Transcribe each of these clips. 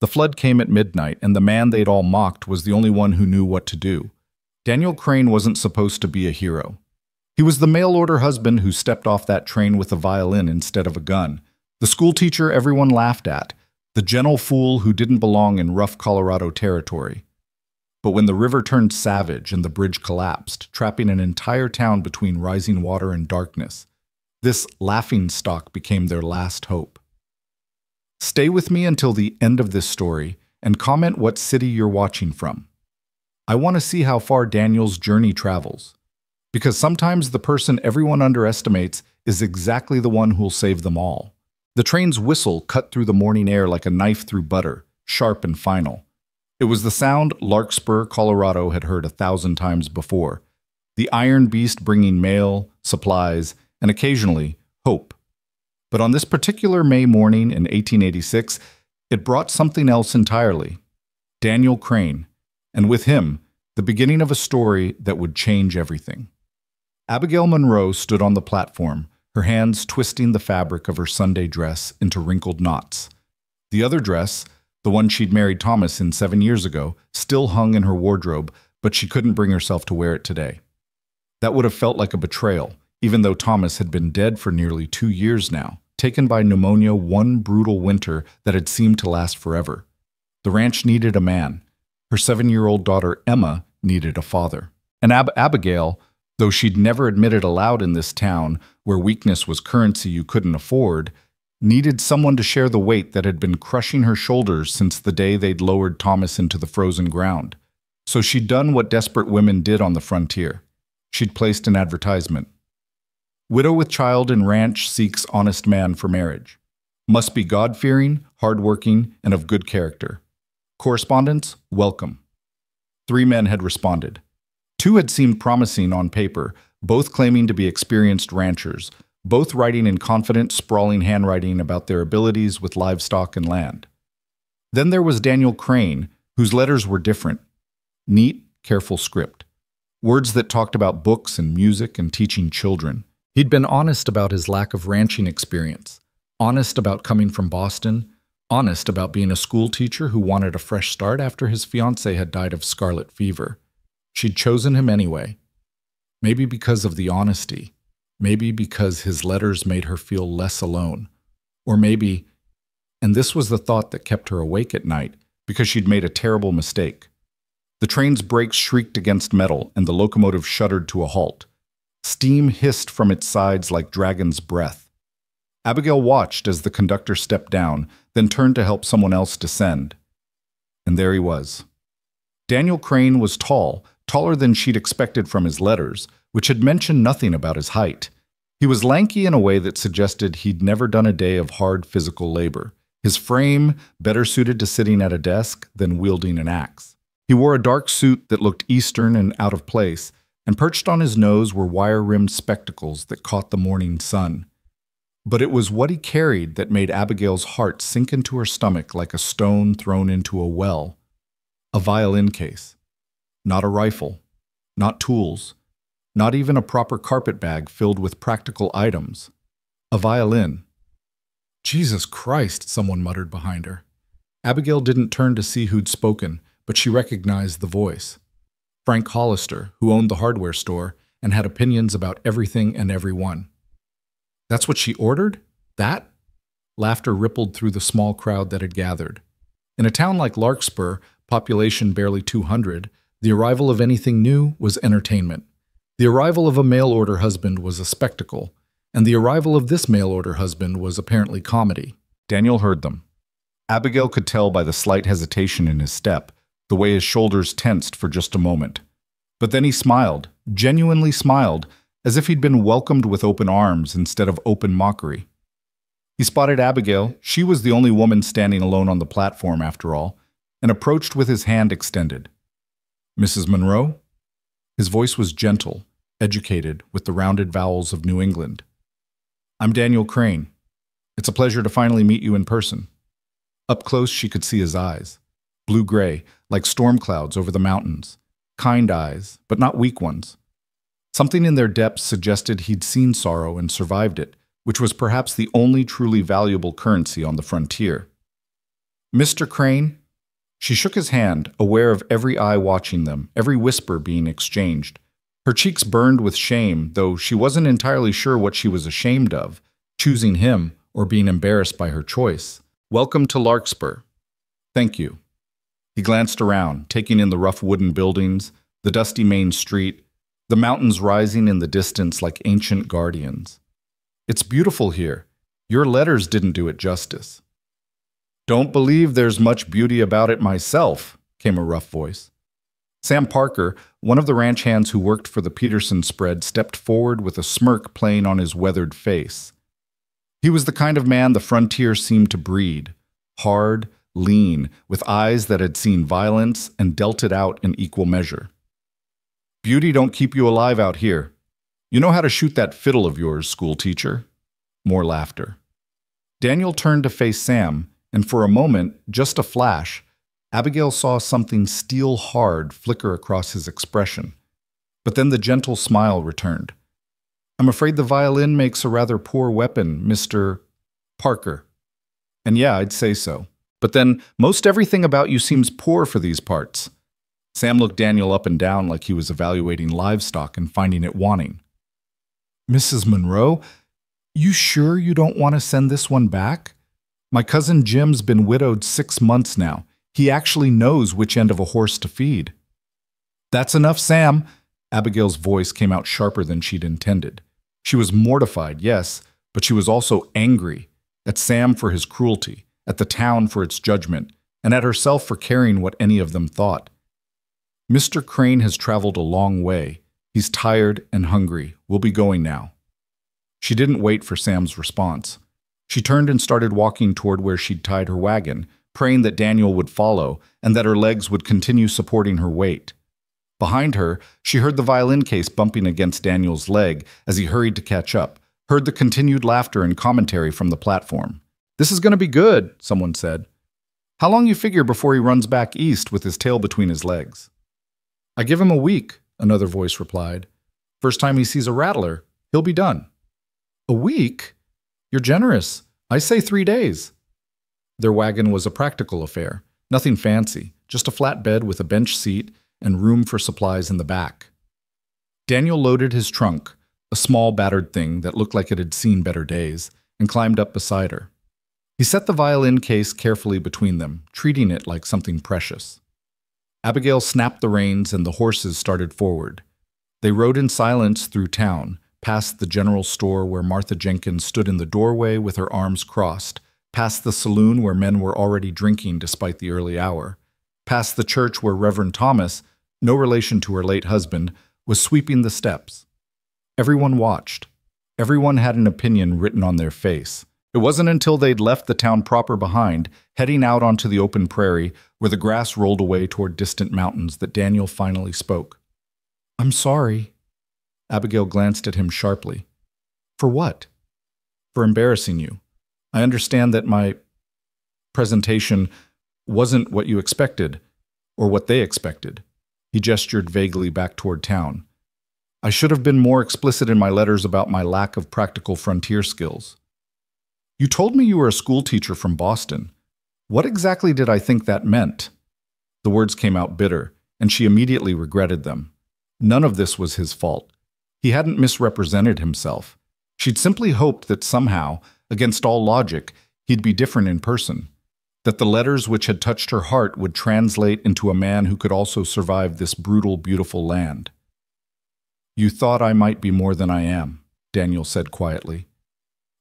The flood came at midnight, and the man they'd all mocked was the only one who knew what to do. Daniel Crane wasn't supposed to be a hero. He was the mail-order husband who stepped off that train with a violin instead of a gun, the school teacher everyone laughed at, the gentle fool who didn't belong in rough Colorado territory. But when the river turned savage and the bridge collapsed, trapping an entire town between rising water and darkness, this laughingstock became their last hope. Stay with me until the end of this story and comment what city you're watching from. I want to see how far Daniel's journey travels, because sometimes the person everyone underestimates is exactly the one who'll save them all. The train's whistle cut through the morning air like a knife through butter, sharp and final. It was the sound Larkspur, Colorado had heard 1,000 times before, the iron beast bringing mail, supplies, and occasionally hope. But on this particular May morning in 1886, it brought something else entirely. Daniel Crane, and with him, the beginning of a story that would change everything. Abigail Monroe stood on the platform, her hands twisting the fabric of her Sunday dress into wrinkled knots. The other dress, the one she'd married Thomas in 7 years ago, still hung in her wardrobe, but she couldn't bring herself to wear it today. That would have felt like a betrayal, even though Thomas had been dead for nearly 2 years now, taken by pneumonia one brutal winter that had seemed to last forever. The ranch needed a man. Her 7-year-old daughter, Emma, needed a father. And Abigail, though she'd never admitted aloud in this town, where weakness was currency you couldn't afford, needed someone to share the weight that had been crushing her shoulders since the day they'd lowered Thomas into the frozen ground. So she'd done what desperate women did on the frontier. She'd placed an advertisement. Widow with child in ranch seeks honest man for marriage. Must be God-fearing, hard-working, and of good character. Correspondence, welcome. 3 men had responded. 2 had seemed promising on paper, both claiming to be experienced ranchers, both writing in confident, sprawling handwriting about their abilities with livestock and land. Then there was Daniel Crane, whose letters were different. Neat, careful script. Words that talked about books and music and teaching children. He'd been honest about his lack of ranching experience, honest about coming from Boston, honest about being a school teacher who wanted a fresh start after his fiancée had died of scarlet fever. She'd chosen him anyway. Maybe because of the honesty. Maybe because his letters made her feel less alone. Or maybe, and this was the thought that kept her awake at night, because she'd made a terrible mistake. The train's brakes shrieked against metal, and the locomotive shuddered to a halt. Steam hissed from its sides like dragon's breath. Abigail watched as the conductor stepped down, then turned to help someone else descend. And there he was. Daniel Crane was tall, taller than she'd expected from his letters, which had mentioned nothing about his height. He was lanky in a way that suggested he'd never done a day of hard physical labor, his frame better suited to sitting at a desk than wielding an axe. He wore a dark suit that looked Eastern and out of place, and perched on his nose were wire-rimmed spectacles that caught the morning sun. But it was what he carried that made Abigail's heart sink into her stomach like a stone thrown into a well. A violin case. Not a rifle. Not tools. Not even a proper carpet bag filled with practical items. A violin. Jesus Christ, someone muttered behind her. Abigail didn't turn to see who'd spoken, but she recognized the voice. Frank Hollister, who owned the hardware store and had opinions about everything and everyone. That's what she ordered? That? Laughter rippled through the small crowd that had gathered. In a town like Larkspur, population barely 200, the arrival of anything new was entertainment. The arrival of a mail-order husband was a spectacle, and the arrival of this mail-order husband was apparently comedy. Daniel heard them. Abigail could tell by the slight hesitation in his step, the way his shoulders tensed for just a moment. But then he smiled, genuinely smiled, as if he'd been welcomed with open arms instead of open mockery. He spotted Abigail, she was the only woman standing alone on the platform after all, and approached with his hand extended. Mrs. Monroe? His voice was gentle, educated, with the rounded vowels of New England. I'm Daniel Crane. It's a pleasure to finally meet you in person. Up close she could see his eyes. Blue-gray, like storm clouds over the mountains. Kind eyes, but not weak ones. Something in their depths suggested he'd seen sorrow and survived it, which was perhaps the only truly valuable currency on the frontier. Mr. Crane? She shook his hand, aware of every eye watching them, every whisper being exchanged. Her cheeks burned with shame, though she wasn't entirely sure what she was ashamed of, choosing him or being embarrassed by her choice. Welcome to Larkspur. Thank you. He glanced around, taking in the rough wooden buildings, the dusty main street, the mountains rising in the distance like ancient guardians. It's beautiful here. Your letters didn't do it justice. Don't believe there's much beauty about it myself, came a rough voice. Sam Parker, one of the ranch hands who worked for the Peterson spread, stepped forward with a smirk playing on his weathered face. He was the kind of man the frontier seemed to breed, hard, lean, with eyes that had seen violence and dealt it out in equal measure. Beauty don't keep you alive out here. You know how to shoot that fiddle of yours, school teacher. More laughter. Daniel turned to face Sam, and for a moment, just a flash, Abigail saw something steel-hard flicker across his expression. But then the gentle smile returned. I'm afraid the violin makes a rather poor weapon, Mr. Parker. And yeah, I'd say so. But then, most everything about you seems poor for these parts. Sam looked Daniel up and down like he was evaluating livestock and finding it wanting. Mrs. Monroe, you sure you don't want to send this one back? My cousin Jim's been widowed 6 months now. He actually knows which end of a horse to feed. That's enough, Sam. Abigail's voice came out sharper than she'd intended. She was mortified, yes, but she was also angry at Sam for his cruelty, at the town for its judgment, and at herself for caring what any of them thought. Mr. Crane has traveled a long way. He's tired and hungry. We'll be going now. She didn't wait for Sam's response. She turned and started walking toward where she'd tied her wagon, praying that Daniel would follow and that her legs would continue supporting her weight. Behind her, she heard the violin case bumping against Daniel's leg as he hurried to catch up, heard the continued laughter and commentary from the platform. This is going to be good, someone said. How long you figure before he runs back east with his tail between his legs? I give him a week, another voice replied. First time he sees a rattler, he'll be done. A week? You're generous. I say 3 days. Their wagon was a practical affair, nothing fancy, just a flat bed with a bench seat and room for supplies in the back. Daniel loaded his trunk, a small battered thing that looked like it had seen better days, and climbed up beside her. He set the violin case carefully between them, treating it like something precious. Abigail snapped the reins and the horses started forward. They rode in silence through town, past the general store where Martha Jenkins stood in the doorway with her arms crossed, past the saloon where men were already drinking despite the early hour, past the church where Reverend Thomas, no relation to her late husband, was sweeping the steps. Everyone watched. Everyone had an opinion written on their face. It wasn't until they'd left the town proper behind, heading out onto the open prairie where the grass rolled away toward distant mountains, that Daniel finally spoke. I'm sorry. Abigail glanced at him sharply. For what? For embarrassing you. I understand that my presentation wasn't what you expected, or what they expected. He gestured vaguely back toward town. I should have been more explicit in my letters about my lack of practical frontier skills. You told me you were a school teacher from Boston. What exactly did I think that meant? The words came out bitter, and she immediately regretted them. None of this was his fault. He hadn't misrepresented himself. She'd simply hoped that somehow, against all logic, he'd be different in person, that the letters which had touched her heart would translate into a man who could also survive this brutal, beautiful land. You thought I might be more than I am, Daniel said quietly.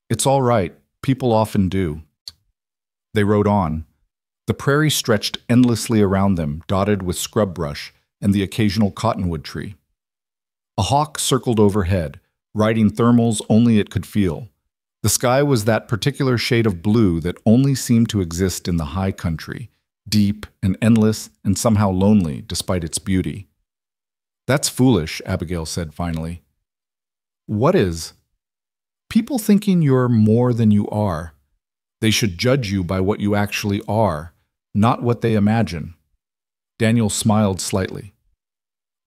It's all right. People often do. They rode on. The prairie stretched endlessly around them, dotted with scrub brush and the occasional cottonwood tree. A hawk circled overhead, riding thermals only it could feel. The sky was that particular shade of blue that only seemed to exist in the high country, deep and endless and somehow lonely despite its beauty. That's foolish, Abigail said finally. What is? People thinking you're more than you are. They should judge you by what you actually are, not what they imagine. Daniel smiled slightly.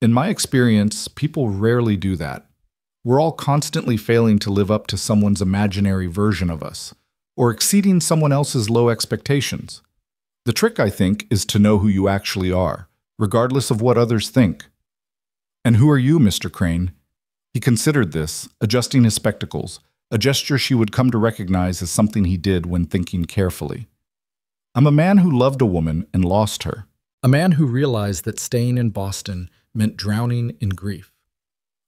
In my experience, people rarely do that. We're all constantly failing to live up to someone's imaginary version of us, or exceeding someone else's low expectations. The trick, I think, is to know who you actually are, regardless of what others think. And who are you, Mr. Crane? He considered this, adjusting his spectacles, a gesture she would come to recognize as something he did when thinking carefully. I'm a man who loved a woman and lost her. A man who realized that staying in Boston meant drowning in grief.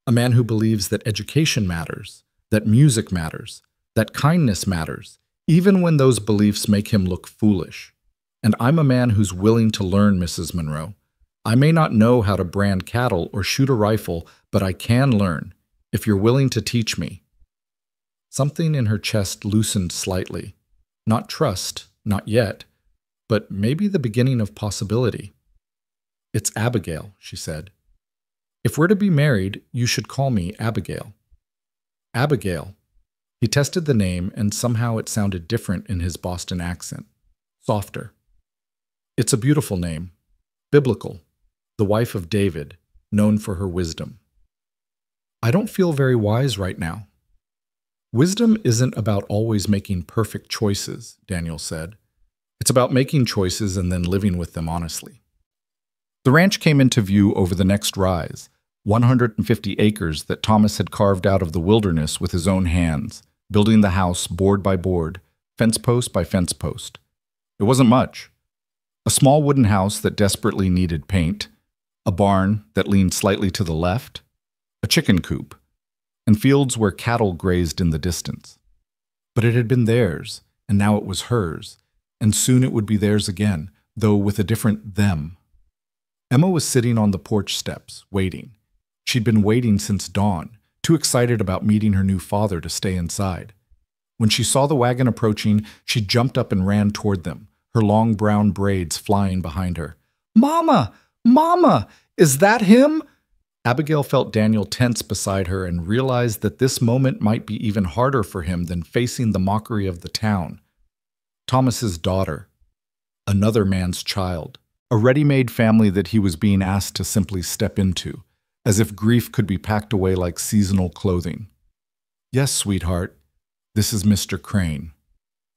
A man who believes that education matters, that music matters, that kindness matters, even when those beliefs make him look foolish. And I'm a man who's willing to learn, Mrs. Monroe. I may not know how to brand cattle or shoot a rifle, but I can learn, if you're willing to teach me. Something in her chest loosened slightly. Not trust, not yet, but maybe the beginning of possibility. It's Abigail, she said. If we're to be married, you should call me Abigail. Abigail. He tested the name, and somehow it sounded different in his Boston accent. Softer. It's a beautiful name. Biblical. The wife of David, known for her wisdom. I don't feel very wise right now. Wisdom isn't about always making perfect choices, Daniel said. It's about making choices and then living with them honestly. The ranch came into view over the next rise, 150 acres that Thomas had carved out of the wilderness with his own hands, building the house board by board, fence post by fence post. It wasn't much. A small wooden house that desperately needed paint, a barn that leaned slightly to the left, a chicken coop, and fields where cattle grazed in the distance. But it had been theirs, and now it was hers, and soon it would be theirs again, though with a different them. Emma was sitting on the porch steps, waiting. She'd been waiting since dawn, too excited about meeting her new father to stay inside. When she saw the wagon approaching, she jumped up and ran toward them, her long brown braids flying behind her. "Mama! Mama! Is that him?" Abigail felt Daniel tense beside her and realized that this moment might be even harder for him than facing the mockery of the town. Thomas's daughter. Another man's child. A ready-made family that he was being asked to simply step into, as if grief could be packed away like seasonal clothing. "Yes, sweetheart, this is Mr. Crane."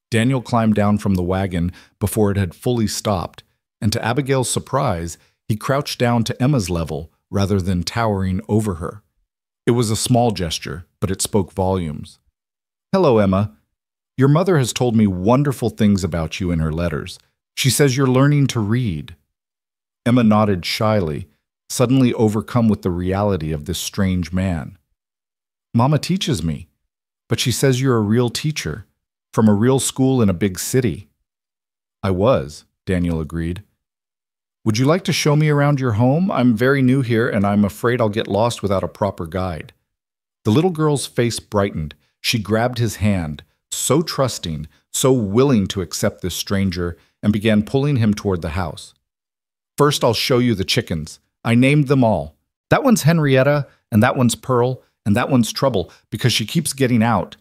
Daniel climbed down from the wagon before it had fully stopped, and to Abigail's surprise, he crouched down to Emma's level rather than towering over her. It was a small gesture, but it spoke volumes. "Hello, Emma. Your mother has told me wonderful things about you in her letters. She says you're learning to read." Emma nodded shyly, suddenly overcome with the reality of this strange man. "Mama teaches me, but she says you're a real teacher, from a real school in a big city." "I was," Daniel agreed. "Would you like to show me around your home? I'm very new here, and I'm afraid I'll get lost without a proper guide." The little girl's face brightened. She grabbed his hand, so trusting, so willing to accept this stranger, and began pulling him toward the house. "First, I'll show you the chickens. I named them all. That one's Henrietta, and that one's Pearl, and that one's Trouble, because she keeps getting out."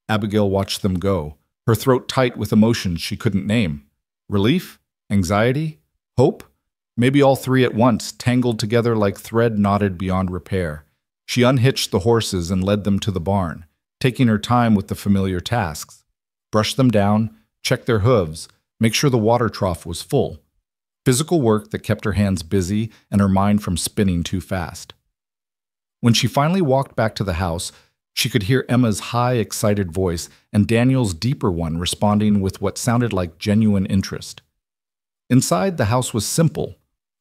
Abigail watched them go, her throat tight with emotions she couldn't name. Relief? Anxiety? Hope? Maybe all three at once, tangled together like thread knotted beyond repair. She unhitched the horses and led them to the barn, taking her time with the familiar tasks. Brush them down, check their hooves, make sure the water trough was full. Physical work that kept her hands busy and her mind from spinning too fast. When she finally walked back to the house, she could hear Emma's high, excited voice and Daniel's deeper one responding with what sounded like genuine interest. Inside, the house was simple.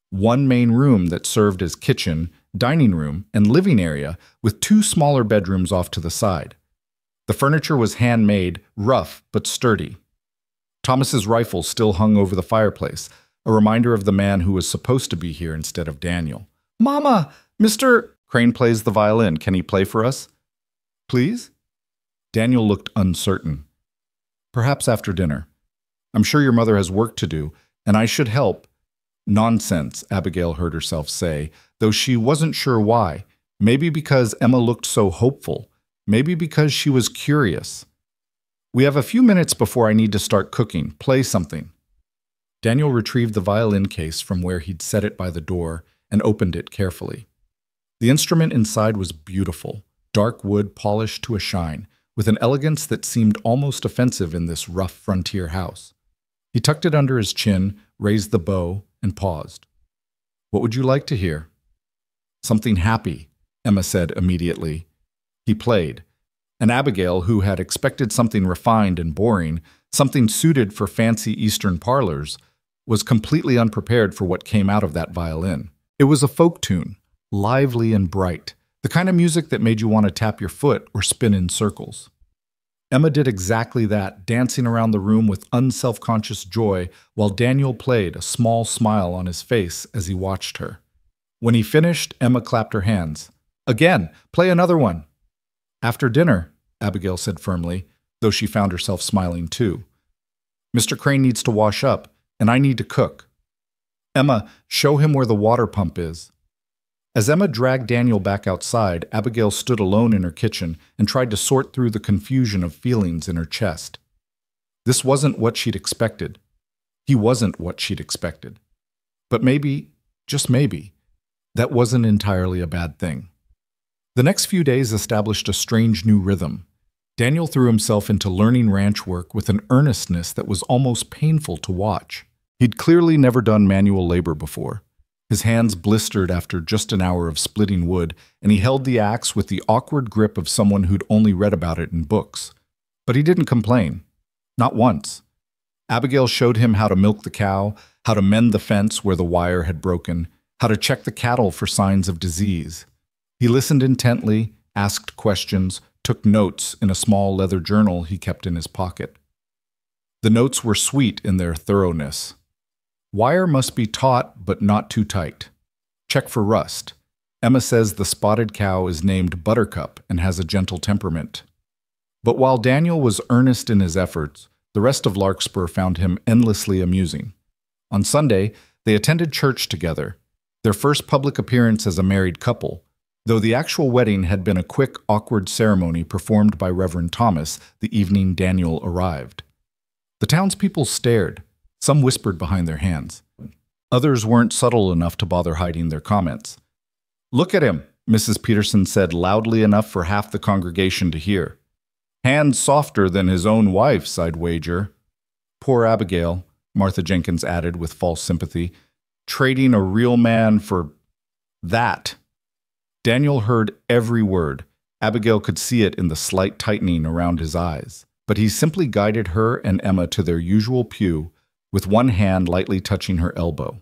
One main room that served as kitchen, dining room, and living area, with two smaller bedrooms off to the side. The furniture was handmade, rough but sturdy. Thomas's rifle still hung over the fireplace, a reminder of the man who was supposed to be here instead of Daniel. "Mama, Mr. Crane plays the violin. Can he play for us?" "Please?" Daniel looked uncertain. "Perhaps after dinner. I'm sure your mother has work to do, and I should help." "Nonsense," Abigail heard herself say, though she wasn't sure why. Maybe because Emma looked so hopeful. Maybe because she was curious. "We have a few minutes before I need to start cooking. Play something." Daniel retrieved the violin case from where he'd set it by the door and opened it carefully. The instrument inside was beautiful, dark wood polished to a shine, with an elegance that seemed almost offensive in this rough frontier house. He tucked it under his chin, raised the bow, and paused. "What would you like to hear?" "Something happy," Emma said immediately. He played, and Abigail, who had expected something refined and boring, something suited for fancy Eastern parlors, was completely unprepared for what came out of that violin. It was a folk tune, lively and bright, the kind of music that made you want to tap your foot or spin in circles. Emma did exactly that, dancing around the room with unself-conscious joy while Daniel played, a small smile on his face as he watched her. When he finished, Emma clapped her hands. "Again, play another one." "After dinner," Abigail said firmly, though she found herself smiling too. "Mr. Crane needs to wash up, and I need to cook. Emma, show him where the water pump is." As Emma dragged Daniel back outside, Abigail stood alone in her kitchen and tried to sort through the confusion of feelings in her chest. This wasn't what she'd expected. He wasn't what she'd expected. But maybe, just maybe, that wasn't entirely a bad thing. The next few days established a strange new rhythm. Daniel threw himself into learning ranch work with an earnestness that was almost painful to watch. He'd clearly never done manual labor before. His hands blistered after just an hour of splitting wood, and he held the axe with the awkward grip of someone who'd only read about it in books. But he didn't complain. Not once. Abigail showed him how to milk the cow, how to mend the fence where the wire had broken, how to check the cattle for signs of disease. He listened intently, asked questions, took notes in a small leather journal he kept in his pocket. The notes were sweet in their thoroughness. Wire must be taut but not too tight. Check for rust. Emma says the spotted cow is named Buttercup and has a gentle temperament. But while Daniel was earnest in his efforts, the rest of Larkspur found him endlessly amusing. On Sunday, they attended church together, their first public appearance as a married couple, though the actual wedding had been a quick, awkward ceremony performed by Reverend Thomas the evening Daniel arrived. The townspeople stared. Some whispered behind their hands. Others weren't subtle enough to bother hiding their comments. "Look at him," Mrs. Peterson said loudly enough for half the congregation to hear. "Hands softer than his own wife's, I'd wager." "Poor Abigail," Martha Jenkins added with false sympathy, "trading a real man for that." Daniel heard every word. Abigail could see it in the slight tightening around his eyes. But he simply guided her and Emma to their usual pew, with one hand lightly touching her elbow.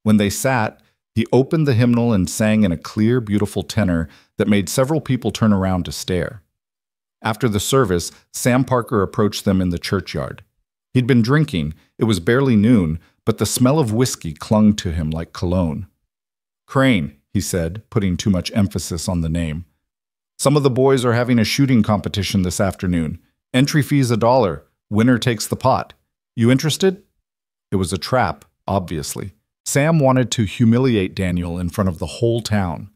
When they sat, he opened the hymnal and sang in a clear, beautiful tenor that made several people turn around to stare. After the service, Sam Parker approached them in the churchyard. He'd been drinking. It was barely noon, but the smell of whiskey clung to him like cologne. "Crane," he said, putting too much emphasis on the name. "Some of the boys are having a shooting competition this afternoon. Entry fee's $1. Winner takes the pot. You interested?" It was a trap, obviously. Sam wanted to humiliate Daniel in front of the whole town.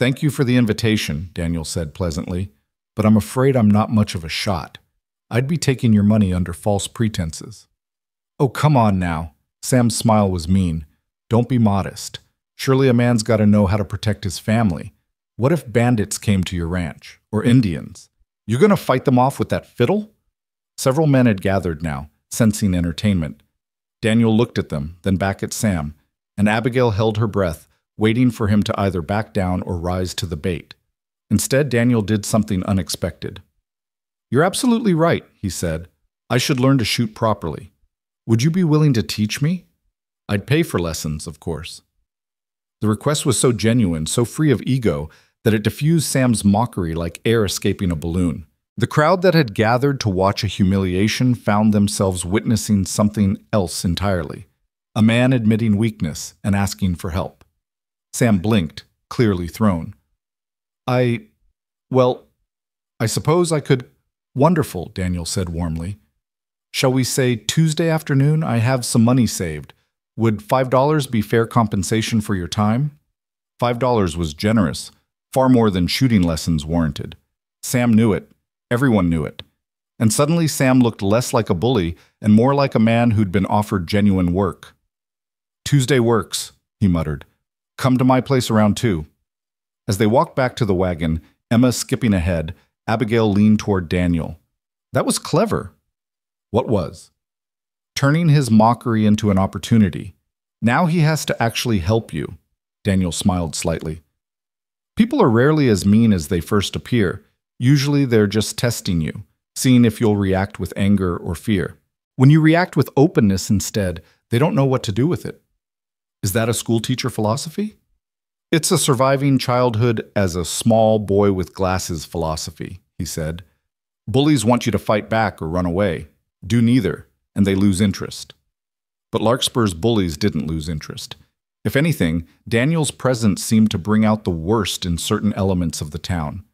"Thank you for the invitation," Daniel said pleasantly, "but I'm afraid I'm not much of a shot. I'd be taking your money under false pretenses." "Oh, come on now." Sam's smile was mean. "Don't be modest. Surely a man's got to know how to protect his family. What if bandits came to your ranch? Or Indians? You gonna fight them off with that fiddle?" Several men had gathered now, sensing entertainment. Daniel looked at them, then back at Sam, and Abigail held her breath, waiting for him to either back down or rise to the bait. Instead, Daniel did something unexpected. "You're absolutely right," he said. "I should learn to shoot properly. Would you be willing to teach me? I'd pay for lessons, of course." The request was so genuine, so free of ego, that it diffused Sam's mockery like air escaping a balloon. The crowd that had gathered to watch a humiliation found themselves witnessing something else entirely. A man admitting weakness and asking for help. Sam blinked, clearly thrown. Well, I suppose I could." "Wonderful," Daniel said warmly. "Shall we say Tuesday afternoon? I have some money saved. Would $5 be fair compensation for your time?" $5 was generous, far more than shooting lessons warranted. Sam knew it. Everyone knew it. And suddenly Sam looked less like a bully and more like a man who'd been offered genuine work. "Tuesday works," he muttered. "Come to my place around 2. As they walked back to the wagon, Emma skipping ahead, Abigail leaned toward Daniel. "That was clever." "What was?" turning his mockery into an opportunity. Now he has to actually help you. Daniel smiled slightly. People are rarely as mean as they first appear. Usually they're just testing you, seeing if you'll react with anger or fear. When you react with openness instead, they don't know what to do with it. Is that a schoolteacher philosophy? It's a surviving childhood as a small boy with glasses philosophy, he said. Bullies want you to fight back or run away. Do neither, and they lose interest. But Larkspur's bullies didn't lose interest. If anything, Daniel's presence seemed to bring out the worst in certain elements of the town.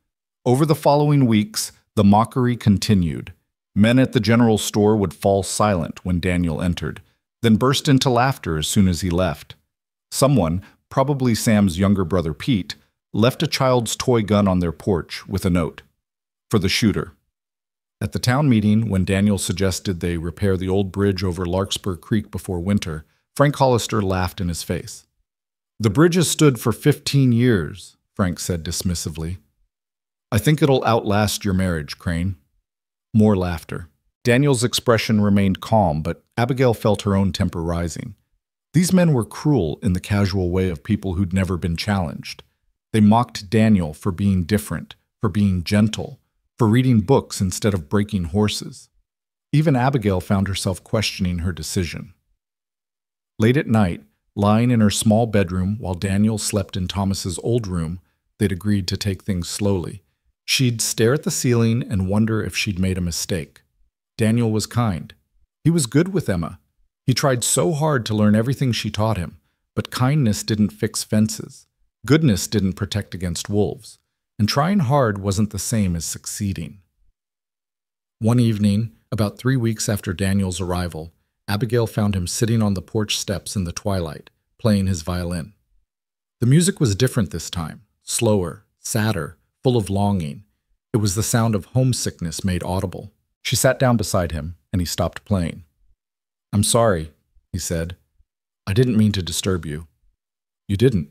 Over the following weeks, the mockery continued. Men at the general store would fall silent when Daniel entered, then burst into laughter as soon as he left. Someone, probably Sam's younger brother Pete, left a child's toy gun on their porch with a note. For the shooter. At the town meeting, when Daniel suggested they repair the old bridge over Larkspur Creek before winter, Frank Hollister laughed in his face. The bridge has stood for 15 years, Frank said dismissively. I think it'll outlast your marriage, Crane. More laughter. Daniel's expression remained calm, but Abigail felt her own temper rising. These men were cruel in the casual way of people who'd never been challenged. They mocked Daniel for being different, for being gentle, for reading books instead of breaking horses. Even Abigail found herself questioning her decision. Late at night, lying in her small bedroom while Daniel slept in Thomas's old room, they'd agreed to take things slowly. She'd stare at the ceiling and wonder if she'd made a mistake. Daniel was kind. He was good with Emma. He tried so hard to learn everything she taught him, but kindness didn't fix fences. Goodness didn't protect against wolves. And trying hard wasn't the same as succeeding. One evening, about 3 weeks after Daniel's arrival, Abigail found him sitting on the porch steps in the twilight, playing his violin. The music was different this time, slower, sadder, full of longing. It was the sound of homesickness made audible. She sat down beside him, and he stopped playing. I'm sorry, he said. I didn't mean to disturb you. You didn't.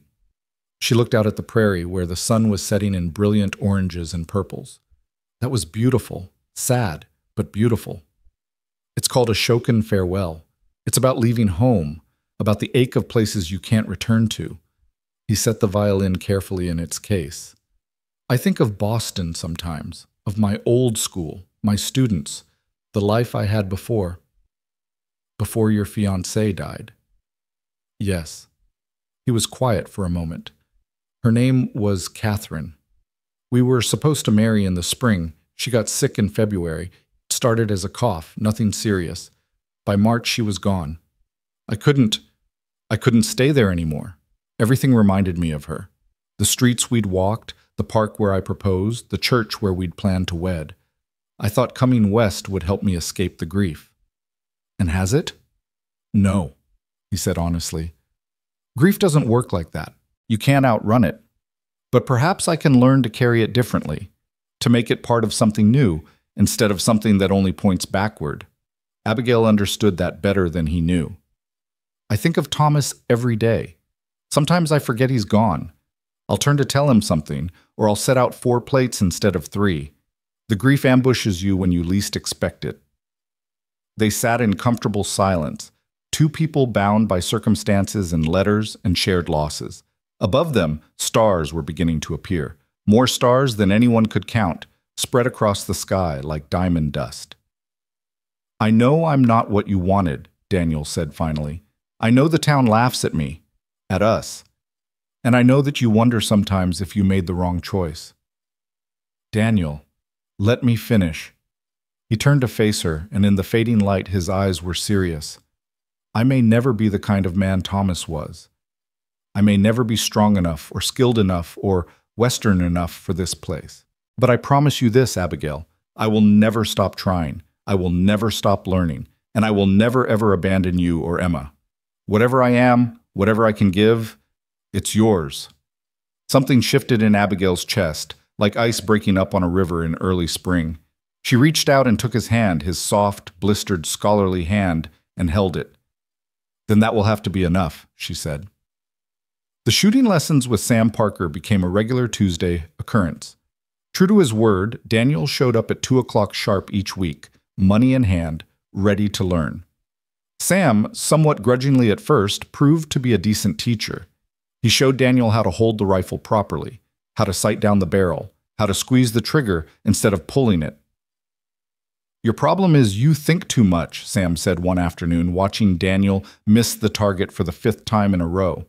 She looked out at the prairie where the sun was setting in brilliant oranges and purples. That was beautiful, sad, but beautiful. It's called a Shokin farewell. It's about leaving home, about the ache of places you can't return to. He set the violin carefully in its case. I think of Boston sometimes, of my old school, my students, the life I had before. Before your fiancée died. Yes. He was quiet for a moment. Her name was Catherine. We were supposed to marry in the spring. She got sick in February. It started as a cough, nothing serious. By March, she was gone. I couldn't stay there anymore. Everything reminded me of her. The streets we'd walked, the park where I proposed, the church where we'd planned to wed. I thought coming west would help me escape the grief. And has it? No, he said honestly. Grief doesn't work like that. You can't outrun it. But perhaps I can learn to carry it differently, to make it part of something new, instead of something that only points backward. Abigail understood that better than he knew. I think of Thomas every day. Sometimes I forget he's gone. I'll turn to tell him something, or I'll set out 4 plates instead of 3. The grief ambushes you when you least expect it. They sat in comfortable silence, 2 people bound by circumstances and letters and shared losses. Above them, stars were beginning to appear, more stars than anyone could count, spread across the sky like diamond dust. I know I'm not what you wanted, Daniel said finally. I know the town laughs at me, at us. And I know that you wonder sometimes if you made the wrong choice. Daniel, let me finish. He turned to face her, and in the fading light his eyes were serious. I may never be the kind of man Thomas was. I may never be strong enough or skilled enough or Western enough for this place. But I promise you this, Abigail, I will never stop trying. I will never stop learning, and I will never ever abandon you or Emma. Whatever I am, whatever I can give, it's yours. Something shifted in Abigail's chest, like ice breaking up on a river in early spring. She reached out and took his hand, his soft, blistered, scholarly hand, and held it. Then that will have to be enough, she said. The shooting lessons with Sam Parker became a regular Tuesday occurrence. True to his word, Daniel showed up at 2 o'clock sharp each week, money in hand, ready to learn. Sam, somewhat grudgingly at first, proved to be a decent teacher. He showed Daniel how to hold the rifle properly, how to sight down the barrel, how to squeeze the trigger instead of pulling it. "Your problem is you think too much," Sam said one afternoon, watching Daniel miss the target for the 5th time in a row.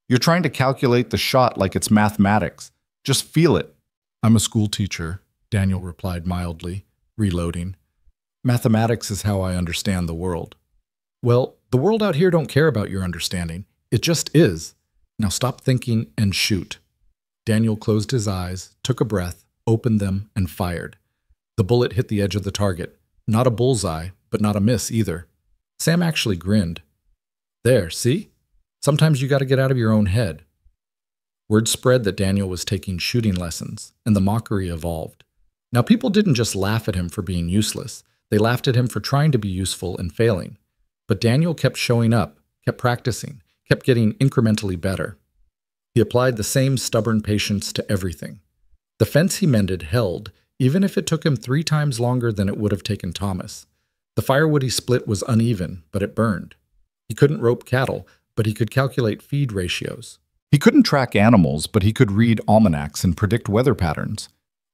"You're trying to calculate the shot like it's mathematics. Just feel it." "I'm a school teacher," Daniel replied mildly, reloading. "Mathematics is how I understand the world." "Well, the world out here don't care about your understanding. It just is. Now stop thinking and shoot." Daniel closed his eyes, took a breath, opened them, and fired. The bullet hit the edge of the target. Not a bullseye, but not a miss either. Sam actually grinned. "There, see? Sometimes you got to get out of your own head." Word spread that Daniel was taking shooting lessons, and the mockery evolved. Now people didn't just laugh at him for being useless. They laughed at him for trying to be useful and failing. But Daniel kept showing up, kept practicing, kept getting incrementally better. He applied the same stubborn patience to everything. The fence he mended held, even if it took him 3 times longer than it would have taken Thomas. The firewood he split was uneven, but it burned. He couldn't rope cattle, but he could calculate feed ratios. He couldn't track animals, but he could read almanacs and predict weather patterns.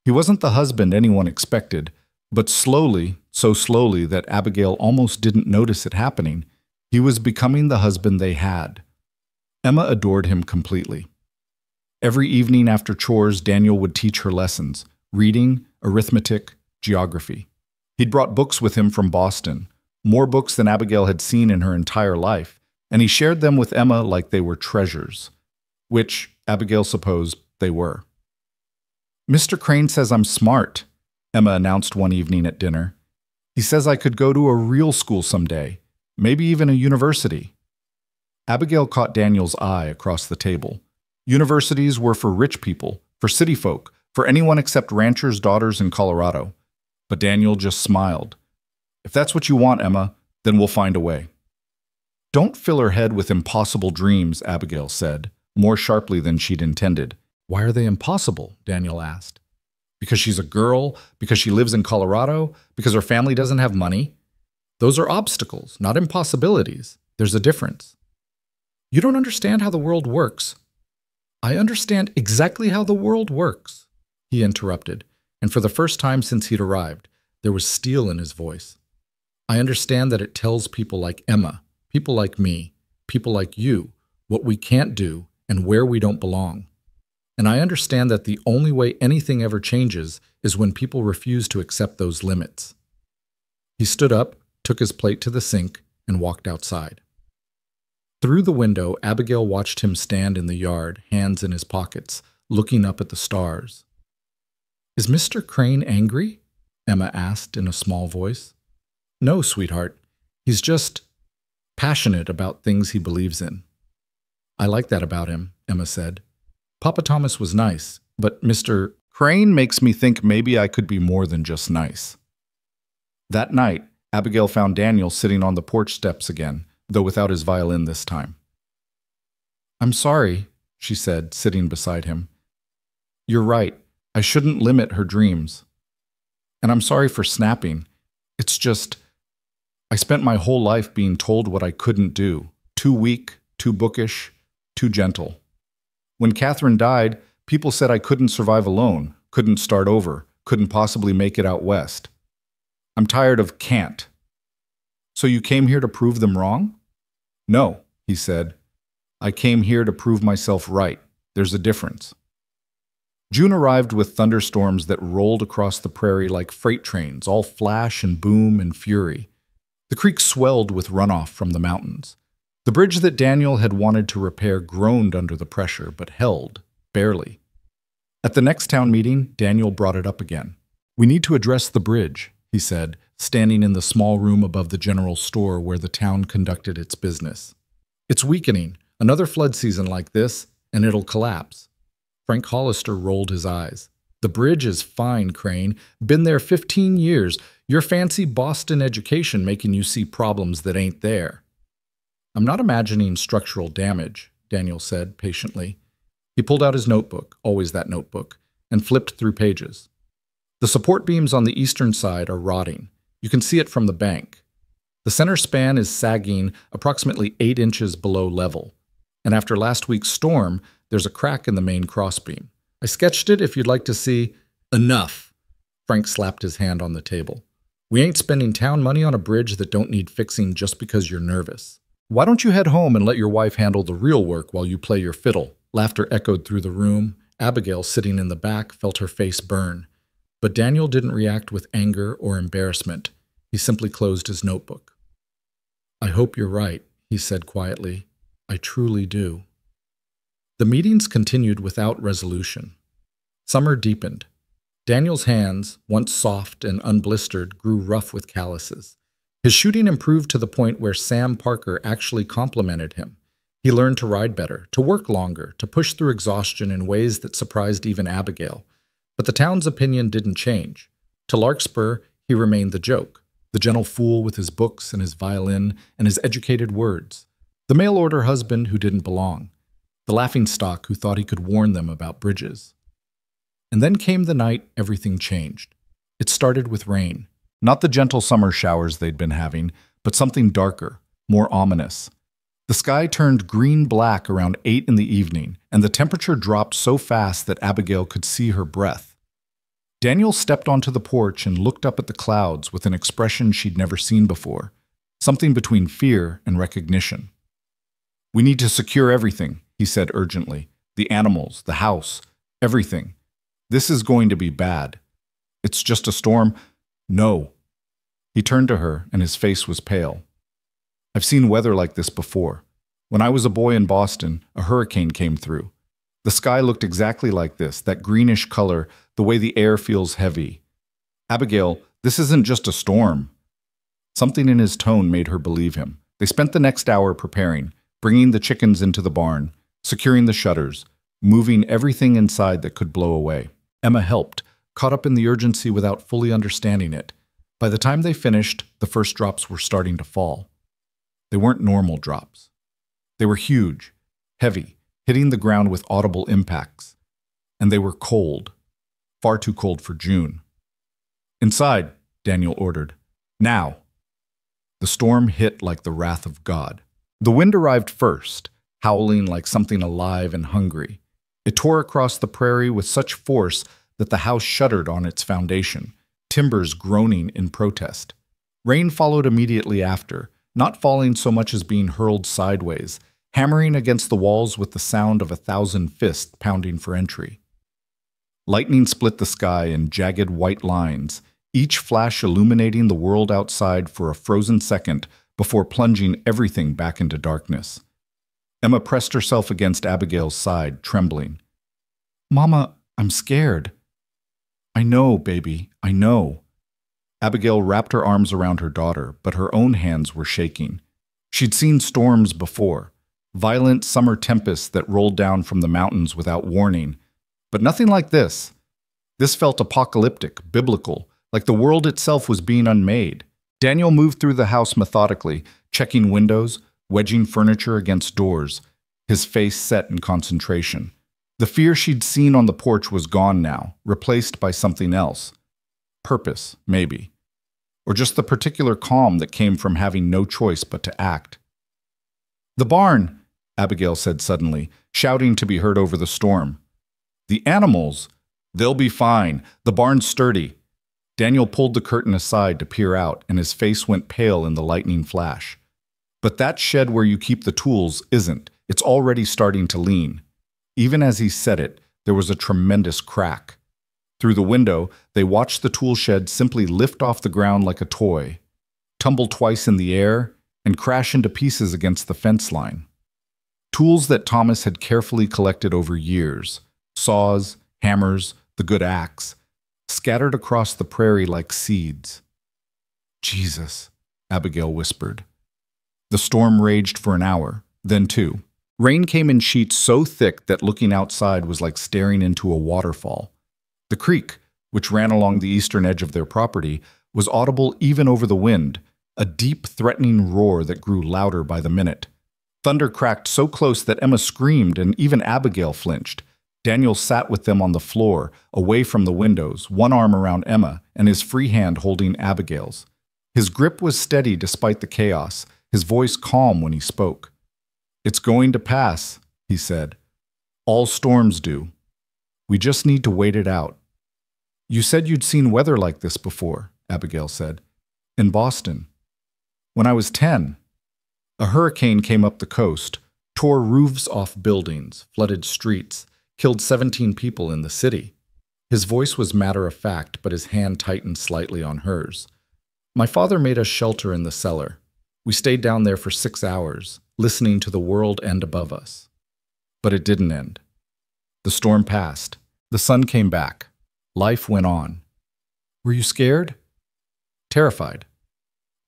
He wasn't the husband anyone expected, but slowly, so slowly that Abigail almost didn't notice it happening, he was becoming the husband they had. Emma adored him completely. Every evening after chores, Daniel would teach her lessons: reading, arithmetic, geography. He'd brought books with him from Boston, more books than Abigail had seen in her entire life, and he shared them with Emma like they were treasures, which Abigail supposed they were. "Mr. Crane says I'm smart," Emma announced one evening at dinner. "He says I could go to a real school someday, maybe even a university." Abigail caught Daniel's eye across the table. Universities were for rich people, for city folk, for anyone except ranchers' daughters in Colorado. But Daniel just smiled. "If that's what you want, Emma, then we'll find a way." "Don't fill her head with impossible dreams," Abigail said, more sharply than she'd intended. "Why are they impossible?" Daniel asked. "Because she's a girl? Because she lives in Colorado? Because her family doesn't have money? Those are obstacles, not impossibilities. There's a difference." "You don't understand how the world works." "I understand exactly how the world works," he interrupted, and for the first time since he'd arrived, there was steel in his voice. "I understand that it tells people like Emma, people like me, people like you, what we can't do and where we don't belong. And I understand that the only way anything ever changes is when people refuse to accept those limits." He stood up, took his plate to the sink, and walked outside. Through the window, Abigail watched him stand in the yard, hands in his pockets, looking up at the stars. "Is Mr. Crane angry?" Emma asked in a small voice. "No, sweetheart. He's just passionate about things he believes in." "I like that about him," Emma said. "Papa Thomas was nice, but Mr. Crane makes me think maybe I could be more than just nice." That night, Abigail found Daniel sitting on the porch steps again, though without his violin this time. "I'm sorry," she said, sitting beside him. "You're right. I shouldn't limit her dreams. And I'm sorry for snapping. It's just, I spent my whole life being told what I couldn't do. Too weak, too bookish, too gentle. When Catherine died, people said I couldn't survive alone, couldn't start over, couldn't possibly make it out west. I'm tired of can't." "So you came here to prove them wrong?" "No," he said. "I came here to prove myself right. There's a difference." June arrived with thunderstorms that rolled across the prairie like freight trains, all flash and boom and fury. The creek swelled with runoff from the mountains. The bridge that Daniel had wanted to repair groaned under the pressure, but held, barely. At the next town meeting, Daniel brought it up again. "We need to address the bridge," he said, standing in the small room above the general store where the town conducted its business. "It's weakening. Another flood season like this, and it'll collapse." Frank Hollister rolled his eyes. "The bridge is fine, Crane. Been there 15 years. Your fancy Boston education making you see problems that ain't there." "I'm not imagining structural damage," Daniel said patiently. He pulled out his notebook, always that notebook, and flipped through pages. "The support beams on the eastern side are rotting. You can see it from the bank. The center span is sagging approximately 8 inches below level, and after last week's storm, there's a crack in the main crossbeam. I sketched it if you'd like to see. Enough! Frank slapped his hand on the table. We ain't spending town money on a bridge that don't need fixing just because you're nervous. Why don't you head home and let your wife handle the real work while you play your fiddle? Laughter echoed through the room. Abigail, sitting in the back, felt her face burn. But Daniel didn't react with anger or embarrassment. He simply closed his notebook. I hope you're right, he said quietly. I truly do. The meetings continued without resolution. Summer deepened. Daniel's hands, once soft and unblistered, grew rough with calluses. His shooting improved to the point where Sam Parker actually complimented him. He learned to ride better, to work longer, to push through exhaustion in ways that surprised even Abigail. But the town's opinion didn't change. To Larkspur, he remained the joke, the gentle fool with his books and his violin and his educated words, the mail-order husband who didn't belong, the laughingstock who thought he could warn them about bridges. And then came the night everything changed. It started with rain. Not the gentle summer showers they'd been having, but something darker, more ominous. The sky turned green-black around 8 in the evening, and the temperature dropped so fast that Abigail could see her breath. Daniel stepped onto the porch and looked up at the clouds with an expression she'd never seen before, something between fear and recognition. We need to secure everything, he said urgently. The animals, the house, everything. This is going to be bad. It's just a storm. No. He turned to her, and his face was pale. I've seen weather like this before. When I was a boy in Boston, a hurricane came through. The sky looked exactly like this, that greenish color, the way the air feels heavy. Abigail, this isn't just a storm. Something in his tone made her believe him. They spent the next hour preparing, bringing the chickens into the barn, securing the shutters, moving everything inside that could blow away. Emma helped, caught up in the urgency without fully understanding it. By the time they finished, the first drops were starting to fall. They weren't normal drops. They were huge, heavy, hitting the ground with audible impacts. And they were cold, far too cold for June. Inside, Daniel ordered. Now. The storm hit like the wrath of God. The wind arrived first, howling like something alive and hungry. It tore across the prairie with such force that the house shuddered on its foundation, timbers groaning in protest. Rain followed immediately after, not falling so much as being hurled sideways, hammering against the walls with the sound of 1,000 fists pounding for entry. Lightning split the sky in jagged white lines, each flash illuminating the world outside for a frozen second before plunging everything back into darkness. Emma pressed herself against Abigail's side, trembling. Mama, I'm scared. I know, baby, I know. Abigail wrapped her arms around her daughter, but her own hands were shaking. She'd seen storms before, violent summer tempests that rolled down from the mountains without warning, but nothing like this. This felt apocalyptic, biblical, like the world itself was being unmade. Daniel moved through the house methodically, checking windows, wedging furniture against doors, his face set in concentration. The fear she'd seen on the porch was gone now, replaced by something else. Purpose, maybe. Or just the particular calm that came from having no choice but to act. The barn, Abigail said suddenly, shouting to be heard over the storm. The animals, they'll be fine. The barn's sturdy. Daniel pulled the curtain aside to peer out, and his face went pale in the lightning flash. But that shed where you keep the tools isn't. It's already starting to lean. Even as he said it, there was a tremendous crack. Through the window, they watched the tool shed simply lift off the ground like a toy, tumble twice in the air, and crash into pieces against the fence line. Tools that Thomas had carefully collected over years, saws, hammers, the good axe, scattered across the prairie like seeds. Jesus, Abigail whispered. The storm raged for an hour, then 2. Rain came in sheets so thick that looking outside was like staring into a waterfall. The creek, which ran along the eastern edge of their property, was audible even over the wind, a deep, threatening roar that grew louder by the minute. Thunder cracked so close that Emma screamed and even Abigail flinched. Daniel sat with them on the floor, away from the windows, one arm around Emma and his free hand holding Abigail's. His grip was steady despite the chaos, his voice calm when he spoke. "It's going to pass," he said. "All storms do. We just need to wait it out." "You said you'd seen weather like this before," Abigail said. "In Boston. When I was 10. A hurricane came up the coast, tore roofs off buildings, flooded streets, killed 17 people in the city." His voice was matter-of-fact, but his hand tightened slightly on hers. "My father made us shelter in the cellar. We stayed down there for 6 hours, listening to the world end above us. But it didn't end. The storm passed. The sun came back. Life went on." "Were you scared?" "Terrified.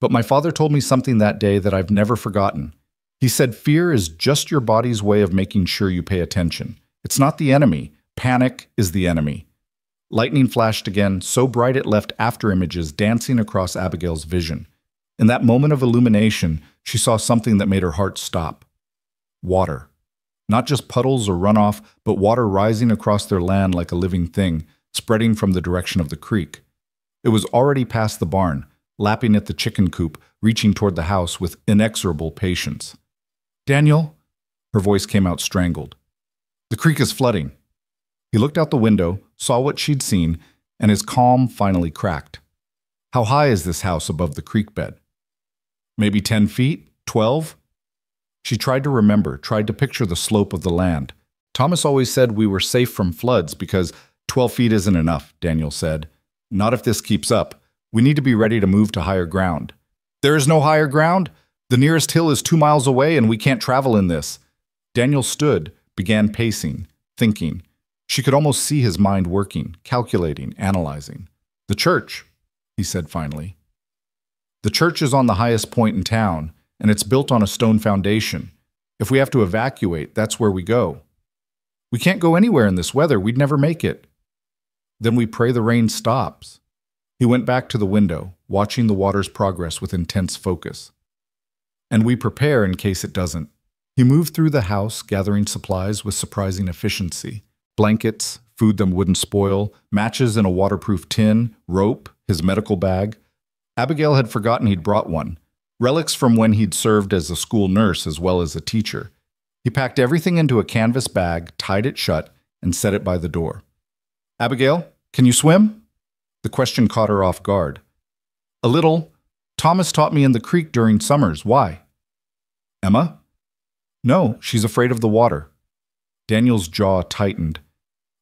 But my father told me something that day that I've never forgotten. He said fear is just your body's way of making sure you pay attention. It's not the enemy. Panic is the enemy." Lightning flashed again, so bright it left after-images dancing across Abigail's vision. In that moment of illumination, she saw something that made her heart stop. Water. Not just puddles or runoff, but water rising across their land like a living thing, spreading from the direction of the creek. It was already past the barn, lapping at the chicken coop, reaching toward the house with inexorable patience. "Daniel?" Her voice came out strangled. "The creek is flooding." He looked out the window, saw what she'd seen, and his calm finally cracked. "How high is this house above the creek bed?" "Maybe 10 feet? 12? She tried to remember, tried to picture the slope of the land. "Thomas always said we were safe from floods because 12 feet isn't enough," Daniel said. "Not if this keeps up. We need to be ready to move to higher ground." "There is no higher ground? The nearest hill is 2 miles away and we can't travel in this." Daniel stood, began pacing, thinking. She could almost see his mind working, calculating, analyzing. "The church," he said finally. "The church is on the highest point in town, and it's built on a stone foundation. If we have to evacuate, that's where we go." "We can't go anywhere in this weather. We'd never make it." "Then we pray the rain stops." He went back to the window, watching the water's progress with intense focus. "And we prepare in case it doesn't." He moved through the house, gathering supplies with surprising efficiency. Blankets, food that wouldn't spoil, matches in a waterproof tin, rope, his medical bag. Abigail had forgotten he'd brought one. Relics from when he'd served as a school nurse as well as a teacher. He packed everything into a canvas bag, tied it shut, and set it by the door. "Abigail, can you swim?" The question caught her off guard. "A little. Thomas taught me in the creek during summers. Why?" "Emma?" "No, she's afraid of the water." Daniel's jaw tightened.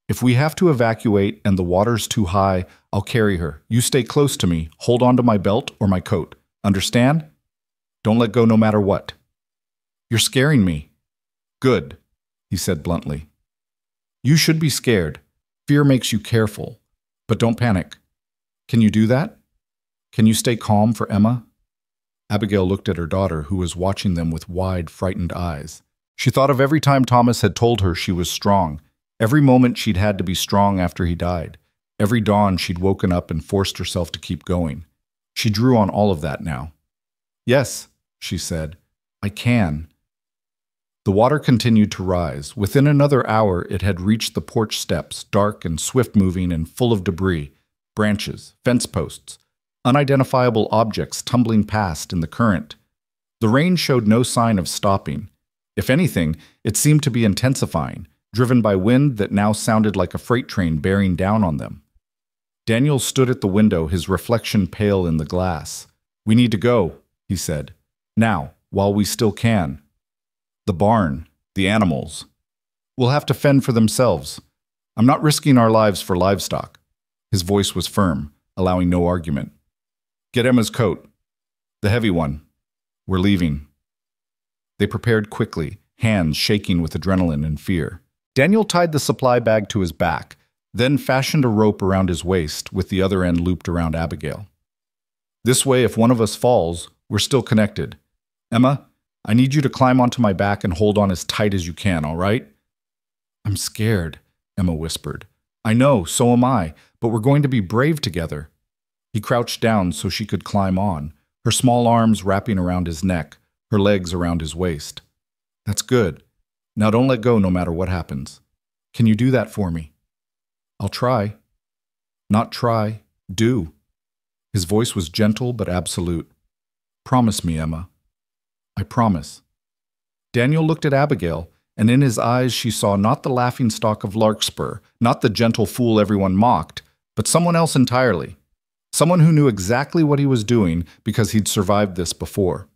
"If we have to evacuate and the water's too high, I'll carry her. You stay close to me. Hold on to my belt or my coat. Understand? Don't let go no matter what." "You're scaring me." "Good," he said bluntly. "You should be scared. Fear makes you careful. But don't panic. Can you do that? Can you stay calm for Emma?" Abigail looked at her daughter, who was watching them with wide, frightened eyes. She thought of every time Thomas had told her she was strong, every moment she'd had to be strong after he died, every dawn she'd woken up and forced herself to keep going. She drew on all of that now. "Yes," she said, "I can." The water continued to rise. Within another hour, it had reached the porch steps, dark and swift-moving and full of debris, branches, fence posts, unidentifiable objects tumbling past in the current. The rain showed no sign of stopping. If anything, it seemed to be intensifying, driven by wind that now sounded like a freight train bearing down on them. Daniel stood at the window, his reflection pale in the glass. "We need to go," he said. "Now, while we still can. The barn, the animals. We'll have to fend for themselves. I'm not risking our lives for livestock." His voice was firm, allowing no argument. "Get Emma's coat. The heavy one. We're leaving." They prepared quickly, hands shaking with adrenaline and fear. Daniel tied the supply bag to his back, then fashioned a rope around his waist with the other end looped around Abigail. "This way, if one of us falls, we're still connected. Emma, I need you to climb onto my back and hold on as tight as you can, all right?" "I'm scared," Emma whispered. "I know, so am I, but we're going to be brave together." He crouched down so she could climb on, her small arms wrapping around his neck, her legs around his waist. "That's good. Now don't let go no matter what happens. Can you do that for me?" "I'll try." "Not try. Do." His voice was gentle but absolute. "Promise me, Emma." "I promise." Daniel looked at Abigail, and in his eyes she saw not the laughingstock of Larkspur, not the gentle fool everyone mocked, but someone else entirely. Someone who knew exactly what he was doing because he'd survived this before.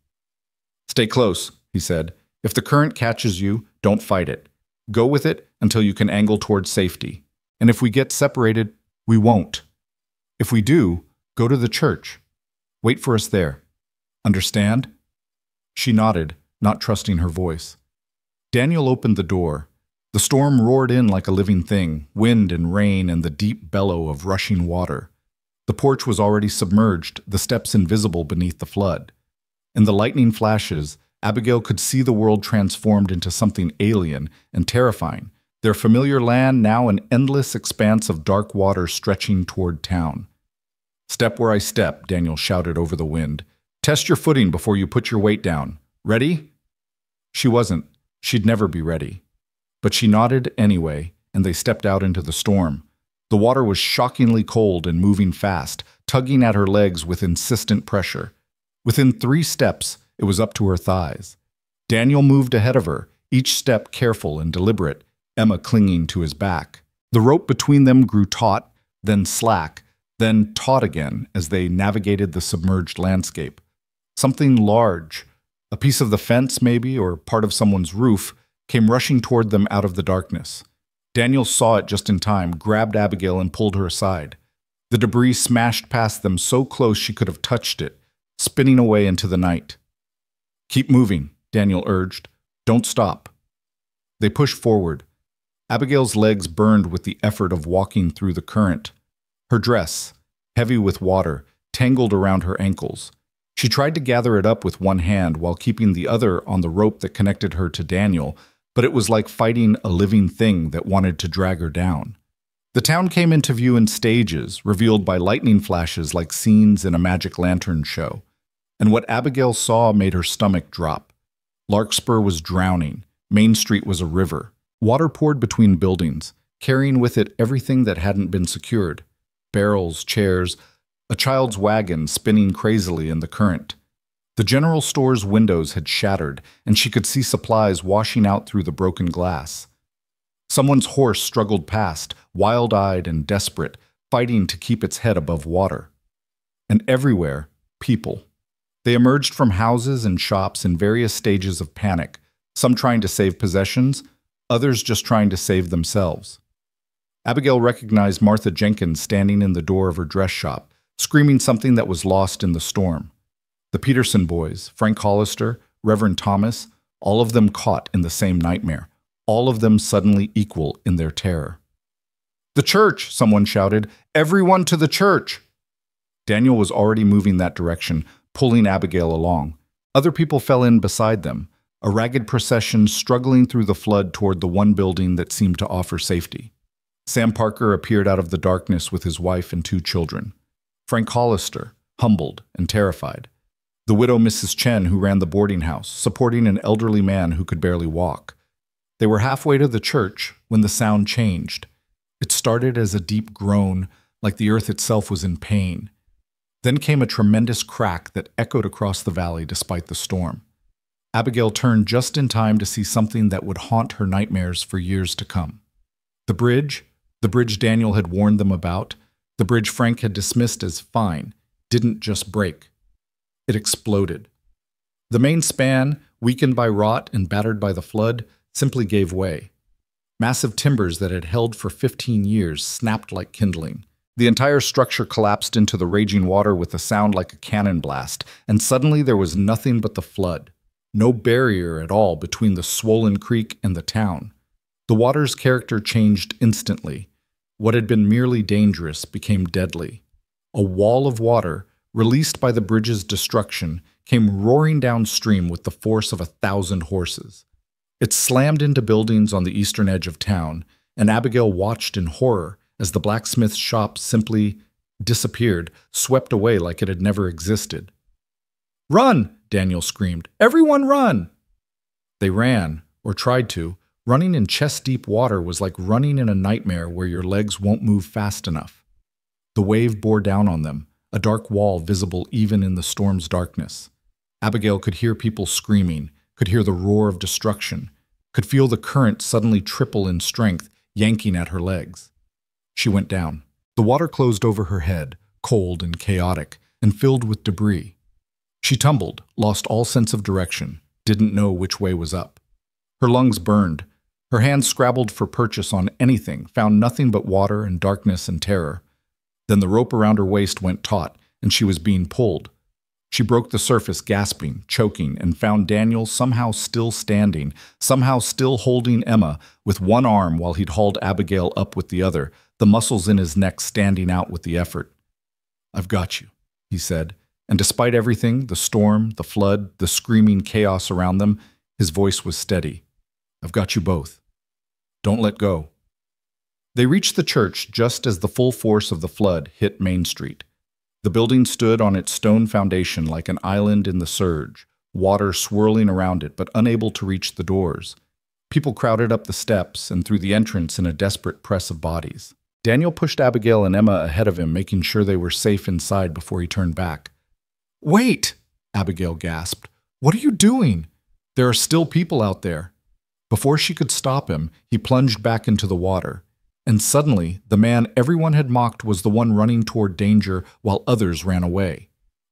"Stay close," he said. "If the current catches you, don't fight it. Go with it until you can angle towards safety. And if we get separated, we won't. If we do, go to the church. Wait for us there. Understand?" She nodded, not trusting her voice. Daniel opened the door. The storm roared in like a living thing, wind and rain and the deep bellow of rushing water. The porch was already submerged, the steps invisible beneath the flood. In the lightning flashes, Abigail could see the world transformed into something alien and terrifying, their familiar land now an endless expanse of dark water stretching toward town. "Step where I step," Daniel shouted over the wind. "Test your footing before you put your weight down. Ready?" She wasn't. She'd never be ready. But she nodded anyway, and they stepped out into the storm. The water was shockingly cold and moving fast, tugging at her legs with insistent pressure. Within 3 steps, it was up to her thighs. Daniel moved ahead of her, each step careful and deliberate, Emma clinging to his back. The rope between them grew taut, then slack, then taut again as they navigated the submerged landscape. Something large, a piece of the fence maybe, or part of someone's roof, came rushing toward them out of the darkness. Daniel saw it just in time, grabbed Abigail and pulled her aside. The debris smashed past them so close she could have touched it, spinning away into the night. "Keep moving," Daniel urged. "Don't stop." They pushed forward. Abigail's legs burned with the effort of walking through the current. Her dress, heavy with water, tangled around her ankles. She tried to gather it up with one hand while keeping the other on the rope that connected her to Daniel, but it was like fighting a living thing that wanted to drag her down. The town came into view in stages, revealed by lightning flashes like scenes in a magic lantern show. And what Abigail saw made her stomach drop. Larkspur was drowning. Main Street was a river. Water poured between buildings, carrying with it everything that hadn't been secured. Barrels, chairs, a child's wagon spinning crazily in the current. The general store's windows had shattered, and she could see supplies washing out through the broken glass. Someone's horse struggled past, wild-eyed and desperate, fighting to keep its head above water. And everywhere, people. They emerged from houses and shops in various stages of panic, some trying to save possessions, others just trying to save themselves. Abigail recognized Martha Jenkins standing in the door of her dress shop, screaming something that was lost in the storm. The Peterson boys, Frank Hollister, Reverend Thomas, all of them caught in the same nightmare, all of them suddenly equal in their terror. "The church!" someone shouted. "Everyone to the church!" Daniel was already moving that direction, pulling Abigail along. Other people fell in beside them, a ragged procession struggling through the flood toward the one building that seemed to offer safety. Sam Parker appeared out of the darkness with his wife and 2 children. Frank Hollister, humbled and terrified. The widow Mrs. Chen, who ran the boarding house, supporting an elderly man who could barely walk. They were halfway to the church when the sound changed. It started as a deep groan, like the earth itself was in pain. Then came a tremendous crack that echoed across the valley despite the storm. Abigail turned just in time to see something that would haunt her nightmares for years to come. The bridge Daniel had warned them about, the bridge Frank had dismissed as fine, didn't just break. It exploded. The main span, weakened by rot and battered by the flood, simply gave way. Massive timbers that had held for 15 years snapped like kindling. The entire structure collapsed into the raging water with a sound like a cannon blast, and suddenly there was nothing but the flood. No barrier at all between the swollen creek and the town. The water's character changed instantly. What had been merely dangerous became deadly. A wall of water, released by the bridge's destruction, came roaring downstream with the force of 1,000 horses. It slammed into buildings on the eastern edge of town, and Abigail watched in horror as the blacksmith's shop simply disappeared, swept away like it had never existed. "Run!" Daniel screamed. "Everyone run!" They ran, or tried to. Running in chest-deep water was like running in a nightmare where your legs won't move fast enough. The wave bore down on them, a dark wall visible even in the storm's darkness. Abigail could hear people screaming, could hear the roar of destruction, could feel the current suddenly triple in strength, yanking at her legs. She went down. The water closed over her head, cold and chaotic, and filled with debris. She tumbled, lost all sense of direction, didn't know which way was up. Her lungs burned. Her hands scrabbled for purchase on anything, found nothing but water and darkness and terror. Then the rope around her waist went taut, and she was being pulled. She broke the surface, gasping, choking, and found Daniel somehow still standing, somehow still holding Emma with one arm while he'd hauled Abigail up with the other, the muscles in his neck standing out with the effort. "I've got you," he said, and despite everything, the storm, the flood, the screaming chaos around them, his voice was steady. "I've got you both. Don't let go." They reached the church just as the full force of the flood hit Main Street. The building stood on its stone foundation like an island in the surge, water swirling around it but unable to reach the doors. People crowded up the steps and through the entrance in a desperate press of bodies. Daniel pushed Abigail and Emma ahead of him, making sure they were safe inside before he turned back. "Wait!" Abigail gasped. "What are you doing? There are still people out there." Before she could stop him, he plunged back into the water. And suddenly, the man everyone had mocked was the one running toward danger while others ran away.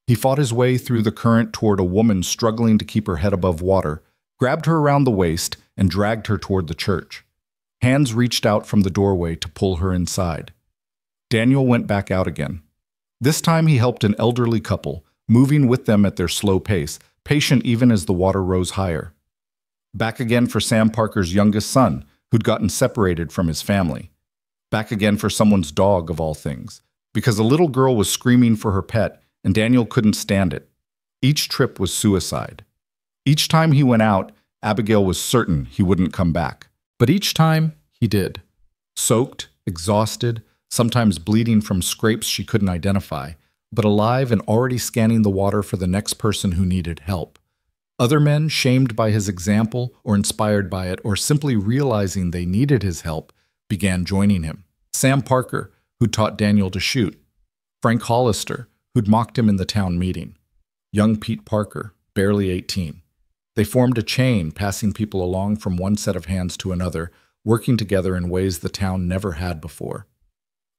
He fought his way through the current toward a woman struggling to keep her head above water, grabbed her around the waist, and dragged her toward the church. Hands reached out from the doorway to pull her inside. Daniel went back out again. This time he helped an elderly couple, moving with them at their slow pace, patient even as the water rose higher. Back again for Sam Parker's youngest son, who'd gotten separated from his family. Back again for someone's dog, of all things, because a little girl was screaming for her pet, and Daniel couldn't stand it. Each trip was suicide. Each time he went out, Abigail was certain he wouldn't come back. But each time, he did. Soaked, exhausted, sometimes bleeding from scrapes she couldn't identify, but alive and already scanning the water for the next person who needed help. Other men, shamed by his example or inspired by it or simply realizing they needed his help, began joining him. Sam Parker, who taught Daniel to shoot. Frank Hollister, who'd mocked him in the town meeting. Young Pete Parker, barely 18. They formed a chain, passing people along from one set of hands to another, working together in ways the town never had before.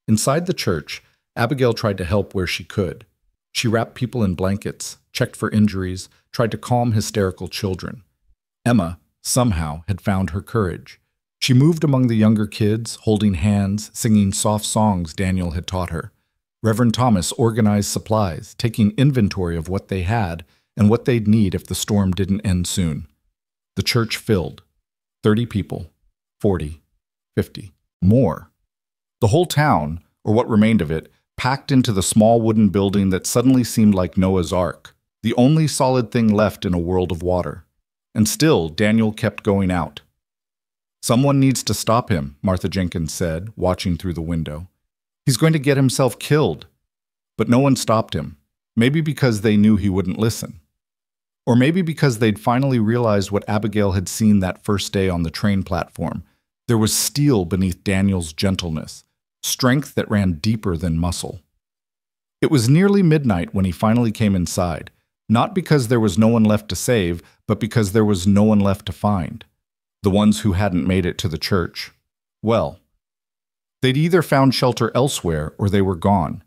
Inside the church, Abigail tried to help where she could. She wrapped people in blankets, checked for injuries, tried to calm hysterical children. Emma, somehow, had found her courage. She moved among the younger kids, holding hands, singing soft songs Daniel had taught her. Reverend Thomas organized supplies, taking inventory of what they had and what they'd need if the storm didn't end soon. The church filled. 30 people, 40, 50, more. The whole town, or what remained of it, packed into the small wooden building that suddenly seemed like Noah's Ark, the only solid thing left in a world of water. And still, Daniel kept going out. "Someone needs to stop him," Martha Jenkins said, watching through the window. "He's going to get himself killed." But no one stopped him, maybe because they knew he wouldn't listen. Or maybe because they'd finally realized what Abigail had seen that first day on the train platform. There was steel beneath Daniel's gentleness, strength that ran deeper than muscle. It was nearly midnight when he finally came inside, not because there was no one left to save, but because there was no one left to find. The ones who hadn't made it to the church. Well, they'd either found shelter elsewhere or they were gone.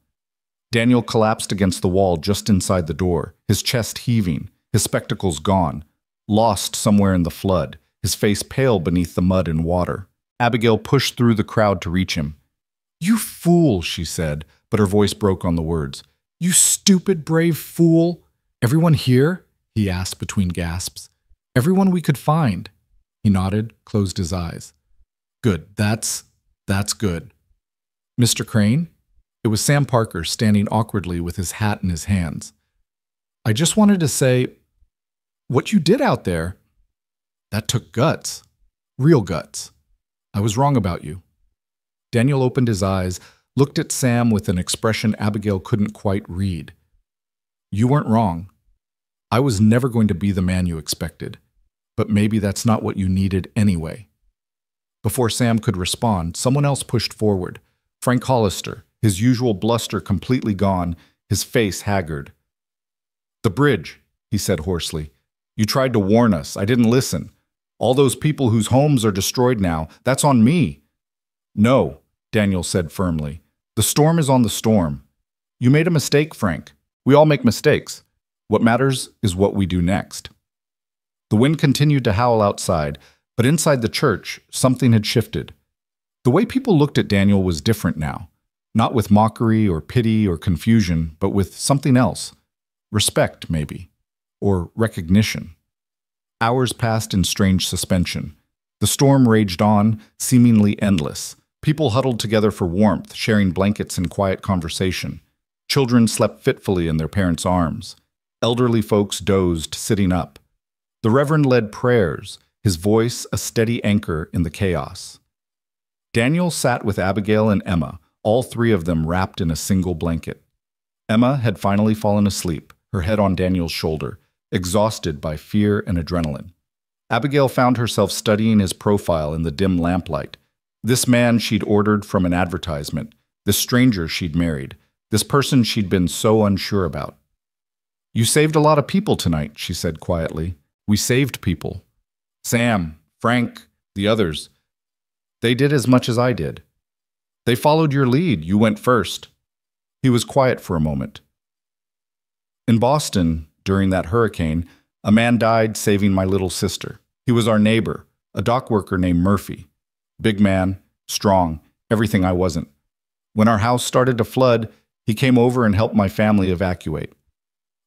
Daniel collapsed against the wall just inside the door, his chest heaving, his spectacles gone, lost somewhere in the flood, his face pale beneath the mud and water. Abigail pushed through the crowd to reach him. "You fool," she said, but her voice broke on the words. "You stupid, brave fool." "Everyone here?" he asked between gasps. "Everyone we could find." He nodded, closed his eyes. "Good, that's good." "Mr. Crane?" It was Sam Parker, standing awkwardly with his hat in his hands. "I just wanted to say, what you did out there, that took guts. Real guts. I was wrong about you." Daniel opened his eyes, looked at Sam with an expression Abigail couldn't quite read. "You weren't wrong. I was never going to be the man you expected. But maybe that's not what you needed anyway." Before Sam could respond, someone else pushed forward. Frank Hollister, his usual bluster completely gone, his face haggard. "The bridge," he said hoarsely. "You tried to warn us. I didn't listen. All those people whose homes are destroyed now, that's on me." "No," Daniel said firmly. "The storm is on the storm. You made a mistake, Frank. We all make mistakes. What matters is what we do next." The wind continued to howl outside, but inside the church, something had shifted. The way people looked at Daniel was different now, not with mockery or pity or confusion, but with something else. Respect, maybe, or recognition. Hours passed in strange suspension. The storm raged on, seemingly endless. People huddled together for warmth, sharing blankets and quiet conversation. Children slept fitfully in their parents' arms. Elderly folks dozed, sitting up. The Reverend led prayers, his voice a steady anchor in the chaos. Daniel sat with Abigail and Emma, all three of them wrapped in a single blanket. Emma had finally fallen asleep, her head on Daniel's shoulder, exhausted by fear and adrenaline. Abigail found herself studying his profile in the dim lamplight. This man she'd ordered from an advertisement, this stranger she'd married, this person she'd been so unsure about. "You saved a lot of people tonight," she said quietly. "We saved people. Sam, Frank, the others. They did as much as I did. They followed your lead. You went first." He was quiet for a moment. "In Boston, during that hurricane, a man died saving my little sister. He was our neighbor, a dock worker named Murphy. Big man, strong, everything I wasn't. When our house started to flood, he came over and helped my family evacuate.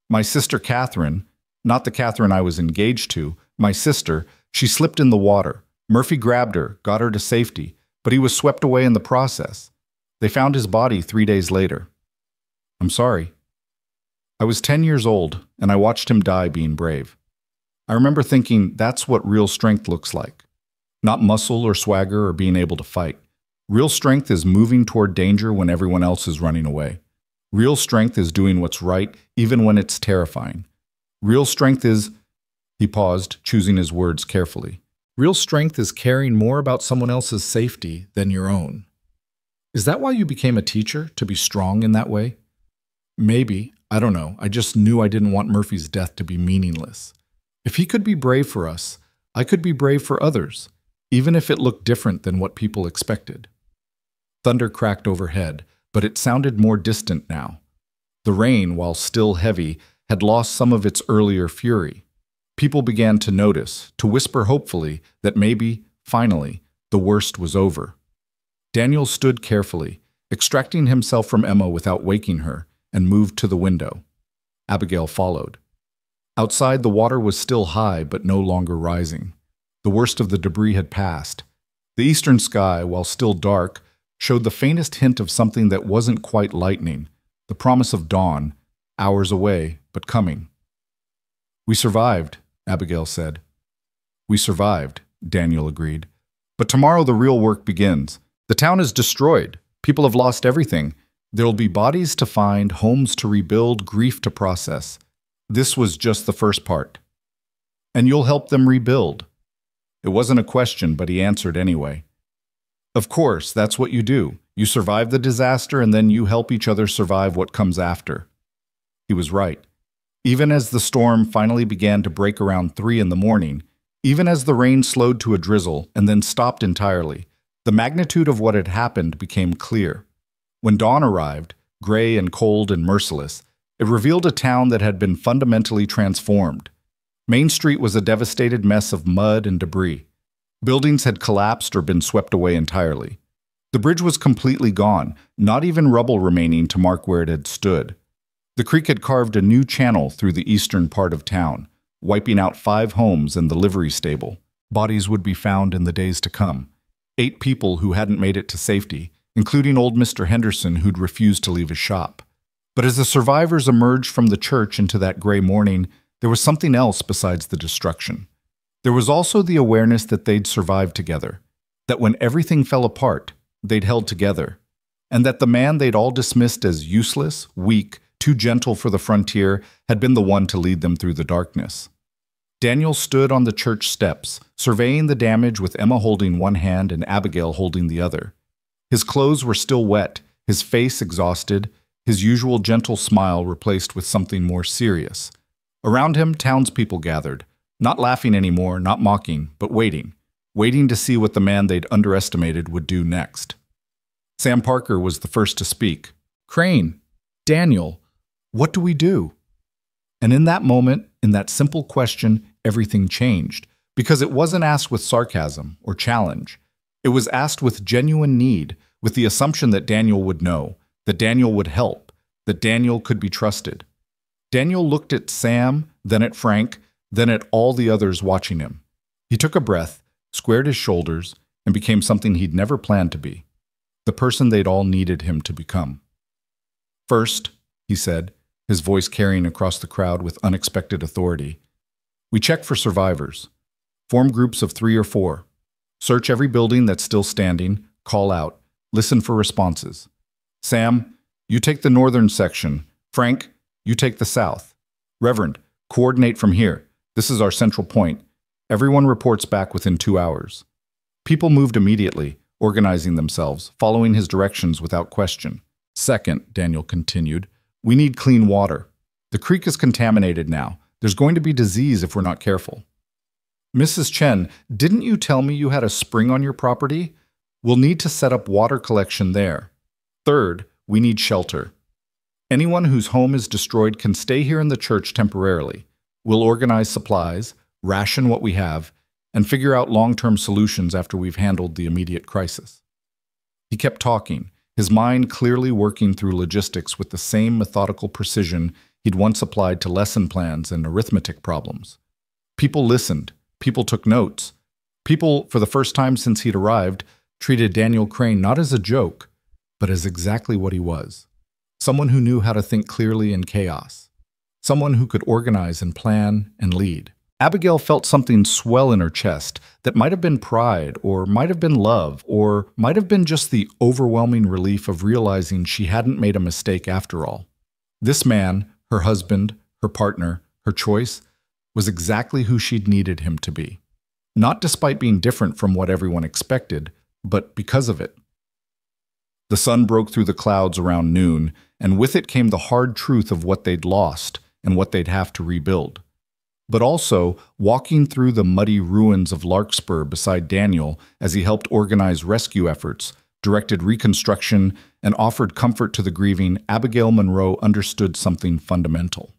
My sister Catherine, not the Catherine I was engaged to, my sister, she slipped in the water. Murphy grabbed her, got her to safety, but he was swept away in the process. They found his body 3 days later. I'm sorry. I was 10 years old, and I watched him die being brave. I remember thinking that's what real strength looks like. Not muscle or swagger or being able to fight. Real strength is moving toward danger when everyone else is running away. Real strength is doing what's right, even when it's terrifying. Real strength is..." He paused, choosing his words carefully. "Real strength is caring more about someone else's safety than your own." Is that why you became a teacher, to be strong in that way? Maybe. I don't know. I just knew I didn't want Murphy's death to be meaningless. If he could be brave for us, I could be brave for others, even if it looked different than what people expected. Thunder cracked overhead, but it sounded more distant now. The rain, while still heavy, had lost some of its earlier fury. People began to notice, to whisper hopefully that maybe, finally, the worst was over. Daniel stood carefully, extracting himself from Emma without waking her, and moved to the window. Abigail followed. Outside, the water was still high, but no longer rising. The worst of the debris had passed. The eastern sky, while still dark, showed the faintest hint of something that wasn't quite lightning, the promise of dawn, hours away, but coming. "We survived," Abigail said. "We survived," Daniel agreed. "But tomorrow the real work begins. The town is destroyed. People have lost everything. There'll be bodies to find, homes to rebuild, grief to process. This was just the first part. And you'll help them rebuild." It wasn't a question, but he answered anyway. "Of course, that's what you do. You survive the disaster and then you help each other survive what comes after." He was right. Even as the storm finally began to break around 3 in the morning, even as the rain slowed to a drizzle and then stopped entirely, the magnitude of what had happened became clear. When dawn arrived, gray and cold and merciless, it revealed a town that had been fundamentally transformed. Main Street was a devastated mess of mud and debris. Buildings had collapsed or been swept away entirely. The bridge was completely gone, not even rubble remaining to mark where it had stood. The creek had carved a new channel through the eastern part of town, wiping out 5 homes and the livery stable. Bodies would be found in the days to come. 8 people who hadn't made it to safety, including old Mr. Henderson who'd refused to leave his shop. But as the survivors emerged from the church into that gray morning, there was something else besides the destruction. There was also the awareness that they'd survived together, that when everything fell apart, they'd held together, and that the man they'd all dismissed as useless, weak, too gentle for the frontier had been the one to lead them through the darkness. Daniel stood on the church steps, surveying the damage with Emma holding one hand and Abigail holding the other. His clothes were still wet, his face exhausted, his usual gentle smile replaced with something more serious. Around him, townspeople gathered, not laughing anymore, not mocking, but waiting to see what the man they'd underestimated would do next. Sam Parker was the first to speak. "Crane, Daniel, what do we do?" And in that moment, in that simple question, everything changed, because it wasn't asked with sarcasm or challenge. It was asked with genuine need, with the assumption that Daniel would know, that Daniel would help, that Daniel could be trusted. Daniel looked at Sam, then at Frank, then at all the others watching him. He took a breath, squared his shoulders, and became something he'd never planned to be, the person they'd all needed him to become. "First," he said, his voice carrying across the crowd with unexpected authority, "we check for survivors. Form groups of 3 or 4. Search every building that's still standing, call out, listen for responses. Sam, you take the northern section. Frank, you take the south. Reverend, coordinate from here. This is our central point. Everyone reports back within 2 hours." People moved immediately, organizing themselves, following his directions without question. "Second," Daniel continued, "we need clean water. The creek is contaminated now. There's going to be disease if we're not careful." "Mrs. Chen, didn't you tell me you had a spring on your property? We'll need to set up water collection there. Third, we need shelter. Anyone whose home is destroyed can stay here in the church temporarily. We'll organize supplies, ration what we have, and figure out long-term solutions after we've handled the immediate crisis." He kept talking, his mind clearly working through logistics with the same methodical precision he'd once applied to lesson plans and arithmetic problems. People listened. People took notes. People, for the first time since he'd arrived, treated Daniel Crane not as a joke, but as exactly what he was. Someone who knew how to think clearly in chaos. Someone who could organize and plan and lead. Abigail felt something swell in her chest that might have been pride, or might have been love, or might have been just the overwhelming relief of realizing she hadn't made a mistake after all. This man, her husband, her partner, her choice, was exactly who she'd needed him to be. Not despite being different from what everyone expected, but because of it. The sun broke through the clouds around noon, and with it came the hard truth of what they'd lost and what they'd have to rebuild. But also, walking through the muddy ruins of Larkspur beside Daniel as he helped organize rescue efforts, directed reconstruction, and offered comfort to the grieving, Abigail Monroe understood something fundamental.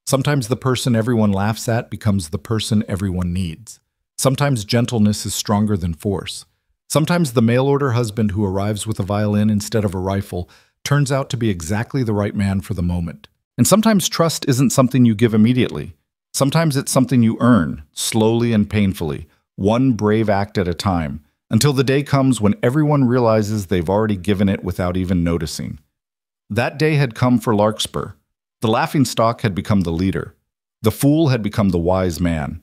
Sometimes the person everyone laughs at becomes the person everyone needs. Sometimes gentleness is stronger than force. Sometimes the mail-order husband who arrives with a violin instead of a rifle turns out to be exactly the right man for the moment. And sometimes trust isn't something you give immediately. Sometimes it's something you earn, slowly and painfully, one brave act at a time, until the day comes when everyone realizes they've already given it without even noticing. That day had come for Larkspur. The laughingstock had become the leader. The fool had become the wise man.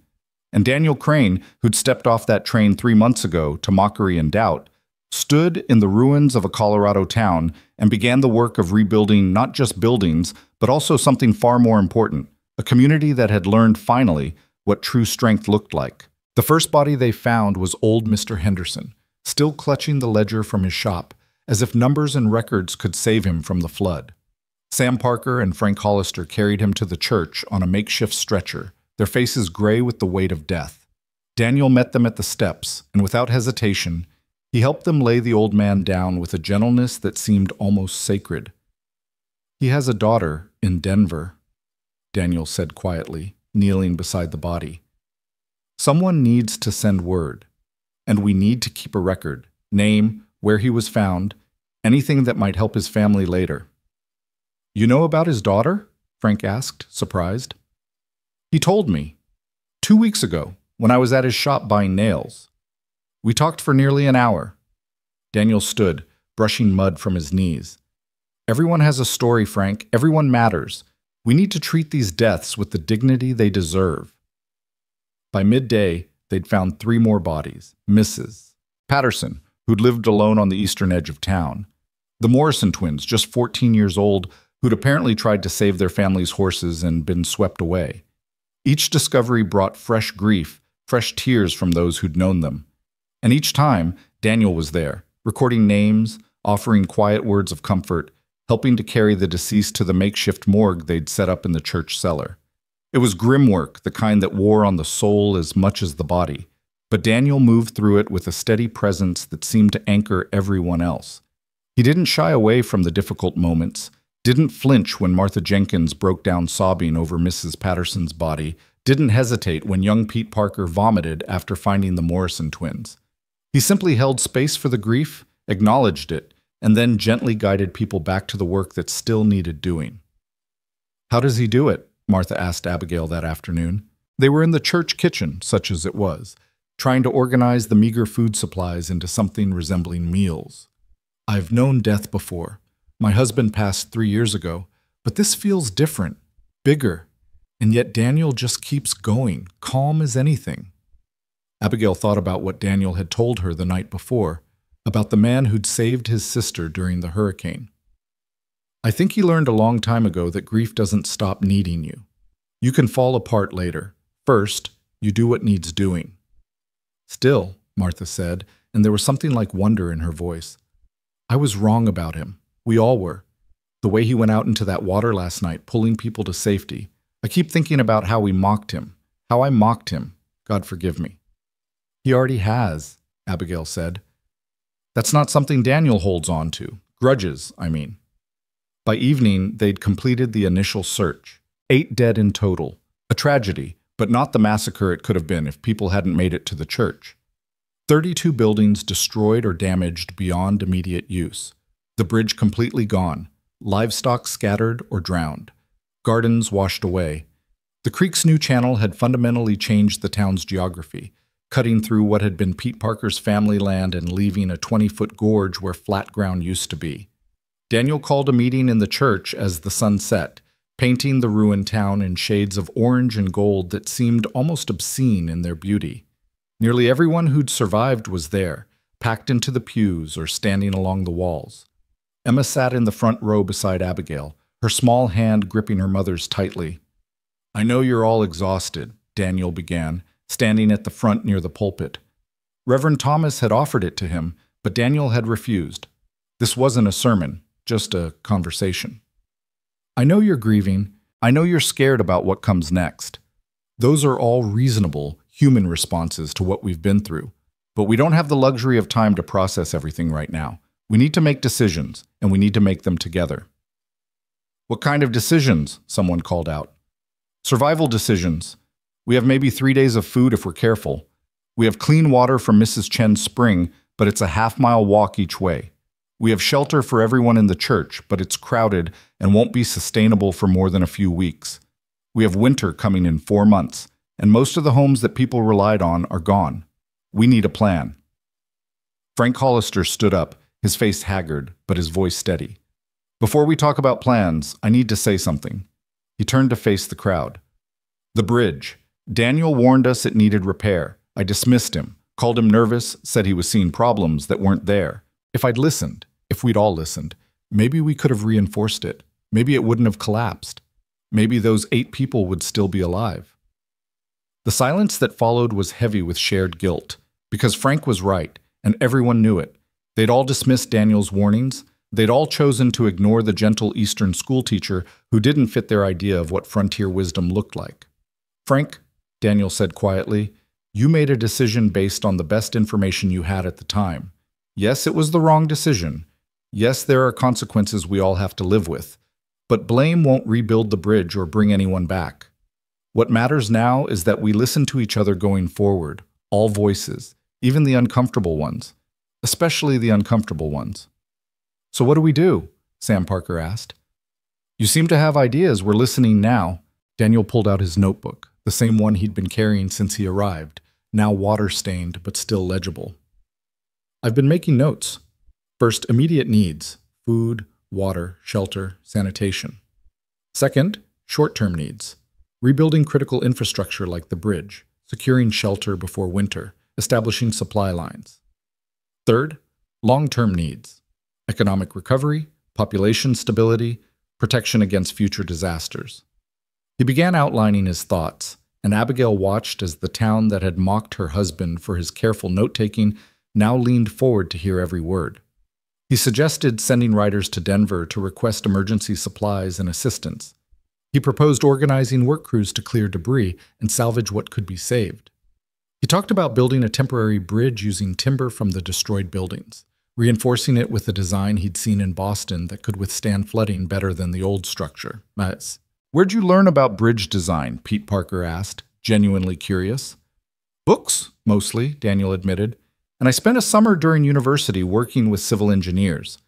And Daniel Crane, who'd stepped off that train 3 months ago to mockery and doubt, stood in the ruins of a Colorado town and began the work of rebuilding not just buildings, but also something far more important, a community that had learned finally what true strength looked like. The first body they found was old Mr. Henderson, still clutching the ledger from his shop, as if numbers and records could save him from the flood. Sam Parker and Frank Hollister carried him to the church on a makeshift stretcher, their faces gray with the weight of death. Daniel met them at the steps, and without hesitation, he helped them lay the old man down with a gentleness that seemed almost sacred. "He has a daughter in Denver," Daniel said quietly, kneeling beside the body. "Someone needs to send word, and we need to keep a record, name, where he was found, anything that might help his family later." "You know about his daughter?" Frank asked, surprised. "He told me. 2 weeks ago, when I was at his shop buying nails. We talked for nearly an hour." Daniel stood, brushing mud from his knees. "Everyone has a story, Frank. Everyone matters. We need to treat these deaths with the dignity they deserve." By midday, they'd found 3 more bodies. Mrs. Patterson, who'd lived alone on the eastern edge of town. The Morrison twins, just 14 years old, who'd apparently tried to save their family's horses and been swept away. Each discovery brought fresh grief, fresh tears from those who'd known them. And each time, Daniel was there, recording names, offering quiet words of comfort, helping to carry the deceased to the makeshift morgue they'd set up in the church cellar. It was grim work, the kind that wore on the soul as much as the body, but Daniel moved through it with a steady presence that seemed to anchor everyone else. He didn't shy away from the difficult moments, didn't flinch when Martha Jenkins broke down sobbing over Mrs. Patterson's body, didn't hesitate when young Pete Parker vomited after finding the Morrison twins. He simply held space for the grief, acknowledged it, and then gently guided people back to the work that still needed doing. "How does he do it?" Martha asked Abigail that afternoon. They were in the church kitchen, such as it was, trying to organize the meager food supplies into something resembling meals. "I've known death before. My husband passed 3 years ago, but this feels different, bigger, and yet Daniel just keeps going, calm as anything." Abigail thought about what Daniel had told her the night before, about the man who'd saved his sister during the hurricane. "I think he learned a long time ago that grief doesn't stop needing you. You can fall apart later. First, you do what needs doing." "Still," Martha said, and there was something like wonder in her voice, "I was wrong about him. We all were. The way he went out into that water last night, pulling people to safety. I keep thinking about how we mocked him, how I mocked him. God forgive me." "He already has," Abigail said. "That's not something Daniel holds on to. Grudges, I mean." By evening, they'd completed the initial search. 8 dead in total. A tragedy, but not the massacre it could have been if people hadn't made it to the church. 32 buildings destroyed or damaged beyond immediate use. The bridge completely gone. Livestock scattered or drowned. Gardens washed away. The creek's new channel had fundamentally changed the town's geography, cutting through what had been Pete Parker's family land and leaving a 20-foot gorge where flat ground used to be. Daniel called a meeting in the church as the sun set, painting the ruined town in shades of orange and gold that seemed almost obscene in their beauty. Nearly everyone who'd survived was there, packed into the pews or standing along the walls. Emma sat in the front row beside Abigail, her small hand gripping her mother's tightly. "I know you're all exhausted," Daniel began, standing at the front near the pulpit. Reverend Thomas had offered it to him, but Daniel had refused. This wasn't a sermon, just a conversation. "I know you're grieving. I know you're scared about what comes next. Those are all reasonable, human responses to what we've been through. But we don't have the luxury of time to process everything right now. We need to make decisions, and we need to make them together." "What kind of decisions?" someone called out. "Survival decisions. We have maybe 3 days of food if we're careful. We have clean water from Mrs. Chen's spring, but it's a half-mile walk each way. We have shelter for everyone in the church, but it's crowded and won't be sustainable for more than a few weeks. We have winter coming in 4 months, and most of the homes that people relied on are gone. We need a plan." Frank Hollister stood up, his face haggard, but his voice steady. "Before we talk about plans, I need to say something." He turned to face the crowd. "The bridge. Daniel warned us it needed repair. I dismissed him, called him nervous, said he was seeing problems that weren't there. If I'd listened, if we'd all listened, maybe we could have reinforced it. Maybe it wouldn't have collapsed. Maybe those 8 people would still be alive." The silence that followed was heavy with shared guilt, because Frank was right, and everyone knew it. They'd all dismissed Daniel's warnings. They'd all chosen to ignore the gentle Eastern schoolteacher who didn't fit their idea of what frontier wisdom looked like. "Frank," Daniel said quietly, "you made a decision based on the best information you had at the time. Yes, it was the wrong decision. Yes, there are consequences we all have to live with. But blame won't rebuild the bridge or bring anyone back. What matters now is that we listen to each other going forward, all voices, even the uncomfortable ones, especially the uncomfortable ones." "So what do we do?" Sam Parker asked. "You seem to have ideas. We're listening now." Daniel pulled out his notebook, the same one he'd been carrying since he arrived, now water-stained but still legible. "I've been making notes. First, immediate needs: food, water, shelter, sanitation. Second, short-term needs: rebuilding critical infrastructure like the bridge, securing shelter before winter, establishing supply lines. Third, long-term needs: economic recovery, population stability, protection against future disasters." He began outlining his thoughts, and Abigail watched as the town that had mocked her husband for his careful note-taking now leaned forward to hear every word. He suggested sending riders to Denver to request emergency supplies and assistance. He proposed organizing work crews to clear debris and salvage what could be saved. He talked about building a temporary bridge using timber from the destroyed buildings, reinforcing it with a design he'd seen in Boston that could withstand flooding better than the old structure. Where'd you learn about bridge design? Pete Parker asked, genuinely curious. Books, mostly, Daniel admitted, and I spent a summer during university working with civil engineers.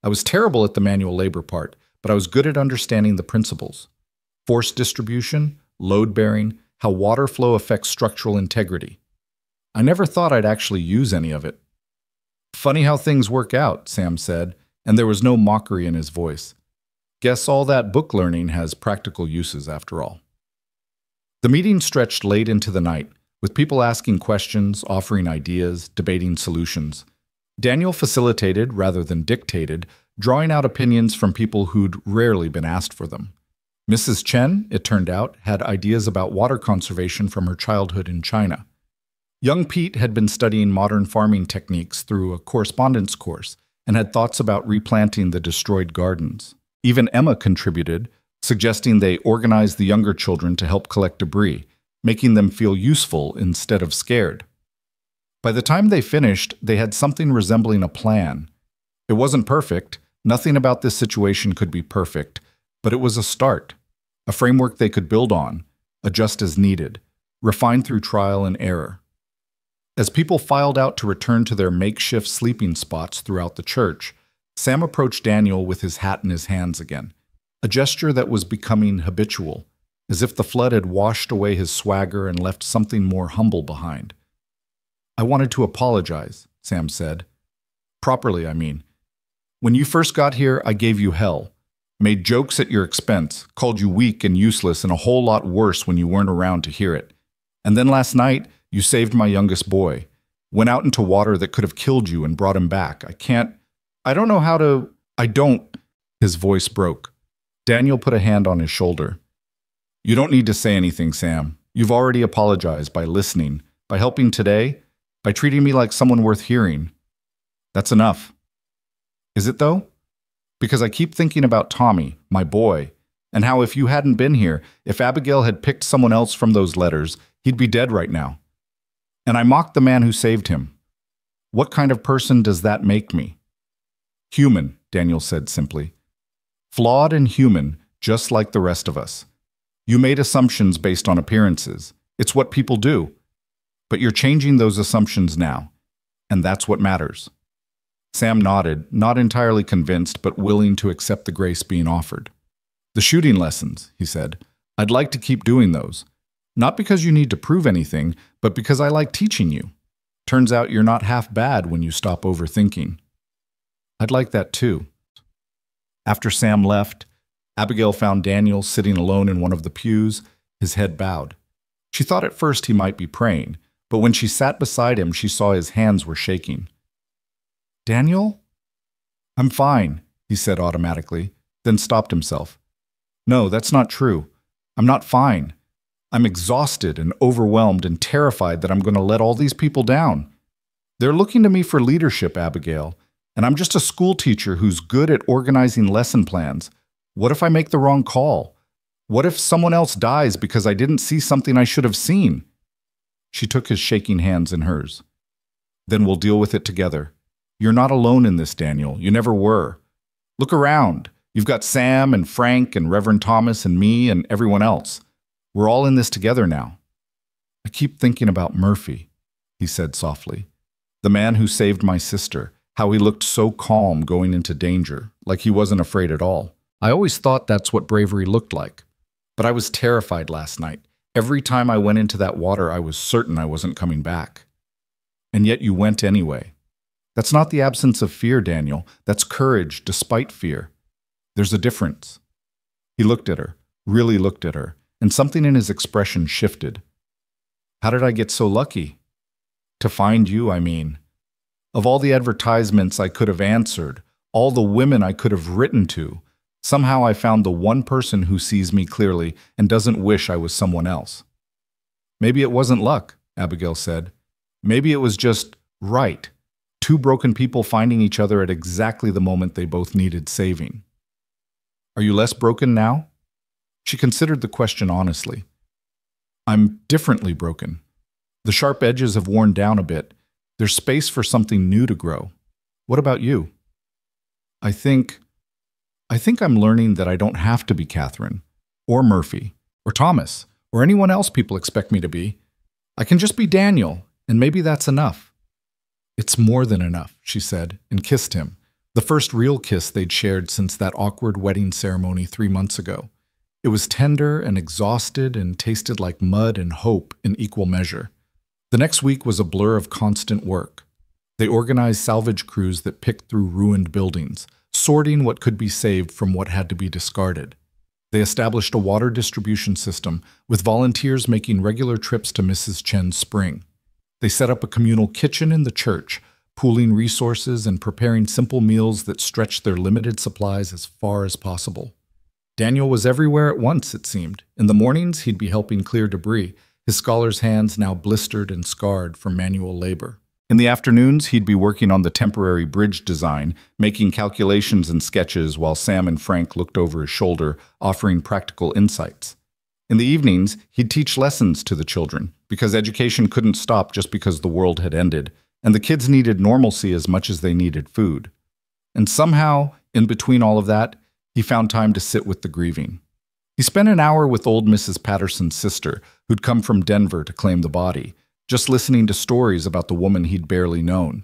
I was terrible at the manual labor part, but I was good at understanding the principles. Force distribution, load bearing, how water flow affects structural integrity. I never thought I'd actually use any of it. Funny how things work out, Sam said, and there was no mockery in his voice. Guess all that book learning has practical uses after all. The meeting stretched late into the night, with people asking questions, offering ideas, debating solutions. Daniel facilitated, rather than dictated, drawing out opinions from people who'd rarely been asked for them. Mrs. Chen, it turned out, had ideas about water conservation from her childhood in China. Young Pete had been studying modern farming techniques through a correspondence course and had thoughts about replanting the destroyed gardens. Even Emma contributed, suggesting they organize the younger children to help collect debris, making them feel useful instead of scared. By the time they finished, they had something resembling a plan. It wasn't perfect, nothing about this situation could be perfect, but it was a start, a framework they could build on, adjust as needed, refine through trial and error. As people filed out to return to their makeshift sleeping spots throughout the church, Sam approached Daniel with his hat in his hands again, a gesture that was becoming habitual, as if the flood had washed away his swagger and left something more humble behind. I wanted to apologize, Sam said. Properly, I mean. When you first got here, I gave you hell, made jokes at your expense, called you weak and useless and a whole lot worse when you weren't around to hear it. And then last night, you saved my youngest boy, went out into water that could have killed you and brought him back. I don't know how to, His voice broke. Daniel put a hand on his shoulder. You don't need to say anything, Sam. You've already apologized by listening, by helping today, by treating me like someone worth hearing. That's enough. Is it though? Because I keep thinking about Tommy, my boy, and how if you hadn't been here, if Abigail had picked someone else from those letters, he'd be dead right now. And I mocked the man who saved him. What kind of person does that make me? Human, Daniel said simply. Flawed and human, just like the rest of us. You made assumptions based on appearances. It's what people do. But you're changing those assumptions now, and that's what matters. Sam nodded, not entirely convinced, but willing to accept the grace being offered. The shooting lessons, he said. I'd like to keep doing those. Not because you need to prove anything, but because I like teaching you. Turns out you're not half bad when you stop overthinking. I'd like that too. After Sam left, Abigail found Daniel sitting alone in one of the pews, his head bowed. She thought at first he might be praying, but when she sat beside him, she saw his hands were shaking. Daniel? I'm fine, he said automatically, then stopped himself. No, that's not true. I'm not fine. I'm exhausted and overwhelmed and terrified that I'm going to let all these people down. They're looking to me for leadership, Abigail, and I'm just a school teacher who's good at organizing lesson plans. What if I make the wrong call? What if someone else dies because I didn't see something I should have seen? She took his shaking hands in hers. Then we'll deal with it together. You're not alone in this, Daniel. You never were. Look around. You've got Sam and Frank and Reverend Thomas and me and everyone else. We're all in this together now. I keep thinking about Murphy, he said softly. The man who saved my sister, how he looked so calm going into danger, like he wasn't afraid at all. I always thought that's what bravery looked like. But I was terrified last night. Every time I went into that water, I was certain I wasn't coming back. And yet you went anyway. That's not the absence of fear, Daniel. That's courage despite fear. There's a difference. He looked at her, really looked at her, and something in his expression shifted. How did I get so lucky? To find you, I mean. Of all the advertisements I could have answered, all the women I could have written to, somehow I found the one person who sees me clearly and doesn't wish I was someone else. Maybe it wasn't luck, Abigail said. Maybe it was just right. two broken people finding each other at exactly the moment they both needed saving. Are you less broken now? She considered the question honestly. I'm differently broken. The sharp edges have worn down a bit. There's space for something new to grow. What about you? I think I'm learning that I don't have to be Catherine, or Murphy, or Thomas, or anyone else people expect me to be. I can just be Daniel, and maybe that's enough. It's more than enough, she said, and kissed him, the first real kiss they'd shared since that awkward wedding ceremony 3 months ago. It was tender and exhausted and tasted like mud and hope in equal measure. The next week was a blur of constant work. They organized salvage crews that picked through ruined buildings, sorting what could be saved from what had to be discarded. They established a water distribution system, with volunteers making regular trips to Mrs. Chen's spring. They set up a communal kitchen in the church, pooling resources and preparing simple meals that stretched their limited supplies as far as possible. Daniel was everywhere at once, it seemed. In the mornings, he'd be helping clear debris, his scholar's hands now blistered and scarred from manual labor. In the afternoons, he'd be working on the temporary bridge design, making calculations and sketches while Sam and Frank looked over his shoulder, offering practical insights. In the evenings, he'd teach lessons to the children, because education couldn't stop just because the world had ended, and the kids needed normalcy as much as they needed food. And somehow, in between all of that, he found time to sit with the grieving. He spent an hour with old Mrs. Patterson's sister, who'd come from Denver to claim the body, just listening to stories about the woman he'd barely known.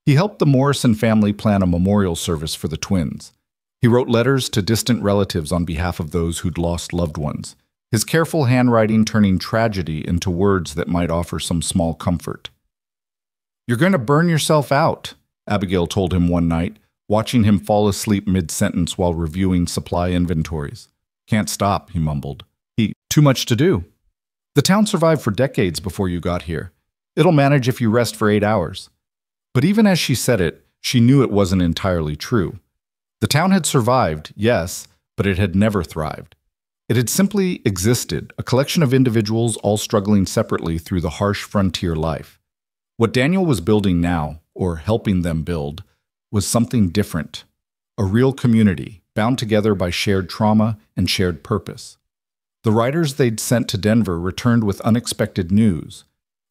He helped the Morrison family plan a memorial service for the twins. He wrote letters to distant relatives on behalf of those who'd lost loved ones, his careful handwriting turning tragedy into words that might offer some small comfort. "You're going to burn yourself out," Abigail told him one night, watching him fall asleep mid-sentence while reviewing supply inventories. "Can't stop," he mumbled. Too much to do. The town survived for decades before you got here. It'll manage if you rest for 8 hours. But even as she said it, she knew it wasn't entirely true. The town had survived, yes, but it had never thrived. It had simply existed, a collection of individuals all struggling separately through the harsh frontier life. What Daniel was building now, or helping them build, was something different. A real community, bound together by shared trauma and shared purpose. The writers they'd sent to Denver returned with unexpected news.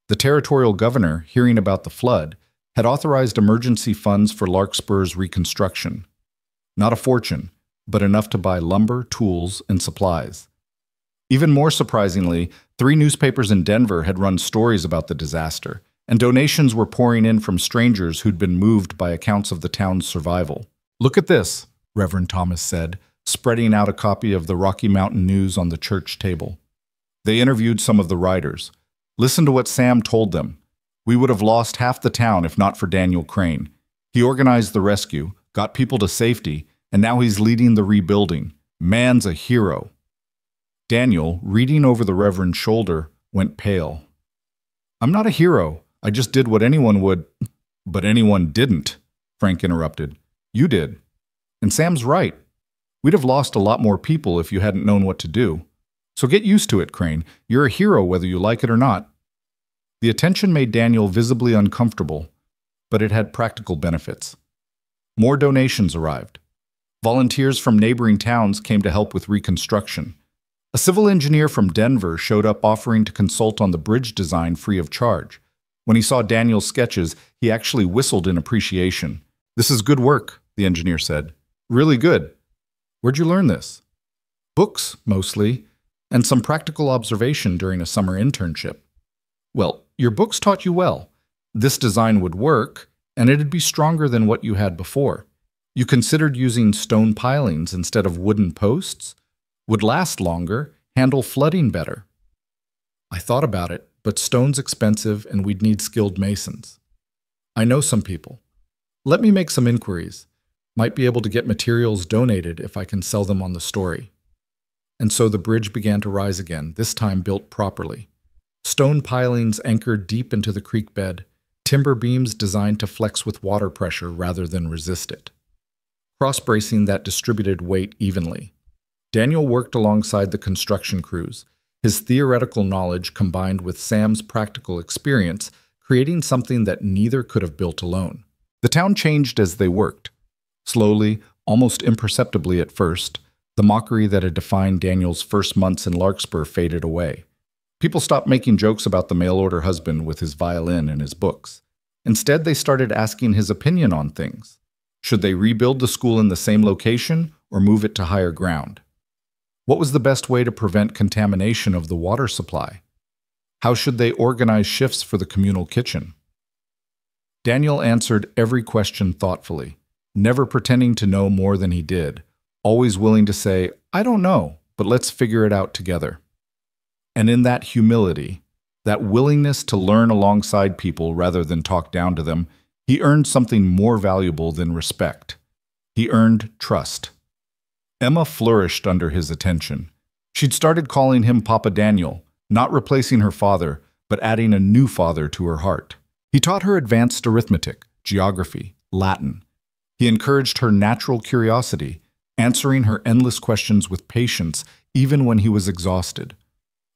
The territorial governor, hearing about the flood, had authorized emergency funds for Larkspur's reconstruction. Not a fortune, but enough to buy lumber, tools, and supplies. Even more surprisingly, 3 newspapers in Denver had run stories about the disaster, and donations were pouring in from strangers who'd been moved by accounts of the town's survival. "Look at this," Reverend Thomas said, spreading out a copy of the Rocky Mountain News on the church table. They interviewed some of the writers. Listen to what Sam told them. "We would have lost half the town if not for Daniel Crane. He organized the rescue, got people to safety, and now he's leading the rebuilding. Man's a hero." Daniel, reading over the Reverend's shoulder, went pale. "I'm not a hero. I just did what anyone would." "But anyone didn't," Frank interrupted. "You did. And Sam's right. We'd have lost a lot more people if you hadn't known what to do. So get used to it, Crane. You're a hero whether you like it or not." The attention made Daniel visibly uncomfortable, but it had practical benefits. More donations arrived. Volunteers from neighboring towns came to help with reconstruction. A civil engineer from Denver showed up offering to consult on the bridge design free of charge. When he saw Daniel's sketches, he actually whistled in appreciation. "This is good work," the engineer said. "Really good. Where'd you learn this?" "Books, mostly, and some practical observation during a summer internship." "Well, your books taught you well. This design would work, and it'd be stronger than what you had before. You considered using stone pilings instead of wooden posts? Would last longer, handle flooding better." "I thought about it, but stone's expensive and we'd need skilled masons." "I know some people. Let me make some inquiries. Might be able to get materials donated if I can sell them on the story." And so the bridge began to rise again, this time built properly. Stone pilings anchored deep into the creek bed, timber beams designed to flex with water pressure rather than resist it. Cross-bracing that distributed weight evenly. Daniel worked alongside the construction crews, his theoretical knowledge combined with Sam's practical experience, creating something that neither could have built alone. The town changed as they worked. Slowly, almost imperceptibly at first, the mockery that had defined Daniel's first months in Larkspur faded away. People stopped making jokes about the mail-order husband with his violin and his books. Instead, they started asking his opinion on things. Should they rebuild the school in the same location or move it to higher ground? What was the best way to prevent contamination of the water supply? How should they organize shifts for the communal kitchen? Daniel answered every question thoughtfully, never pretending to know more than he did, always willing to say, "I don't know, but let's figure it out together." And in that humility, that willingness to learn alongside people rather than talk down to them, he earned something more valuable than respect. He earned trust. Emma flourished under his attention. She'd started calling him Papa Daniel, not replacing her father, but adding a new father to her heart. He taught her advanced arithmetic, geography, Latin. He encouraged her natural curiosity, answering her endless questions with patience even when he was exhausted.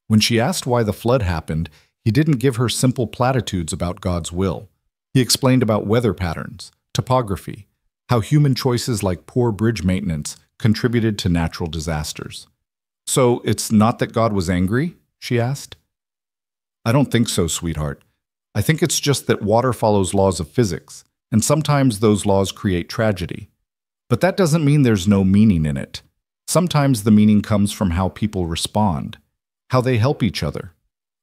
When she asked why the flood happened, he didn't give her simple platitudes about God's will. He explained about weather patterns, topography, how human choices like poor bridge maintenance contributed to natural disasters. "So it's not that God was angry?" she asked. "I don't think so, sweetheart. I think it's just that water follows laws of physics, and sometimes those laws create tragedy. But that doesn't mean there's no meaning in it. Sometimes the meaning comes from how people respond, how they help each other,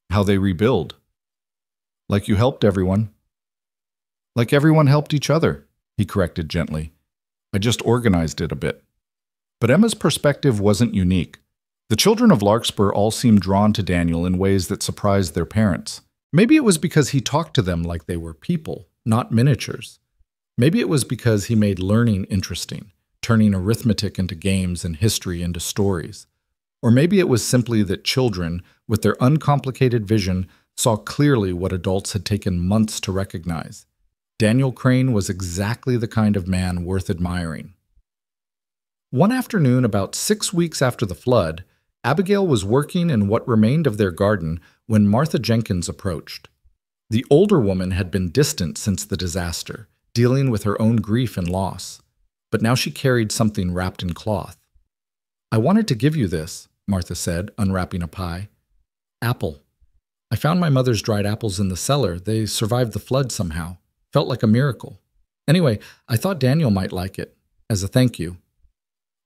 how they rebuild. Like you helped everyone." "Like everyone helped each other," he corrected gently. "I just organized it a bit." But Emma's perspective wasn't unique. The children of Larkspur all seemed drawn to Daniel in ways that surprised their parents. Maybe it was because he talked to them like they were people, not miniatures. Maybe it was because he made learning interesting, turning arithmetic into games and history into stories. Or maybe it was simply that children, with their uncomplicated vision, saw clearly what adults had taken months to recognize. Daniel Crane was exactly the kind of man worth admiring. One afternoon, about 6 weeks after the flood, Abigail was working in what remained of their garden when Martha Jenkins approached. The older woman had been distant since the disaster, dealing with her own grief and loss. But now she carried something wrapped in cloth. "I wanted to give you this," Martha said, unwrapping a pie. "Apple. I found my mother's dried apples in the cellar. They survived the flood somehow. Felt like a miracle. Anyway, I thought Daniel might like it, as a thank you."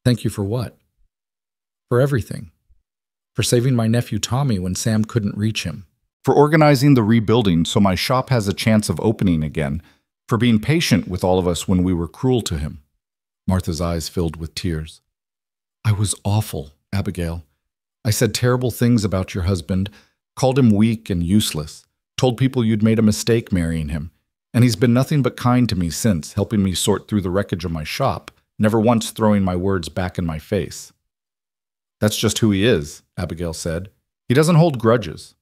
"Thank you for what?" "For everything. For saving my nephew Tommy when Sam couldn't reach him. For organizing the rebuilding so my shop has a chance of opening again. For being patient with all of us when we were cruel to him." Martha's eyes filled with tears. "I was awful, Abigail. I said terrible things about your husband, called him weak and useless, told people you'd made a mistake marrying him, and he's been nothing but kind to me since, helping me sort through the wreckage of my shop, never once throwing my words back in my face." "That's just who he is," Abigail said. "He doesn't hold grudges."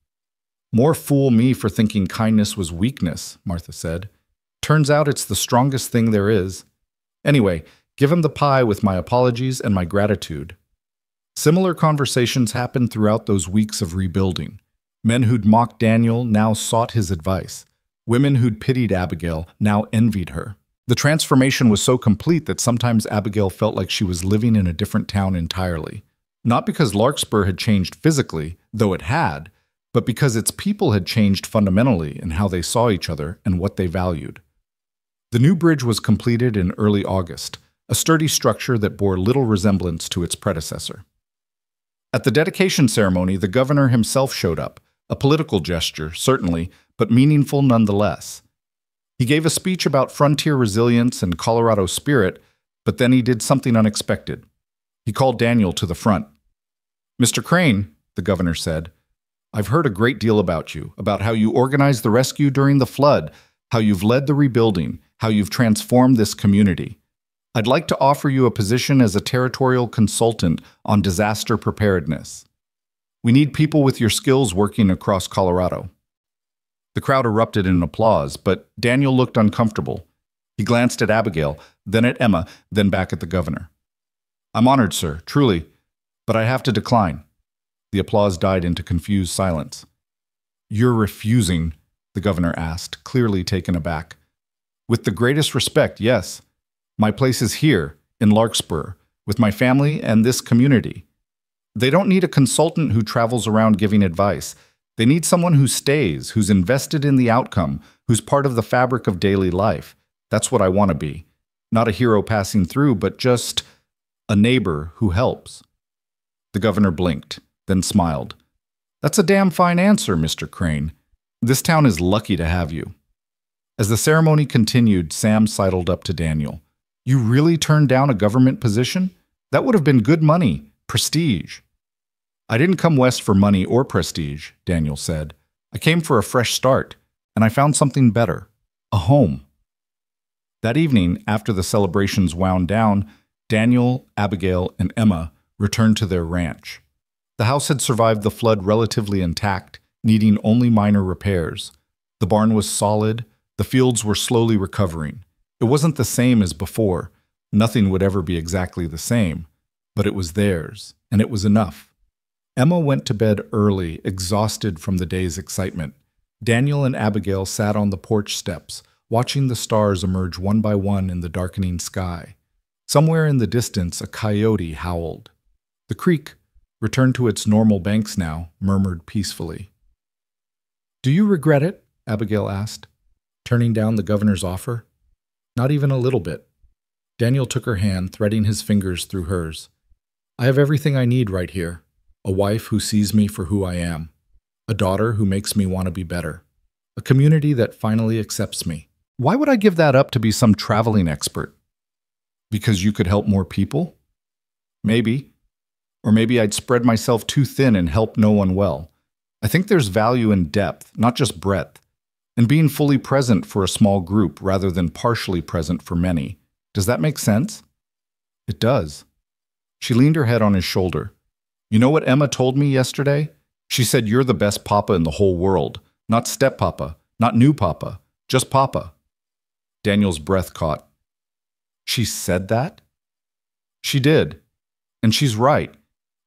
"More fool me for thinking kindness was weakness," Martha said. "Turns out it's the strongest thing there is. Anyway, give him the pie with my apologies and my gratitude." Similar conversations happened throughout those weeks of rebuilding. Men who'd mocked Daniel now sought his advice. Women who'd pitied Abigail now envied her. The transformation was so complete that sometimes Abigail felt like she was living in a different town entirely. Not because Larkspur had changed physically, though it had, but because its people had changed fundamentally in how they saw each other and what they valued. The new bridge was completed in early August, a sturdy structure that bore little resemblance to its predecessor. At the dedication ceremony, the governor himself showed up, a political gesture, certainly, but meaningful nonetheless. He gave a speech about frontier resilience and Colorado spirit, but then he did something unexpected. He called Daniel to the front. "Mr. Crane," the governor said, "I've heard a great deal about you, about how you organized the rescue during the flood, how you've led the rebuilding, how you've transformed this community. I'd like to offer you a position as a territorial consultant on disaster preparedness. We need people with your skills working across Colorado." The crowd erupted in applause, but Daniel looked uncomfortable. He glanced at Abigail, then at Emma, then back at the governor. "I'm honored, sir, truly, but I have to decline." The applause died into confused silence. "You're refusing?" the governor asked, clearly taken aback. With the greatest respect, yes. My place is here, in Larkspur, with my family and this community. They don't need a consultant who travels around giving advice. They need someone who stays, who's invested in the outcome, who's part of the fabric of daily life. That's what I want to be. Not a hero passing through, but just a neighbor who helps. The governor blinked, then smiled. That's a damn fine answer, Mr. Crane. This town is lucky to have you. As the ceremony continued, Sam sidled up to Daniel. You really turned down a government position? That would have been good money, prestige. I didn't come west for money or prestige, Daniel said. I came for a fresh start, and I found something better, a home. That evening, after the celebrations wound down, Daniel, Abigail, and Emma returned to their ranch. The house had survived the flood relatively intact, needing only minor repairs. The barn was solid, the fields were slowly recovering. It wasn't the same as before. Nothing would ever be exactly the same, but it was theirs, and it was enough. Emma went to bed early, exhausted from the day's excitement. Daniel and Abigail sat on the porch steps, watching the stars emerge one by one in the darkening sky. Somewhere in the distance, a coyote howled. The creek, returned to its normal banks now, murmured peacefully. Do you regret it? Abigail asked, turning down the governor's offer. Not even a little bit. Daniel took her hand, threading his fingers through hers. I have everything I need right here. A wife who sees me for who I am. A daughter who makes me want to be better. A community that finally accepts me. Why would I give that up to be some traveling expert? Because you could help more people? Maybe. Or maybe I'd spread myself too thin and help no one well. I think there's value in depth, not just breadth, and being fully present for a small group rather than partially present for many. Does that make sense? It does. She leaned her head on his shoulder. You know what Emma told me yesterday? She said you're the best papa in the whole world. Not step-papa, not new papa, just papa. Daniel's breath caught. She said that? She did. And she's right.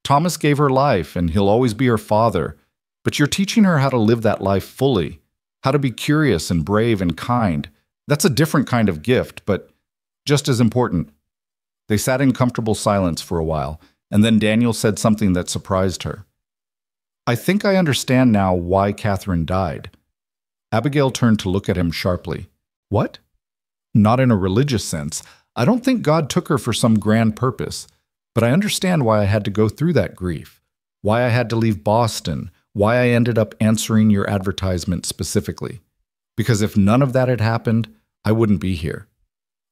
Thomas gave her life, and he'll always be her father. But you're teaching her how to live that life fully, how to be curious and brave and kind. That's a different kind of gift, but just as important. They sat in comfortable silence for a while, and then Daniel said something that surprised her. I think I understand now why Catherine died. Abigail turned to look at him sharply. What? Not in a religious sense. I don't think God took her for some grand purpose, but I understand why I had to go through that grief, why I had to leave Boston, why I ended up answering your advertisement specifically. Because if none of that had happened, I wouldn't be here.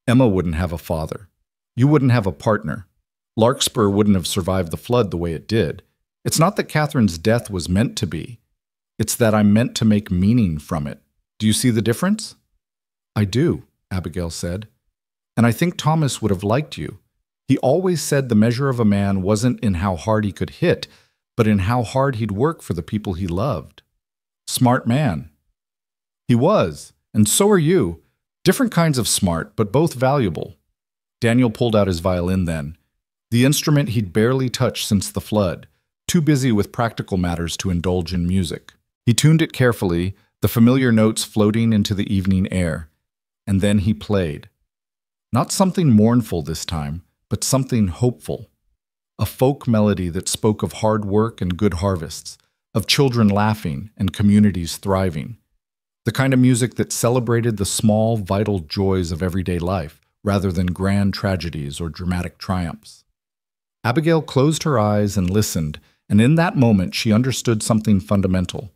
Emma wouldn't have a father. You wouldn't have a partner. Larkspur wouldn't have survived the flood the way it did. It's not that Catherine's death was meant to be. It's that I'm meant to make meaning from it. Do you see the difference? I do, Abigail said. And I think Thomas would have liked you. He always said the measure of a man wasn't in how hard he could hit, but in how hard he'd work for the people he loved. Smart man. He was, and so are you. Different kinds of smart, but both valuable. Daniel pulled out his violin then, the instrument he'd barely touched since the flood, too busy with practical matters to indulge in music. He tuned it carefully, the familiar notes floating into the evening air, and then he played. Not something mournful this time, but something hopeful. A folk melody that spoke of hard work and good harvests, of children laughing and communities thriving. The kind of music that celebrated the small, vital joys of everyday life, rather than grand tragedies or dramatic triumphs. Abigail closed her eyes and listened, and in that moment she understood something fundamental.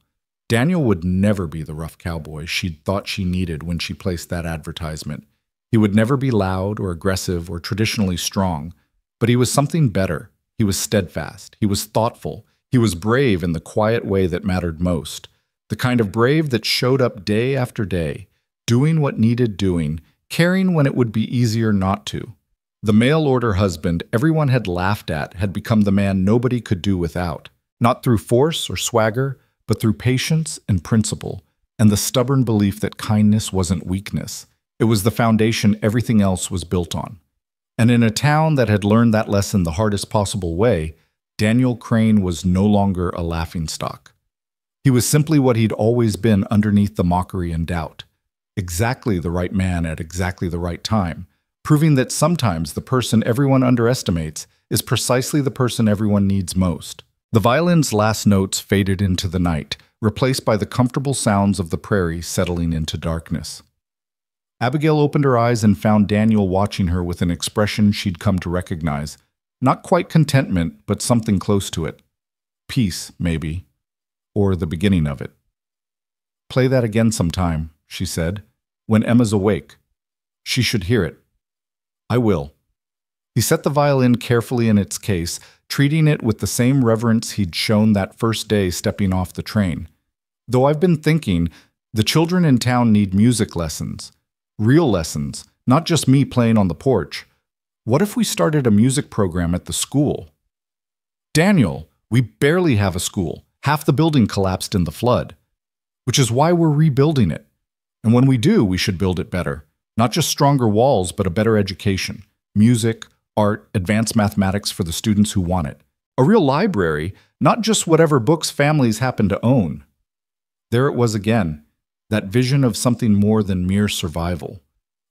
Daniel would never be the rough cowboy she'd thought she needed when she placed that advertisement. He would never be loud or aggressive or traditionally strong, but he was something better. He was steadfast. He was thoughtful. He was brave in the quiet way that mattered most. The kind of brave that showed up day after day, doing what needed doing, caring when it would be easier not to. The mail-order husband everyone had laughed at had become the man nobody could do without, not through force or swagger, but through patience and principle, and the stubborn belief that kindness wasn't weakness. It was the foundation everything else was built on. And in a town that had learned that lesson the hardest possible way, Daniel Crane was no longer a laughingstock. He was simply what he'd always been underneath the mockery and doubt. exactly the right man at exactly the right time, proving that sometimes the person everyone underestimates is precisely the person everyone needs most. The violin's last notes faded into the night, replaced by the comfortable sounds of the prairie settling into darkness. Abigail opened her eyes and found Daniel watching her with an expression she'd come to recognize. Not quite contentment, but something close to it. Peace, maybe. Or the beginning of it. "Play that again sometime," she said. "When Emma's awake. She should hear it." "I will." He set the violin carefully in its case, treating it with the same reverence he'd shown that first day stepping off the train. "Though I've been thinking, the children in town need music lessons. Real lessons, not just me playing on the porch. What if we started a music program at the school?" "Daniel, we barely have a school. Half the building collapsed in the flood. Which is why we're rebuilding it. And when we do, we should build it better. Not just stronger walls, but a better education. Music, art, advanced mathematics for the students who want it. A real library, not just whatever books families happen to own." There it was again, that vision of something more than mere survival.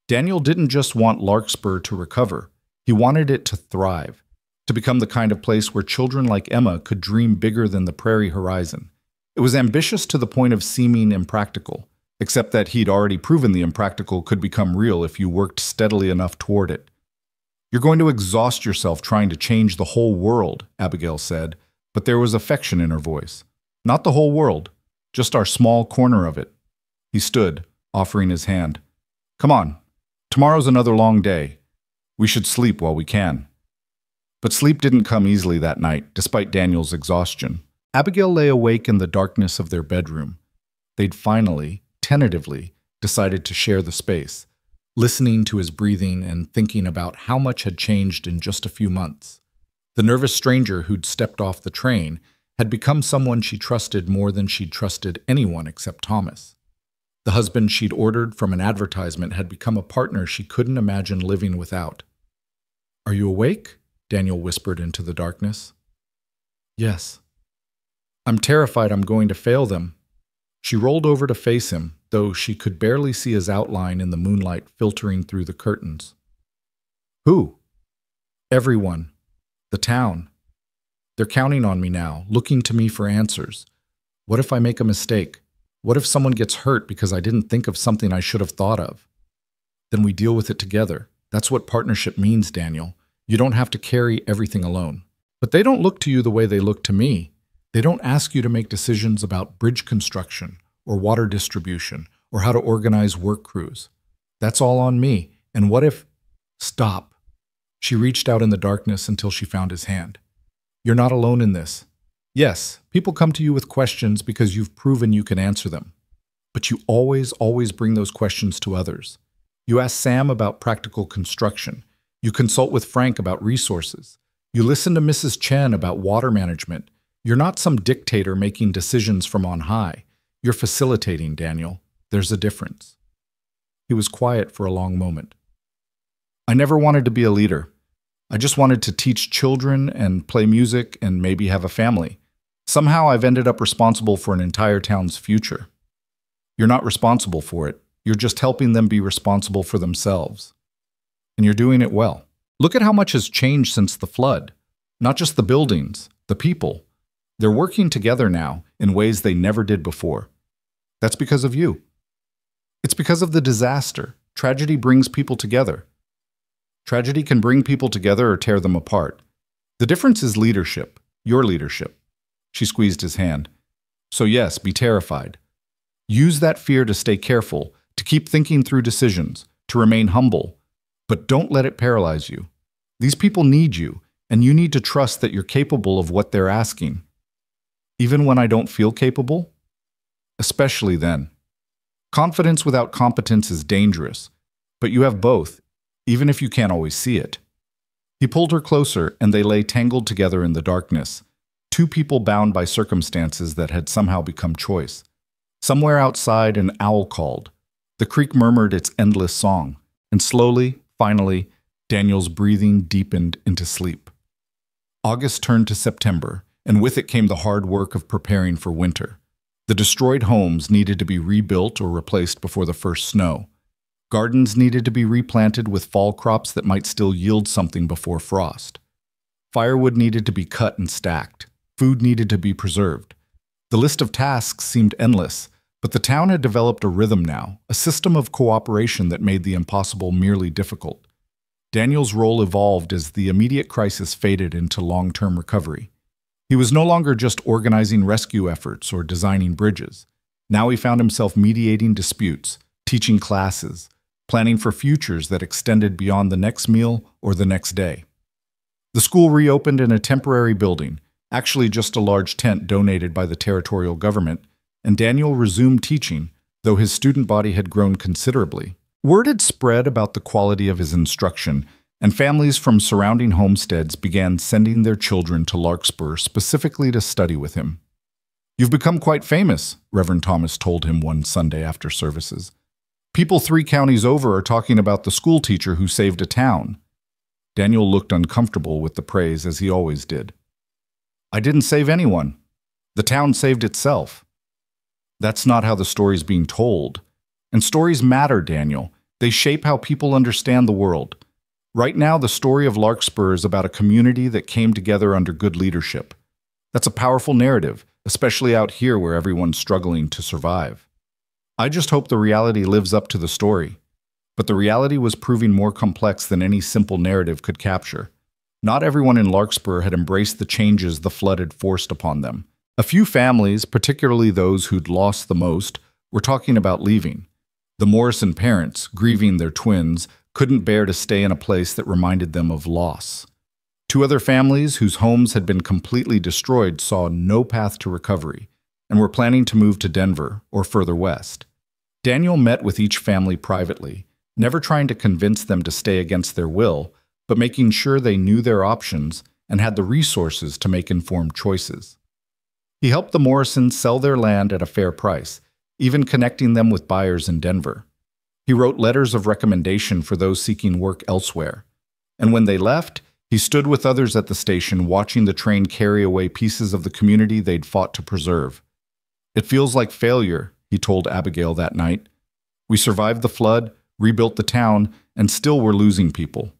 Daniel didn't just want Larkspur to recover. He wanted it to thrive, to become the kind of place where children like Emma could dream bigger than the prairie horizon. It was ambitious to the point of seeming impractical, except that he'd already proven the impractical could become real if you worked steadily enough toward it. "You're going to exhaust yourself trying to change the whole world," Abigail said, but there was affection in her voice. "Not the whole world, just our small corner of it." He stood, offering his hand. "Come on, tomorrow's another long day. We should sleep while we can." But sleep didn't come easily that night, despite Daniel's exhaustion. Abigail lay awake in the darkness of their bedroom. They'd finally, tentatively, decided to share the space, listening to his breathing and thinking about how much had changed in just a few months. The nervous stranger who'd stepped off the train had become someone she trusted more than she'd trusted anyone except Thomas. The husband she'd ordered from an advertisement had become a partner she couldn't imagine living without. "Are you awake?" Daniel whispered into the darkness. "Yes." "I'm terrified I'm going to fail them." She rolled over to face him, though she could barely see his outline in the moonlight filtering through the curtains. "Who?" "Everyone. The town. They're counting on me now, looking to me for answers. What if I make a mistake? What if someone gets hurt because I didn't think of something I should have thought of? Then we deal with it together. That's what partnership means, Daniel. You don't have to carry everything alone. But they don't look to you the way they look to me. They don't ask you to make decisions about bridge construction or water distribution or how to organize work crews. That's all on me. And what if— Stop." She reached out in the darkness until she found his hand. "You're not alone in this. Yes, people come to you with questions because you've proven you can answer them. But you always bring those questions to others. You ask Sam about practical construction. You consult with Frank about resources. You listen to Mrs. Chen about water management. You're not some dictator making decisions from on high. You're facilitating, Daniel. There's a difference." He was quiet for a long moment. "I never wanted to be a leader. I just wanted to teach children and play music and maybe have a family. Somehow I've ended up responsible for an entire town's future." "You're not responsible for it. You're just helping them be responsible for themselves. And you're doing it well. Look at how much has changed since the flood. Not just the buildings, the people. They're working together now in ways they never did before. That's because of you. It's because of the disaster. Tragedy brings people together. Tragedy can bring people together or tear them apart. The difference is leadership, your leadership." She squeezed his hand. "So yes, be terrified. Use that fear to stay careful, to keep thinking through decisions, to remain humble. But don't let it paralyze you. These people need you, and you need to trust that you're capable of what they're asking. Even when I don't feel capable? Especially then. Confidence without competence is dangerous, but you have both, even if you can't always see it." He pulled her closer, and they lay tangled together in the darkness, two people bound by circumstances that had somehow become choice. Somewhere outside, an owl called. The creek murmured its endless song, and slowly, finally, Daniel's breathing deepened into sleep. August turned to September, and with it came the hard work of preparing for winter. The destroyed homes needed to be rebuilt or replaced before the first snow. Gardens needed to be replanted with fall crops that might still yield something before frost. Firewood needed to be cut and stacked. Food needed to be preserved. The list of tasks seemed endless, but the town had developed a rhythm now, a system of cooperation that made the impossible merely difficult. Daniel's role evolved as the immediate crisis faded into long-term recovery. He was no longer just organizing rescue efforts or designing bridges. Now he found himself mediating disputes, teaching classes, planning for futures that extended beyond the next meal or the next day. The school reopened in a temporary building, actually just a large tent donated by the territorial government, and Daniel resumed teaching, though his student body had grown considerably. Word had spread about the quality of his instruction, and families from surrounding homesteads began sending their children to Larkspur specifically to study with him. "You've become quite famous," Reverend Thomas told him one Sunday after services. "People 3 counties over are talking about the school teacher who saved a town." Daniel looked uncomfortable with the praise, as he always did. "I didn't save anyone. The town saved itself." That's not how the story's being told. And stories matter, Daniel. They shape how people understand the world. Right now, the story of Larkspur is about a community that came together under good leadership. That's a powerful narrative, especially out here where everyone's struggling to survive. I just hope the reality lives up to the story. But the reality was proving more complex than any simple narrative could capture. Not everyone in Larkspur had embraced the changes the flood had forced upon them. A few families, particularly those who'd lost the most, were talking about leaving. The Morrison parents, grieving their twins, couldn't bear to stay in a place that reminded them of loss. 2 other families whose homes had been completely destroyed saw no path to recovery and were planning to move to Denver or further west. Daniel met with each family privately, never trying to convince them to stay against their will, but making sure they knew their options and had the resources to make informed choices. He helped the Morrisons sell their land at a fair price, even connecting them with buyers in Denver. He wrote letters of recommendation for those seeking work elsewhere. And when they left, he stood with others at the station watching the train carry away pieces of the community they'd fought to preserve. "It feels like failure," he told Abigail that night. "We survived the flood, rebuilt the town, and still we're losing people."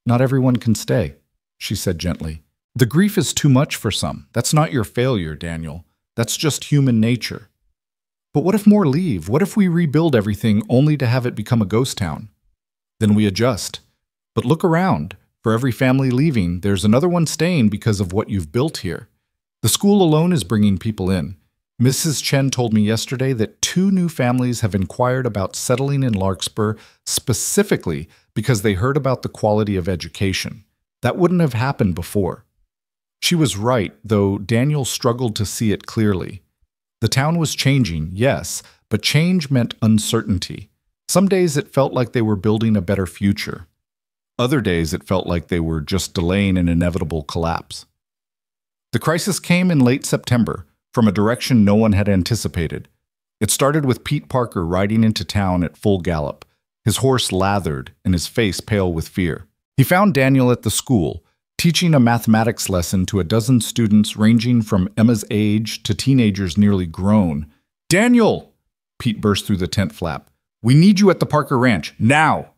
"Not everyone can stay," she said gently. "The grief is too much for some. That's not your failure, Daniel. That's just human nature." "But what if more leave? What if we rebuild everything only to have it become a ghost town?" "Then we adjust. But look around. For every family leaving, there's another one staying because of what you've built here. The school alone is bringing people in. Mrs. Chen told me yesterday that 2 new families have inquired about settling in Larkspur specifically because they heard about the quality of education. That wouldn't have happened before." She was right, though Daniel struggled to see it clearly. The town was changing, yes, but change meant uncertainty. Some days it felt like they were building a better future. Other days it felt like they were just delaying an inevitable collapse. The crisis came in late September, from a direction no one had anticipated. It started with Pete Parker riding into town at full gallop, his horse lathered and his face pale with fear. He found Daniel at the school, teaching a mathematics lesson to a dozen students ranging from Emma's age to teenagers nearly grown. "Daniel!" Pete burst through the tent flap. "We need you at the Parker Ranch, now!"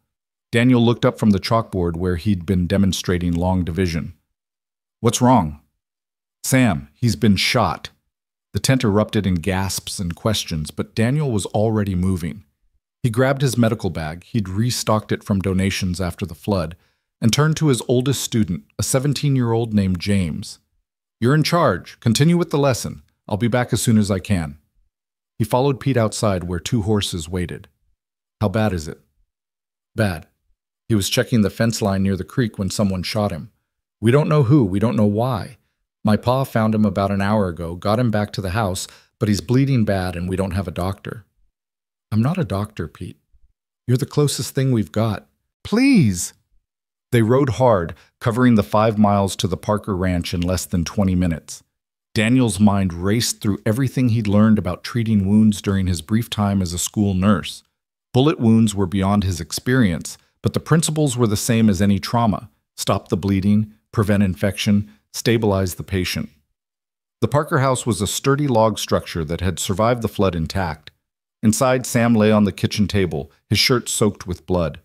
Daniel looked up from the chalkboard where he'd been demonstrating long division. "What's wrong?" "Sam, he's been shot." The tent erupted in gasps and questions, but Daniel was already moving. He grabbed his medical bag, he'd restocked it from donations after the flood, and turned to his oldest student, a 17-year-old named James. "You're in charge. Continue with the lesson. I'll be back as soon as I can." He followed Pete outside where 2 horses waited. "How bad is it?" "Bad. He was checking the fence line near the creek when someone shot him. We don't know who, we don't know why. My pa found him about an hour ago, got him back to the house, but he's bleeding bad and we don't have a doctor." "I'm not a doctor, Pete. You're the closest thing we've got. Please!" They rode hard, covering the 5 miles to the Parker Ranch in less than 20 minutes. Daniel's mind raced through everything he'd learned about treating wounds during his brief time as a school nurse. Bullet wounds were beyond his experience, but the principles were the same as any trauma: stop the bleeding, prevent infection, stabilize the patient. The Parker house was a sturdy log structure that had survived the flood intact. Inside, Sam lay on the kitchen table, his shirt soaked with blood.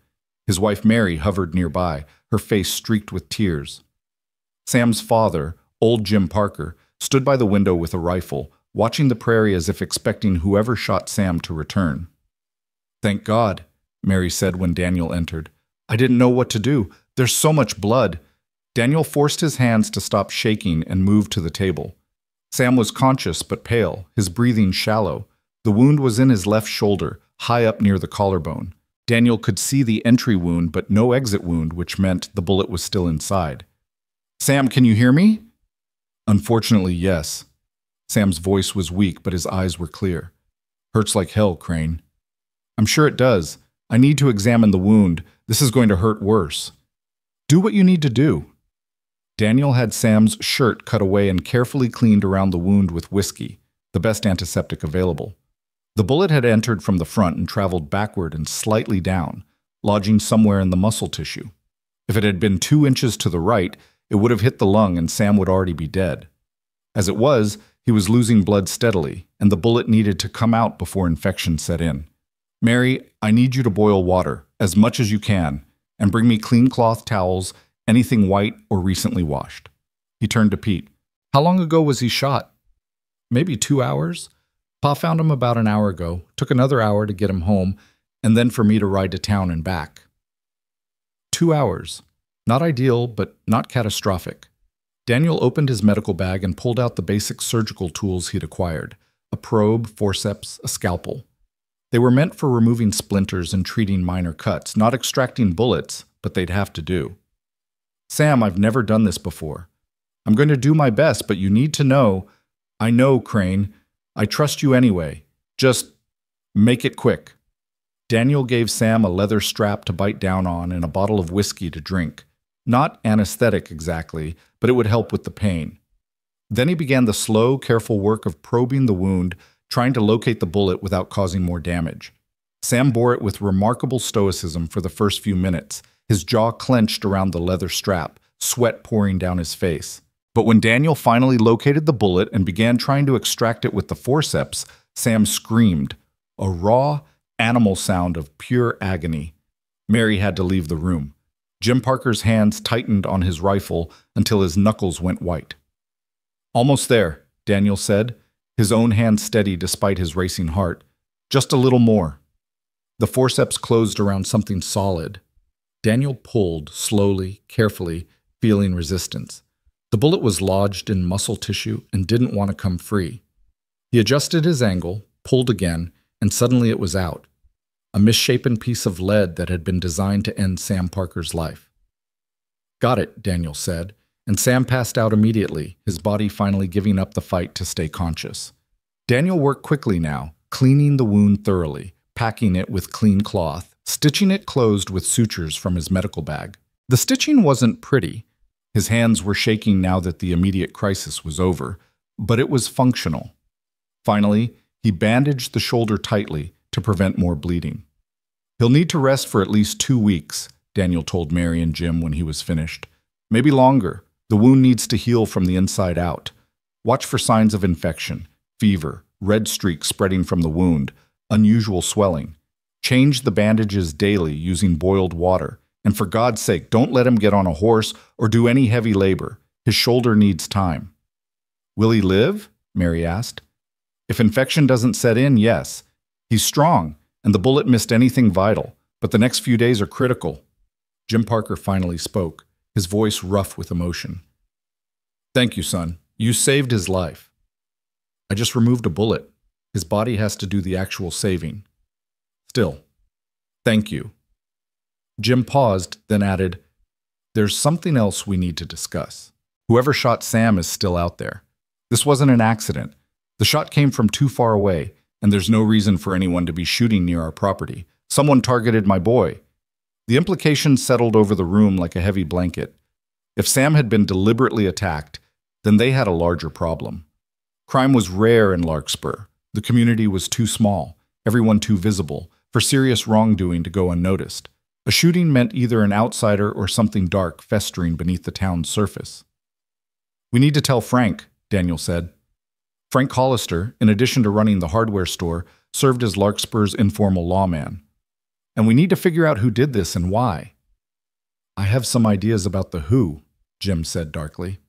His wife Mary hovered nearby, her face streaked with tears. Sam's father, old Jim Parker, stood by the window with a rifle, watching the prairie as if expecting whoever shot Sam to return. "Thank God," Mary said when Daniel entered. "I didn't know what to do. There's so much blood." Daniel forced his hands to stop shaking and moved to the table. Sam was conscious but pale, his breathing shallow. The wound was in his left shoulder, high up near the collarbone. Daniel could see the entry wound but no exit wound, which meant the bullet was still inside. "Sam, can you hear me?" "Unfortunately, yes." Sam's voice was weak, but his eyes were clear. "Hurts like hell, Crane." "I'm sure it does. I need to examine the wound. This is going to hurt worse." "Do what you need to do." Daniel had Sam's shirt cut away and carefully cleaned around the wound with whiskey, the best antiseptic available. The bullet had entered from the front and traveled backward and slightly down, lodging somewhere in the muscle tissue. If it had been 2 inches to the right, it would have hit the lung and Sam would already be dead. As it was, he was losing blood steadily, and the bullet needed to come out before infection set in. "Mary, I need you to boil water, as much as you can, and bring me clean cloth towels, anything white or recently washed." He turned to Pete. "How long ago was he shot?" "Maybe 2 hours. Pa found him about an hour ago, took another hour to get him home, and then for me to ride to town and back." 2 hours. Not ideal, but not catastrophic. Daniel opened his medical bag and pulled out the basic surgical tools he'd acquired: a probe, forceps, a scalpel. They were meant for removing splinters and treating minor cuts, not extracting bullets, but they'd have to do. "Sam, I've never done this before. I'm going to do my best, but you need to know—" "I know, Crane. I trust you anyway. Just make it quick." Daniel gave Sam a leather strap to bite down on and a bottle of whiskey to drink. Not anesthetic exactly, but it would help with the pain. Then he began the slow, careful work of probing the wound, trying to locate the bullet without causing more damage. Sam bore it with remarkable stoicism for the first few minutes, his jaw clenched around the leather strap, sweat pouring down his face. But when Daniel finally located the bullet and began trying to extract it with the forceps, Sam screamed, a raw, animal sound of pure agony. Mary had to leave the room. Jim Parker's hands tightened on his rifle until his knuckles went white. "Almost there," Daniel said, his own hand steady despite his racing heart. "Just a little more." The forceps closed around something solid. Daniel pulled, slowly, carefully, feeling resistance. The bullet was lodged in muscle tissue and didn't want to come free. He adjusted his angle, pulled again, and suddenly it was out. A misshapen piece of lead that had been designed to end Sam Parker's life. "Got it," Daniel said, and Sam passed out immediately, his body finally giving up the fight to stay conscious. Daniel worked quickly now, cleaning the wound thoroughly, packing it with clean cloth, stitching it closed with sutures from his medical bag. The stitching wasn't pretty. His hands were shaking now that the immediate crisis was over, but it was functional. Finally, he bandaged the shoulder tightly to prevent more bleeding. "He'll need to rest for at least 2 weeks, Daniel told Mary and Jim when he was finished. "Maybe longer. The wound needs to heal from the inside out. Watch for signs of infection, fever, red streaks spreading from the wound, unusual swelling. Change the bandages daily using boiled water. And for God's sake, don't let him get on a horse or do any heavy labor. His shoulder needs time." "Will he live?" Mary asked. "If infection doesn't set in, yes. He's strong, and the bullet missed anything vital, but the next few days are critical." Jim Parker finally spoke, his voice rough with emotion. "Thank you, son. You saved his life." "I just removed a bullet. His body has to do the actual saving." "Still, thank you." Jim paused, then added, "There's something else we need to discuss. Whoever shot Sam is still out there. This wasn't an accident. The shot came from too far away, and there's no reason for anyone to be shooting near our property. Someone targeted my boy." The implication settled over the room like a heavy blanket. If Sam had been deliberately attacked, then they had a larger problem. Crime was rare in Larkspur. The community was too small, everyone too visible, for serious wrongdoing to go unnoticed. A shooting meant either an outsider or something dark festering beneath the town's surface. "We need to tell Frank," Daniel said. Frank Hollister, in addition to running the hardware store, served as Larkspur's informal lawman. And we need to figure out who did this and why. I have some ideas about the who, Jim said darkly.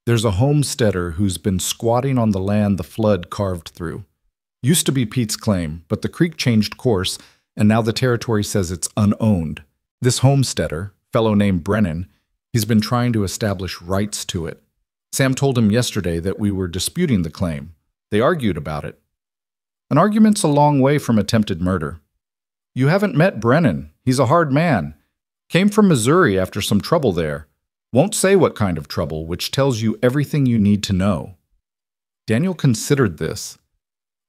There's a homesteader who's been squatting on the land the flood carved through. Used to be Pete's claim, but the creek changed course, and now the territory says it's unowned. This homesteader, fellow named Brennan, he's been trying to establish rights to it. Sam told him yesterday that we were disputing the claim. They argued about it. An argument's a long way from attempted murder. You haven't met Brennan. He's a hard man. Came from Missouri after some trouble there. Won't say what kind of trouble, which tells you everything you need to know. Daniel considered this.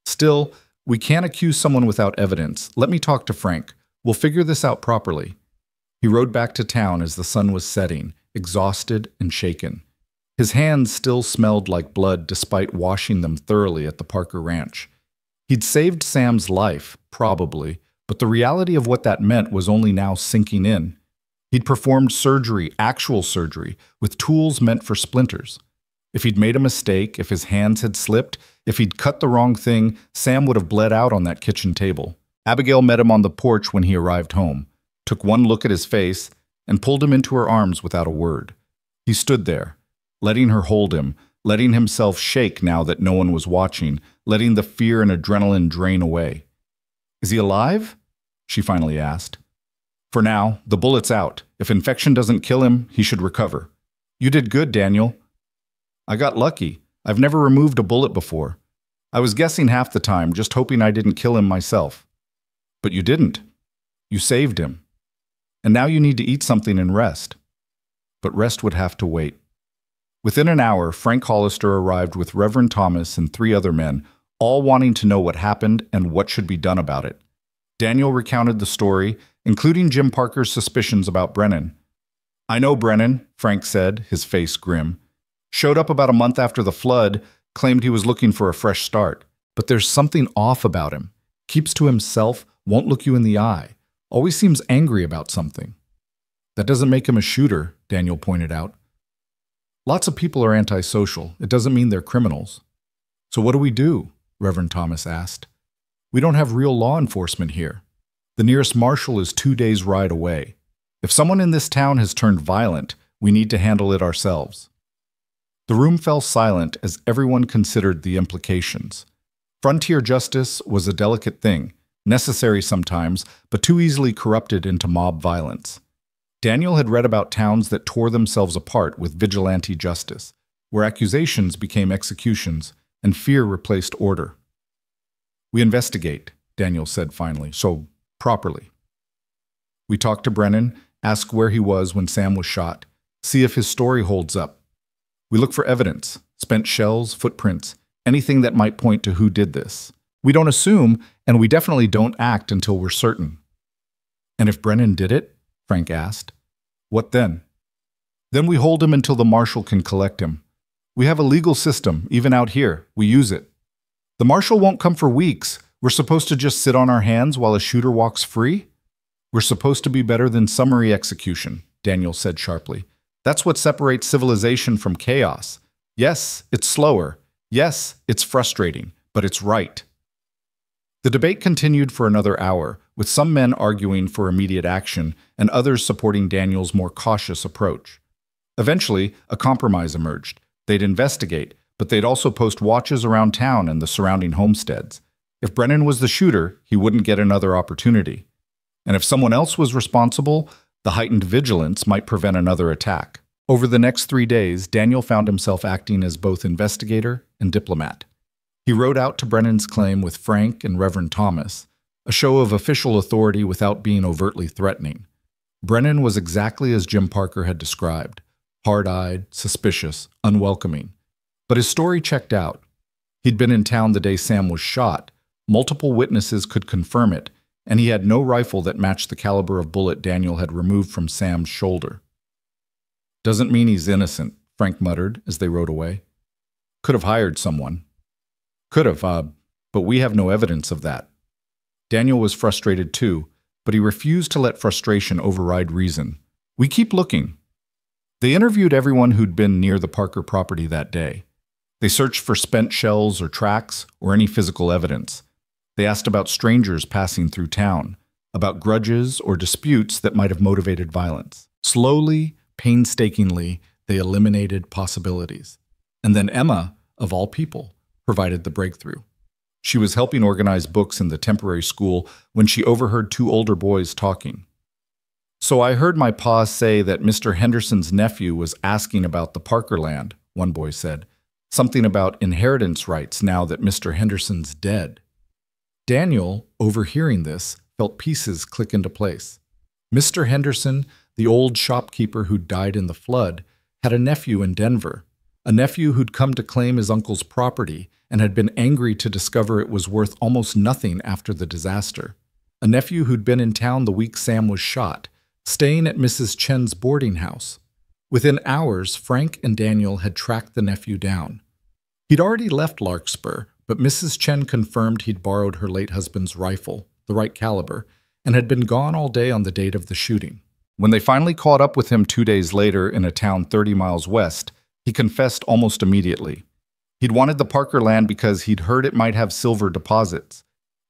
Still, we can't accuse someone without evidence. Let me talk to Frank. We'll figure this out properly. He rode back to town as the sun was setting, exhausted and shaken. His hands still smelled like blood despite washing them thoroughly at the Parker Ranch. He'd saved Sam's life, probably, but the reality of what that meant was only now sinking in. He'd performed surgery, actual surgery, with tools meant for splinters. If he'd made a mistake, if his hands had slipped, if he'd cut the wrong thing, Sam would have bled out on that kitchen table. Abigail met him on the porch when he arrived home, took one look at his face, and pulled him into her arms without a word. He stood there, letting her hold him, letting himself shake now that no one was watching, letting the fear and adrenaline drain away. "Is he alive?" she finally asked. "For now, the bullet's out. If infection doesn't kill him, he should recover. You did good, Daniel." "I got lucky. I've never removed a bullet before. I was guessing half the time, just hoping I didn't kill him myself. But you didn't. You saved him. And now you need to eat something and rest." But rest would have to wait. Within an hour, Frank Hollister arrived with Reverend Thomas and 3 other men, all wanting to know what happened and what should be done about it. Daniel recounted the story, including Jim Parker's suspicions about Brennan. "I know Brennan," Frank said, his face grim. "Showed up about a month after the flood, claimed he was looking for a fresh start. But there's something off about him. Keeps to himself, won't look you in the eye. Always seems angry about something." "That doesn't make him a shooter," Daniel pointed out. "Lots of people are antisocial. It doesn't mean they're criminals." "So what do we do?" Reverend Thomas asked. "We don't have real law enforcement here. The nearest marshal is 2 days' ride away. If someone in this town has turned violent, we need to handle it ourselves." The room fell silent as everyone considered the implications. Frontier justice was a delicate thing, necessary sometimes, but too easily corrupted into mob violence. Daniel had read about towns that tore themselves apart with vigilante justice, where accusations became executions and fear replaced order. "We investigate," Daniel said finally, "so properly. We talk to Brennan, ask where he was when Sam was shot, see if his story holds up. We look for evidence, spent shells, footprints, anything that might point to who did this. We don't assume, and we definitely don't act until we're certain." "And if Brennan did it?" Frank asked. "What then?" "Then we hold him until the marshal can collect him. We have a legal system, even out here. We use it. The marshal won't come for weeks. We're supposed to just sit on our hands while a shooter walks free?" "We're supposed to be better than summary execution," Daniel said sharply. "That's what separates civilization from chaos. Yes, it's slower. Yes, it's frustrating, but it's right." The debate continued for another hour, with some men arguing for immediate action and others supporting Daniel's more cautious approach. Eventually, a compromise emerged. They'd investigate, but they'd also post watches around town and the surrounding homesteads. If Brennan was the shooter, he wouldn't get another opportunity. And if someone else was responsible, the heightened vigilance might prevent another attack. Over the next 3 days, Daniel found himself acting as both investigator and diplomat. He rode out to Brennan's claim with Frank and Reverend Thomas, a show of official authority without being overtly threatening. Brennan was exactly as Jim Parker had described, hard-eyed, suspicious, unwelcoming. But his story checked out. He'd been in town the day Sam was shot, multiple witnesses could confirm it, and he had no rifle that matched the caliber of bullet Daniel had removed from Sam's shoulder. "Doesn't mean he's innocent," Frank muttered as they rode away. "Could have hired someone." "Could have, but we have no evidence of that." Daniel was frustrated too, but he refused to let frustration override reason. "We keep looking." They interviewed everyone who'd been near the Parker property that day. They searched for spent shells or tracks or any physical evidence. They asked about strangers passing through town, about grudges or disputes that might have motivated violence. Slowly, painstakingly, they eliminated possibilities. And then Emma, of all people, provided the breakthrough. She was helping organize books in the temporary school when she overheard two older boys talking. "So I heard my pa say that Mr. Henderson's nephew was asking about the Parker land," one boy said. "Something about inheritance rights now that Mr. Henderson's dead." Daniel, overhearing this, felt pieces click into place. Mr. Henderson, the old shopkeeper who died in the flood, had a nephew in Denver, a nephew who'd come to claim his uncle's property and had been angry to discover it was worth almost nothing after the disaster, a nephew who'd been in town the week Sam was shot, staying at Mrs. Chen's boarding house. Within hours, Frank and Daniel had tracked the nephew down. He'd already left Larkspur, but Mrs. Chen confirmed he'd borrowed her late husband's rifle, the right caliber, and had been gone all day on the date of the shooting. When they finally caught up with him 2 days later in a town 30 miles west, he confessed almost immediately. He'd wanted the Parker land because he'd heard it might have silver deposits.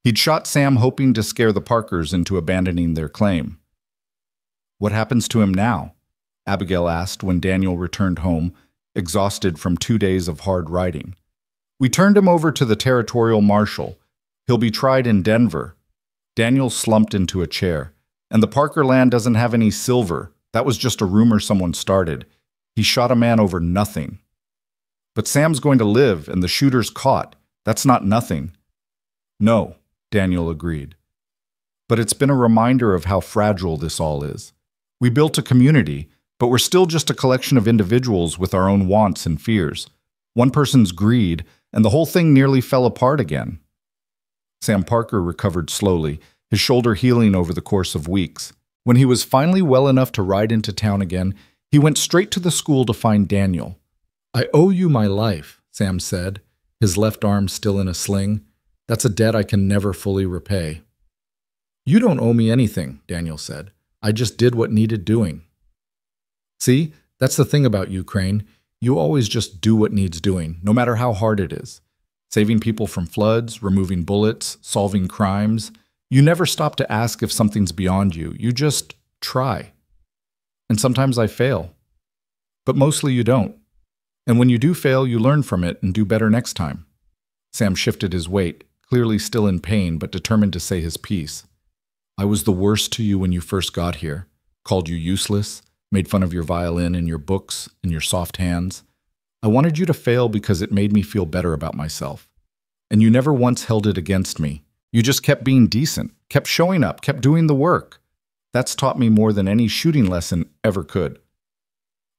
He'd shot Sam hoping to scare the Parkers into abandoning their claim. "What happens to him now?" Abigail asked when Daniel returned home, exhausted from 2 days of hard riding. "We turned him over to the territorial marshal. He'll be tried in Denver." Daniel slumped into a chair. "And the Parker land doesn't have any silver. That was just a rumor someone started. He shot a man over nothing." "But Sam's going to live, and the shooter's caught. That's not nothing." "No," Daniel agreed. "But it's been a reminder of how fragile this all is. We built a community, but we're still just a collection of individuals with our own wants and fears. One person's greed, and the whole thing nearly fell apart again." Sam Parker recovered slowly, his shoulder healing over the course of weeks. When he was finally well enough to ride into town again, he went straight to the school to find Daniel. "I owe you my life," Sam said, his left arm still in a sling. "That's a debt I can never fully repay." "You don't owe me anything," Daniel said. "I just did what needed doing." "See, that's the thing about you, Crane. You always just do what needs doing, no matter how hard it is. Saving people from floods, removing bullets, solving crimes. You never stop to ask if something's beyond you. You just try. And sometimes I fail. But mostly you don't. And when you do fail, you learn from it and do better next time." Sam shifted his weight, clearly still in pain but determined to say his piece. "I was the worst to you when you first got here. Called you useless, made fun of your violin and your books and your soft hands. I wanted you to fail because it made me feel better about myself. And you never once held it against me. You just kept being decent, kept showing up, kept doing the work. That's taught me more than any shooting lesson ever could."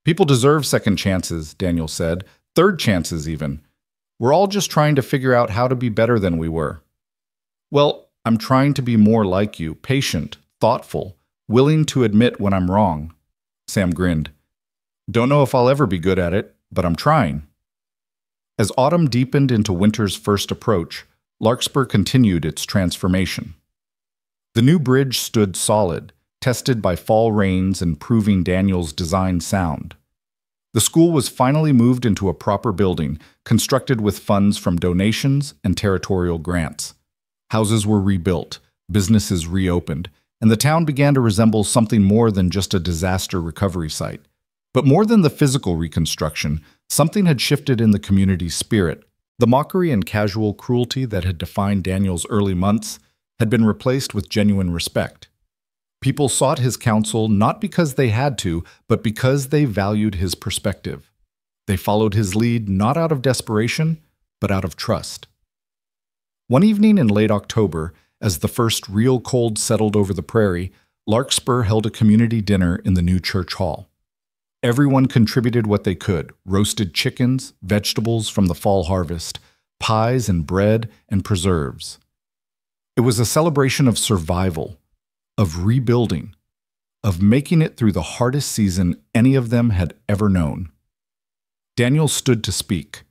"People deserve second chances," Daniel said. "Third chances, even. We're all just trying to figure out how to be better than we were." "Well, I'm trying to be more like you, patient, thoughtful, willing to admit when I'm wrong." Sam grinned. "Don't know if I'll ever be good at it, but I'm trying." As autumn deepened into winter's first approach, Larkspur continued its transformation. The new bridge stood solid, tested by fall rains and proving Daniel's design sound. The school was finally moved into a proper building, constructed with funds from donations and territorial grants. Houses were rebuilt, businesses reopened, and the town began to resemble something more than just a disaster recovery site. But more than the physical reconstruction, something had shifted in the community's spirit. The mockery and casual cruelty that had defined Daniel's early months had been replaced with genuine respect. People sought his counsel not because they had to, but because they valued his perspective. They followed his lead not out of desperation, but out of trust. One evening in late October, as the first real cold settled over the prairie, Larkspur held a community dinner in the new church hall. Everyone contributed what they could: roasted chickens, vegetables from the fall harvest, pies and bread and preserves. It was a celebration of survival, of rebuilding, of making it through the hardest season any of them had ever known. Daniel stood to speak,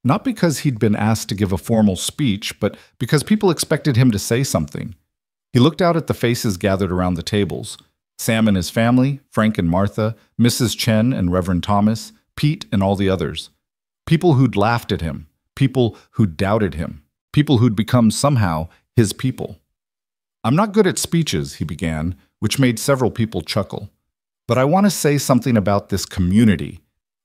not because he'd been asked to give a formal speech, but because people expected him to say something. He looked out at the faces gathered around the tables: Sam and his family, Frank and Martha, Mrs. Chen and Reverend Thomas, Pete and all the others. People who'd laughed at him, people who'd doubted him, people who'd become somehow his people. "I'm not good at speeches," he began, which made several people chuckle. "But I want to say something about this community.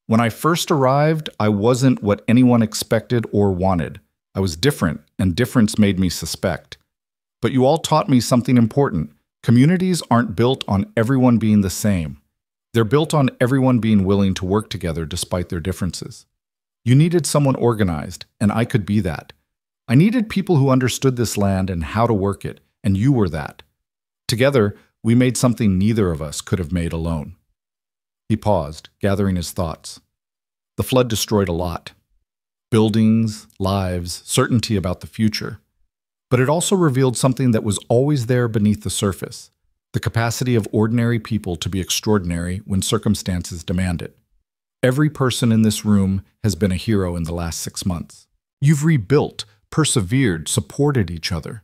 When I first arrived, I wasn't what anyone expected or wanted. I was different, and difference made me suspect. But you all taught me something important. Communities aren't built on everyone being the same. They're built on everyone being willing to work together despite their differences. You needed someone organized, and I could be that. I needed people who understood this land and how to work it, and you were that. Together, we made something neither of us could have made alone." He paused, gathering his thoughts. The flood destroyed a lot. Buildings, lives, certainty about the future. But it also revealed something that was always there beneath the surface: the capacity of ordinary people to be extraordinary when circumstances demand it. Every person in this room has been a hero in the last 6 months. You've rebuilt, persevered, supported each other.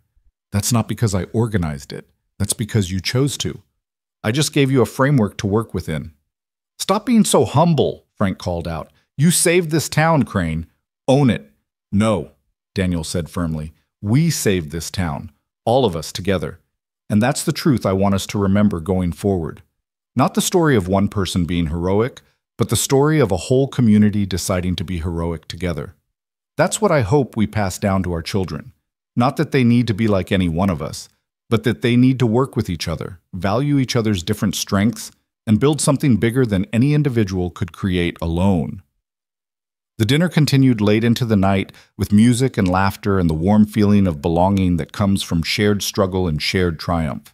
That's not because I organized it. That's because you chose to. I just gave you a framework to work within. "Stop being so humble," Frank called out. "You saved this town, Crane. Own it." "No," Daniel said firmly. "We saved this town, all of us together. And that's the truth I want us to remember going forward. Not the story of one person being heroic, but the story of a whole community deciding to be heroic together. That's what I hope we pass down to our children. Not that they need to be like any one of us, but that they need to work with each other, value each other's different strengths, and build something bigger than any individual could create alone." The dinner continued late into the night with music and laughter and the warm feeling of belonging that comes from shared struggle and shared triumph.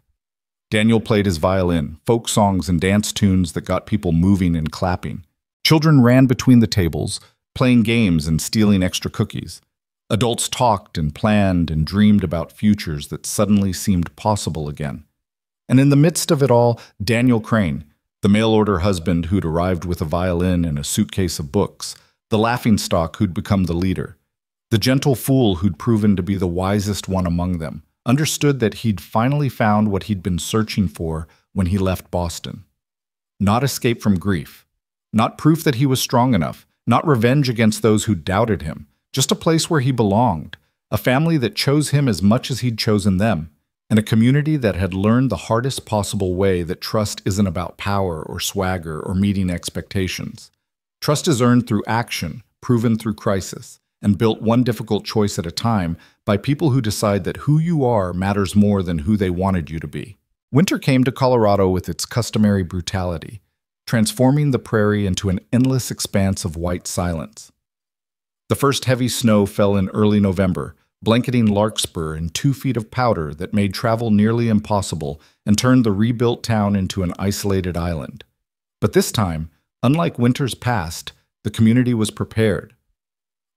Daniel played his violin, folk songs and dance tunes that got people moving and clapping. Children ran between the tables, playing games and stealing extra cookies. Adults talked and planned and dreamed about futures that suddenly seemed possible again. And in the midst of it all, Daniel Crane, the mail-order husband who'd arrived with a violin and a suitcase of books, the laughingstock who'd become the leader, the gentle fool who'd proven to be the wisest one among them, understood that he'd finally found what he'd been searching for when he left Boston. Not escape from grief, not proof that he was strong enough, not revenge against those who doubted him, just a place where he belonged, a family that chose him as much as he'd chosen them, and a community that had learned the hardest possible way that trust isn't about power or swagger or meeting expectations. Trust is earned through action, proven through crisis, and built one difficult choice at a time by people who decide that who you are matters more than who they wanted you to be. Winter came to Colorado with its customary brutality, transforming the prairie into an endless expanse of white silence. The first heavy snow fell in early November, blanketing Larkspur in 2 feet of powder that made travel nearly impossible and turned the rebuilt town into an isolated island. But this time, unlike winters past, the community was prepared.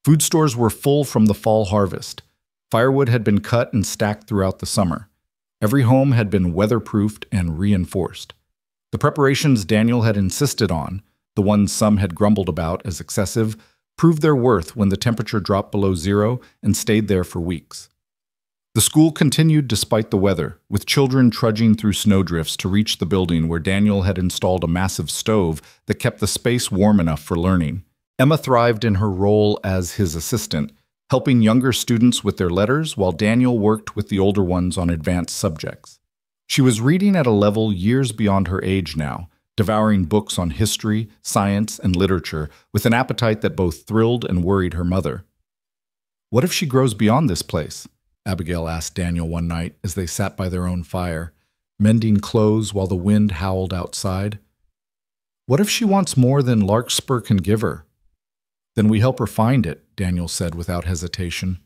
Food stores were full from the fall harvest. Firewood had been cut and stacked throughout the summer. Every home had been weatherproofed and reinforced. The preparations Daniel had insisted on, the ones some had grumbled about as excessive, proved their worth when the temperature dropped below zero and stayed there for weeks. The school continued despite the weather, with children trudging through snowdrifts to reach the building where Daniel had installed a massive stove that kept the space warm enough for learning. Emma thrived in her role as his assistant, helping younger students with their letters while Daniel worked with the older ones on advanced subjects. She was reading at a level years beyond her age now, devouring books on history, science, and literature with an appetite that both thrilled and worried her mother. "What if she grows beyond this place?" Abigail asked Daniel one night as they sat by their own fire, mending clothes while the wind howled outside. "What if she wants more than Larkspur can give her?" "Then we help her find it," Daniel said without hesitation.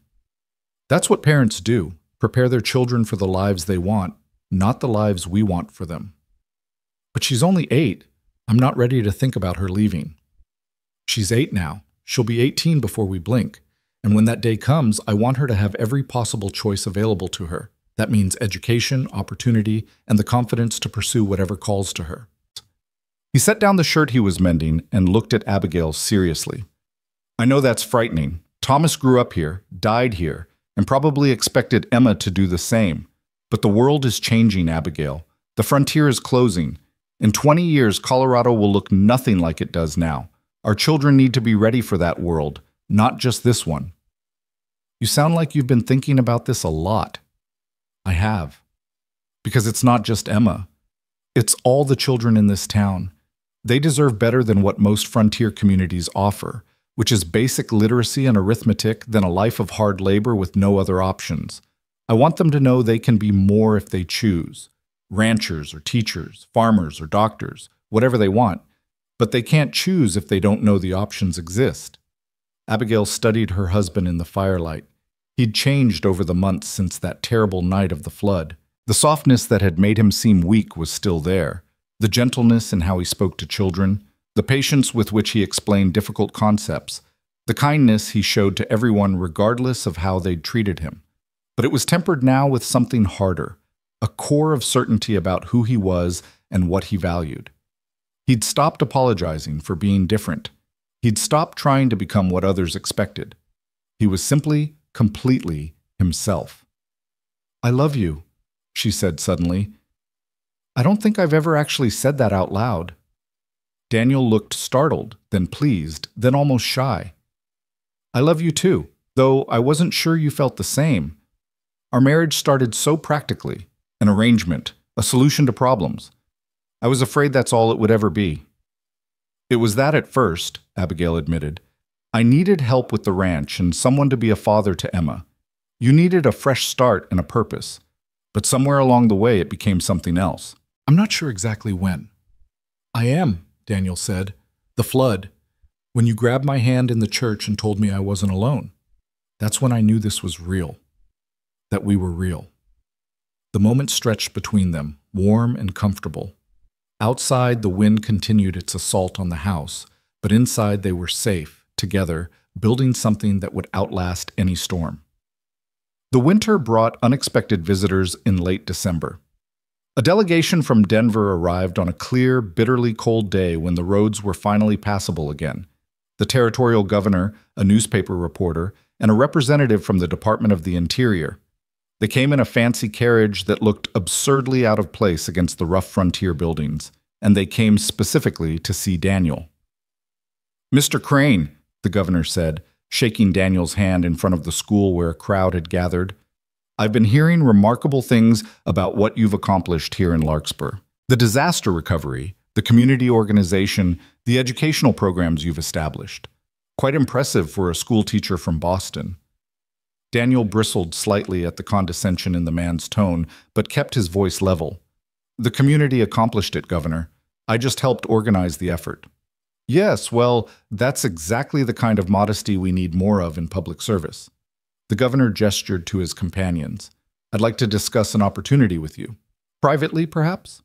"That's what parents do, prepare their children for the lives they want, not the lives we want for them." "But she's only 8. I'm not ready to think about her leaving." "She's 8 now. She'll be 18 before we blink. And when that day comes, I want her to have every possible choice available to her. That means education, opportunity, and the confidence to pursue whatever calls to her." He set down the shirt he was mending and looked at Abigail seriously. "I know that's frightening. Thomas grew up here, died here, and probably expected Emma to do the same. But the world is changing, Abigail. The frontier is closing. In 20 years, Colorado will look nothing like it does now. Our children need to be ready for that world, not just this one. You sound like you've been thinking about this a lot. I have. Because it's not just Emma. It's all the children in this town. They deserve better than what most frontier communities offer, which is basic literacy and arithmetic, than a life of hard labor with no other options. I want them to know they can be more if they choose. Ranchers or teachers, farmers or doctors, whatever they want. But they can't choose if they don't know the options exist. Abigail studied her husband in the firelight. He'd changed over the months since that terrible night of the flood. The softness that had made him seem weak was still there. The gentleness in how he spoke to children, the patience with which he explained difficult concepts, the kindness he showed to everyone regardless of how they'd treated him. But it was tempered now with something harder, a core of certainty about who he was and what he valued. He'd stopped apologizing for being different. He'd stopped trying to become what others expected. He was simply, completely himself. "I love you," she said suddenly. "I don't think I've ever actually said that out loud." Daniel looked startled, then pleased, then almost shy. "I love you too, though I wasn't sure you felt the same. Our marriage started so practically, an arrangement, a solution to problems. I was afraid that's all it would ever be." "It was that at first," Abigail admitted. "I needed help with the ranch and someone to be a father to Emma. You needed a fresh start and a purpose. But somewhere along the way it became something else. I'm not sure exactly when." "I am," Daniel said. "The flood. When you grabbed my hand in the church and told me I wasn't alone. That's when I knew this was real. That we were real." The moment stretched between them, warm and comfortable. Outside, the wind continued its assault on the house, but inside they were safe, together, building something that would outlast any storm. The winter brought unexpected visitors in late December. A delegation from Denver arrived on a clear, bitterly cold day when the roads were finally passable again. The territorial governor, a newspaper reporter, and a representative from the Department of the Interior. They came in a fancy carriage that looked absurdly out of place against the rough frontier buildings, and they came specifically to see Daniel. "Mr. Crane," the governor said, shaking Daniel's hand in front of the school where a crowd had gathered, "I've been hearing remarkable things about what you've accomplished here in Larkspur. The disaster recovery, the community organization, the educational programs you've established. Quite impressive for a school teacher from Boston." Daniel bristled slightly at the condescension in the man's tone, but kept his voice level. "The community accomplished it, Governor. I just helped organize the effort." "Yes, well, that's exactly the kind of modesty we need more of in public service." The governor gestured to his companions. "I'd like to discuss an opportunity with you. Privately, perhaps?"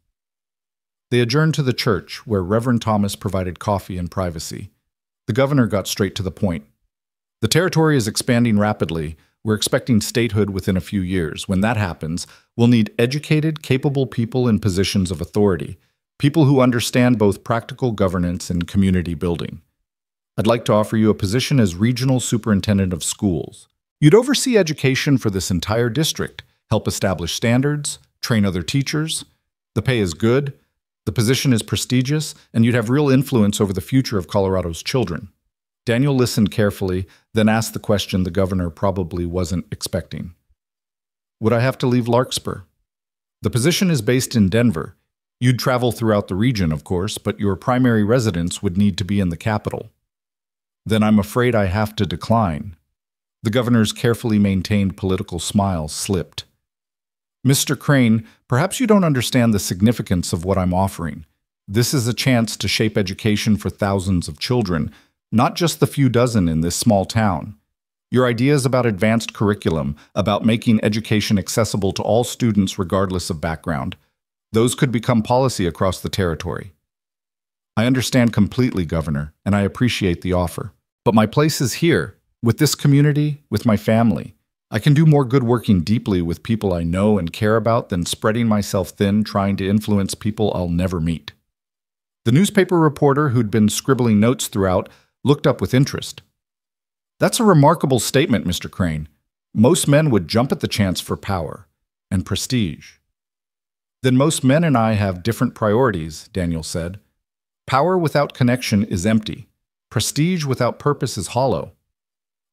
They adjourned to the church, where Reverend Thomas provided coffee and privacy. The governor got straight to the point. "The territory is expanding rapidly. We're expecting statehood within a few years. When that happens, we'll need educated, capable people in positions of authority. People who understand both practical governance and community building. I'd like to offer you a position as regional superintendent of schools. You'd oversee education for this entire district, help establish standards, train other teachers. The pay is good, the position is prestigious, and you'd have real influence over the future of Colorado's children." Daniel listened carefully, then asked the question the governor probably wasn't expecting. "Would I have to leave Larkspur?" "The position is based in Denver. You'd travel throughout the region, of course, but your primary residence would need to be in the capital." "Then I'm afraid I have to decline." The governor's carefully maintained political smile slipped. "Mr. Crane, perhaps you don't understand the significance of what I'm offering. This is a chance to shape education for thousands of children, not just the few dozen in this small town. Your ideas about advanced curriculum, about making education accessible to all students regardless of background, those could become policy across the territory." "I understand completely, Governor, and I appreciate the offer. But my place is here, with this community, with my family. I can do more good working deeply with people I know and care about than spreading myself thin trying to influence people I'll never meet." The newspaper reporter, who'd been scribbling notes throughout, looked up with interest. "That's a remarkable statement, Mr. Crane. Most men would jump at the chance for power and prestige." "Then most men and I have different priorities," Daniel said. "Power without connection is empty. Prestige without purpose is hollow.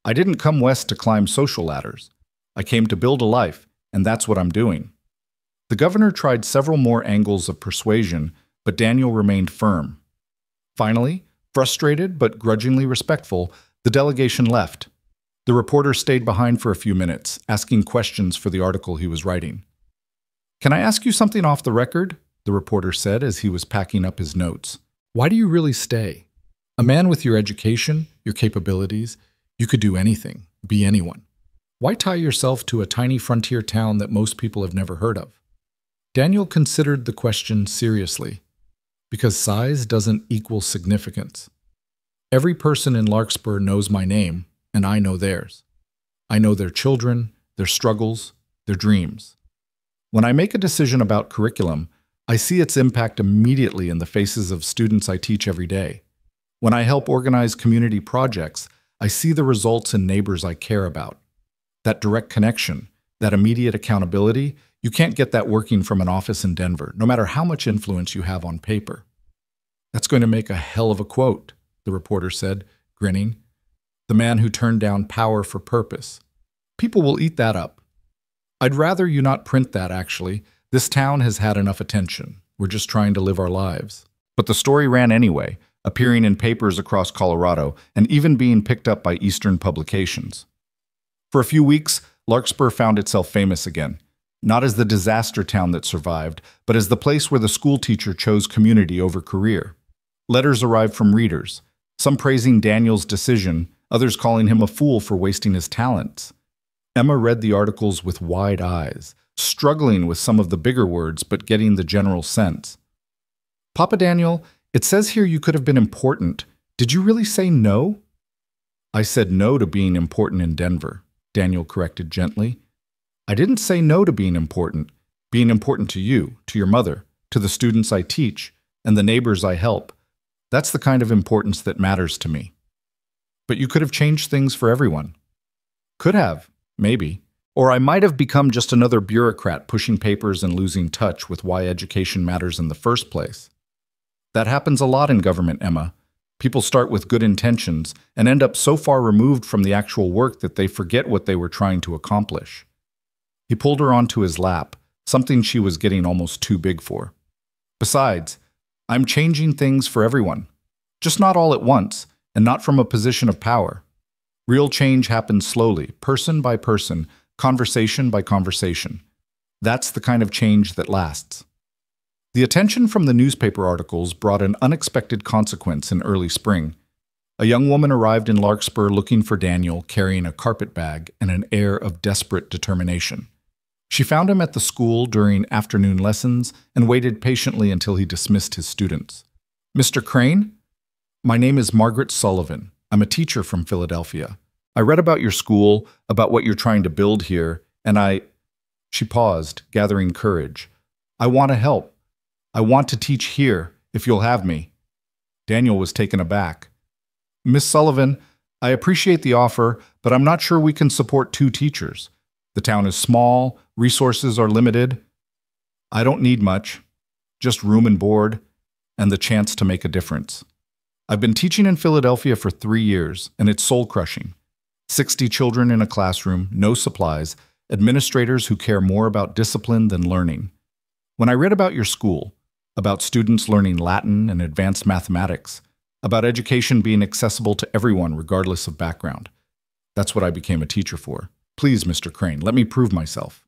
I didn't come west to climb social ladders. I came to build a life, and that's what I'm doing. The governor tried several more angles of persuasion, but Daniel remained firm. Finally, frustrated but grudgingly respectful, the delegation left. The reporter stayed behind for a few minutes, asking questions for the article he was writing. "Can I ask you something off the record?" the reporter said as he was packing up his notes. "Why do you really stay? A man with your education, your capabilities, you could do anything, be anyone. Why tie yourself to a tiny frontier town that most people have never heard of?" Daniel considered the question seriously, because size doesn't equal significance. Every person in Larkspur knows my name, and I know theirs. I know their children, their struggles, their dreams. When I make a decision about curriculum, I see its impact immediately in the faces of students I teach every day. When I help organize community projects, I see the results in neighbors I care about. That direct connection, that immediate accountability, you can't get that working from an office in Denver, no matter how much influence you have on paper. "That's going to make a hell of a quote," the reporter said, grinning. "The man who turned down power for purpose. People will eat that up." "I'd rather you not print that, actually. This town has had enough attention. We're just trying to live our lives." But the story ran anyway, appearing in papers across Colorado and even being picked up by Eastern publications. For a few weeks, Larkspur found itself famous again, not as the disaster town that survived, but as the place where the school teacher chose community over career. Letters arrived from readers, some praising Daniel's decision, others calling him a fool for wasting his talents. Emma read the articles with wide eyes, struggling with some of the bigger words but getting the general sense. "Papa Daniel, it says here you could have been important. Did you really say no?" "I said no to being important in Denver," Daniel corrected gently. "I didn't say no to being important to you, to your mother, to the students I teach, and the neighbors I help. That's the kind of importance that matters to me." "But you could have changed things for everyone." "Could have, maybe. Or I might have become just another bureaucrat pushing papers and losing touch with why education matters in the first place." "That happens a lot in government, Emma. People start with good intentions and end up so far removed from the actual work that they forget what they were trying to accomplish." He pulled her onto his lap, something she was getting almost too big for. "Besides, I'm changing things for everyone. Just not all at once, and not from a position of power. Real change happens slowly, person by person, conversation by conversation. That's the kind of change that lasts." The attention from the newspaper articles brought an unexpected consequence in early spring. A young woman arrived in Larkspur looking for Daniel, carrying a carpet bag and an air of desperate determination. She found him at the school during afternoon lessons and waited patiently until he dismissed his students. "Mr. Crane? My name is Margaret Sullivan. I'm a teacher from Philadelphia. I read about your school, about what you're trying to build here, and She paused, gathering courage. "I want to help. I want to teach here, if you'll have me." Daniel was taken aback. "Miss Sullivan, I appreciate the offer, but I'm not sure we can support 2 teachers. The town is small, resources are limited. I don't need much, just room and board, and the chance to make a difference. I've been teaching in Philadelphia for 3 years, and it's soul-crushing. 60 children in a classroom, no supplies, administrators who care more about discipline than learning. When I read about your school, about students learning Latin and advanced mathematics, about education being accessible to everyone regardless of background, that's what I became a teacher for. Please, Mr. Crane, let me prove myself."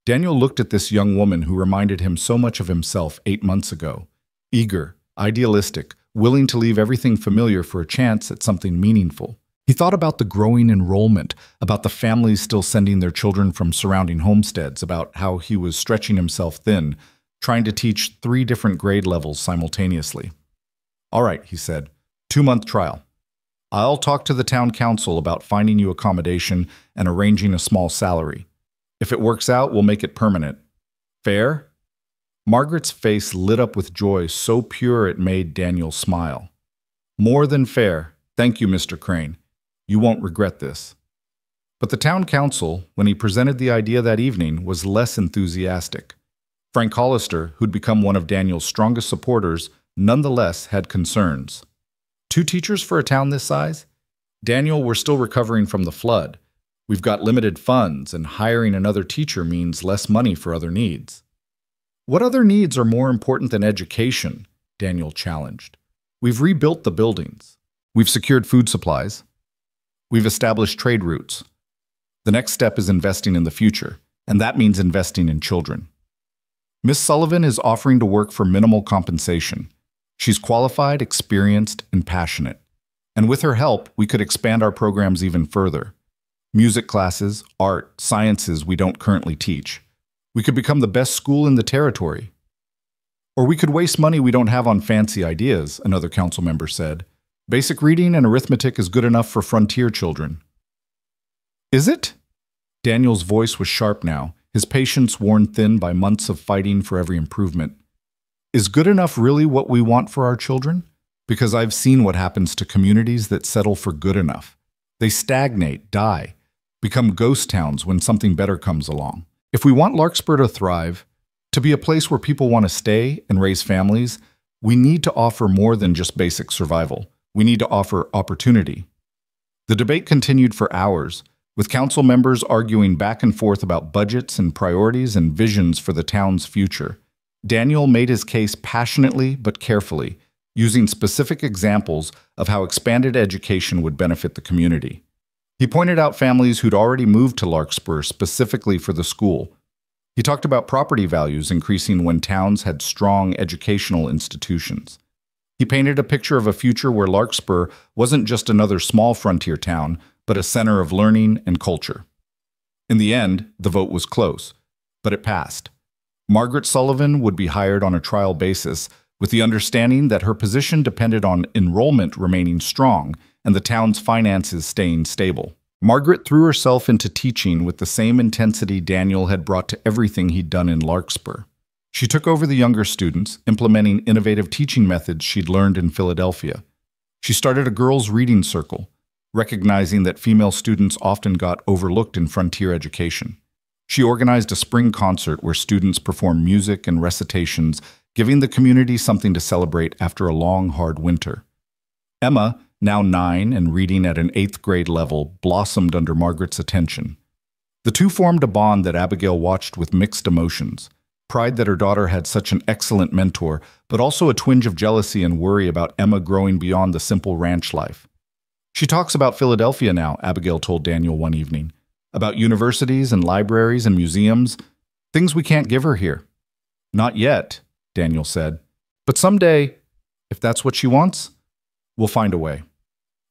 Daniel looked at this young woman who reminded him so much of himself 8 months ago. Eager, idealistic, willing to leave everything familiar for a chance at something meaningful. He thought about the growing enrollment, about the families still sending their children from surrounding homesteads, about how he was stretching himself thin, trying to teach 3 different grade levels simultaneously. "All right," he said, 2-month trial. I'll talk to the town council about finding you accommodation and arranging a small salary. If it works out, we'll make it permanent. Fair?" Margaret's face lit up with joy so pure it made Daniel smile. "More than fair. Thank you, Mr. Crane. You won't regret this." But the town council, when he presented the idea that evening, was less enthusiastic. Frank Hollister, who'd become one of Daniel's strongest supporters, nonetheless had concerns. 2 teachers for a town this size? Daniel, we're still recovering from the flood. We've got limited funds, and hiring another teacher means less money for other needs. What other needs are more important than education? Daniel challenged. We've rebuilt the buildings. We've secured food supplies. We've established trade routes. The next step is investing in the future, and that means investing in children. Miss Sullivan is offering to work for minimal compensation. She's qualified, experienced, and passionate. And with her help, we could expand our programs even further. Music classes, art, sciences we don't currently teach. We could become the best school in the territory. Or we could waste money we don't have on fancy ideas, another council member said. Basic reading and arithmetic is good enough for frontier children. Is it? Daniel's voice was sharp now, his patience worn thin by months of fighting for every improvement. Is good enough really what we want for our children? Because I've seen what happens to communities that settle for good enough. They stagnate, die, become ghost towns when something better comes along. If we want Larkspur to thrive, to be a place where people want to stay and raise families, we need to offer more than just basic survival. We need to offer opportunity. The debate continued for hours, with council members arguing back and forth about budgets and priorities and visions for the town's future. Daniel made his case passionately but carefully, using specific examples of how expanded education would benefit the community. He pointed out families who'd already moved to Larkspur specifically for the school. He talked about property values increasing when towns had strong educational institutions. He painted a picture of a future where Larkspur wasn't just another small frontier town, but a center of learning and culture. In the end, the vote was close, but it passed. Margaret Sullivan would be hired on a trial basis, with the understanding that her position depended on enrollment remaining strong and the town's finances staying stable. Margaret threw herself into teaching with the same intensity Daniel had brought to everything he'd done in Larkspur. She took over the younger students, implementing innovative teaching methods she'd learned in Philadelphia. She started a girls' reading circle, recognizing that female students often got overlooked in frontier education. She organized a spring concert where students performed music and recitations, giving the community something to celebrate after a long, hard winter. Emma, now 9 and reading at an 8th grade level, blossomed under Margaret's attention. The two formed a bond that Abigail watched with mixed emotions. Pride that her daughter had such an excellent mentor, but also a twinge of jealousy and worry about Emma growing beyond the simple ranch life. She talks about Philadelphia now, Abigail told Daniel one evening. About universities and libraries and museums, things we can't give her here. Not yet, Daniel said. But someday, if that's what she wants, we'll find a way.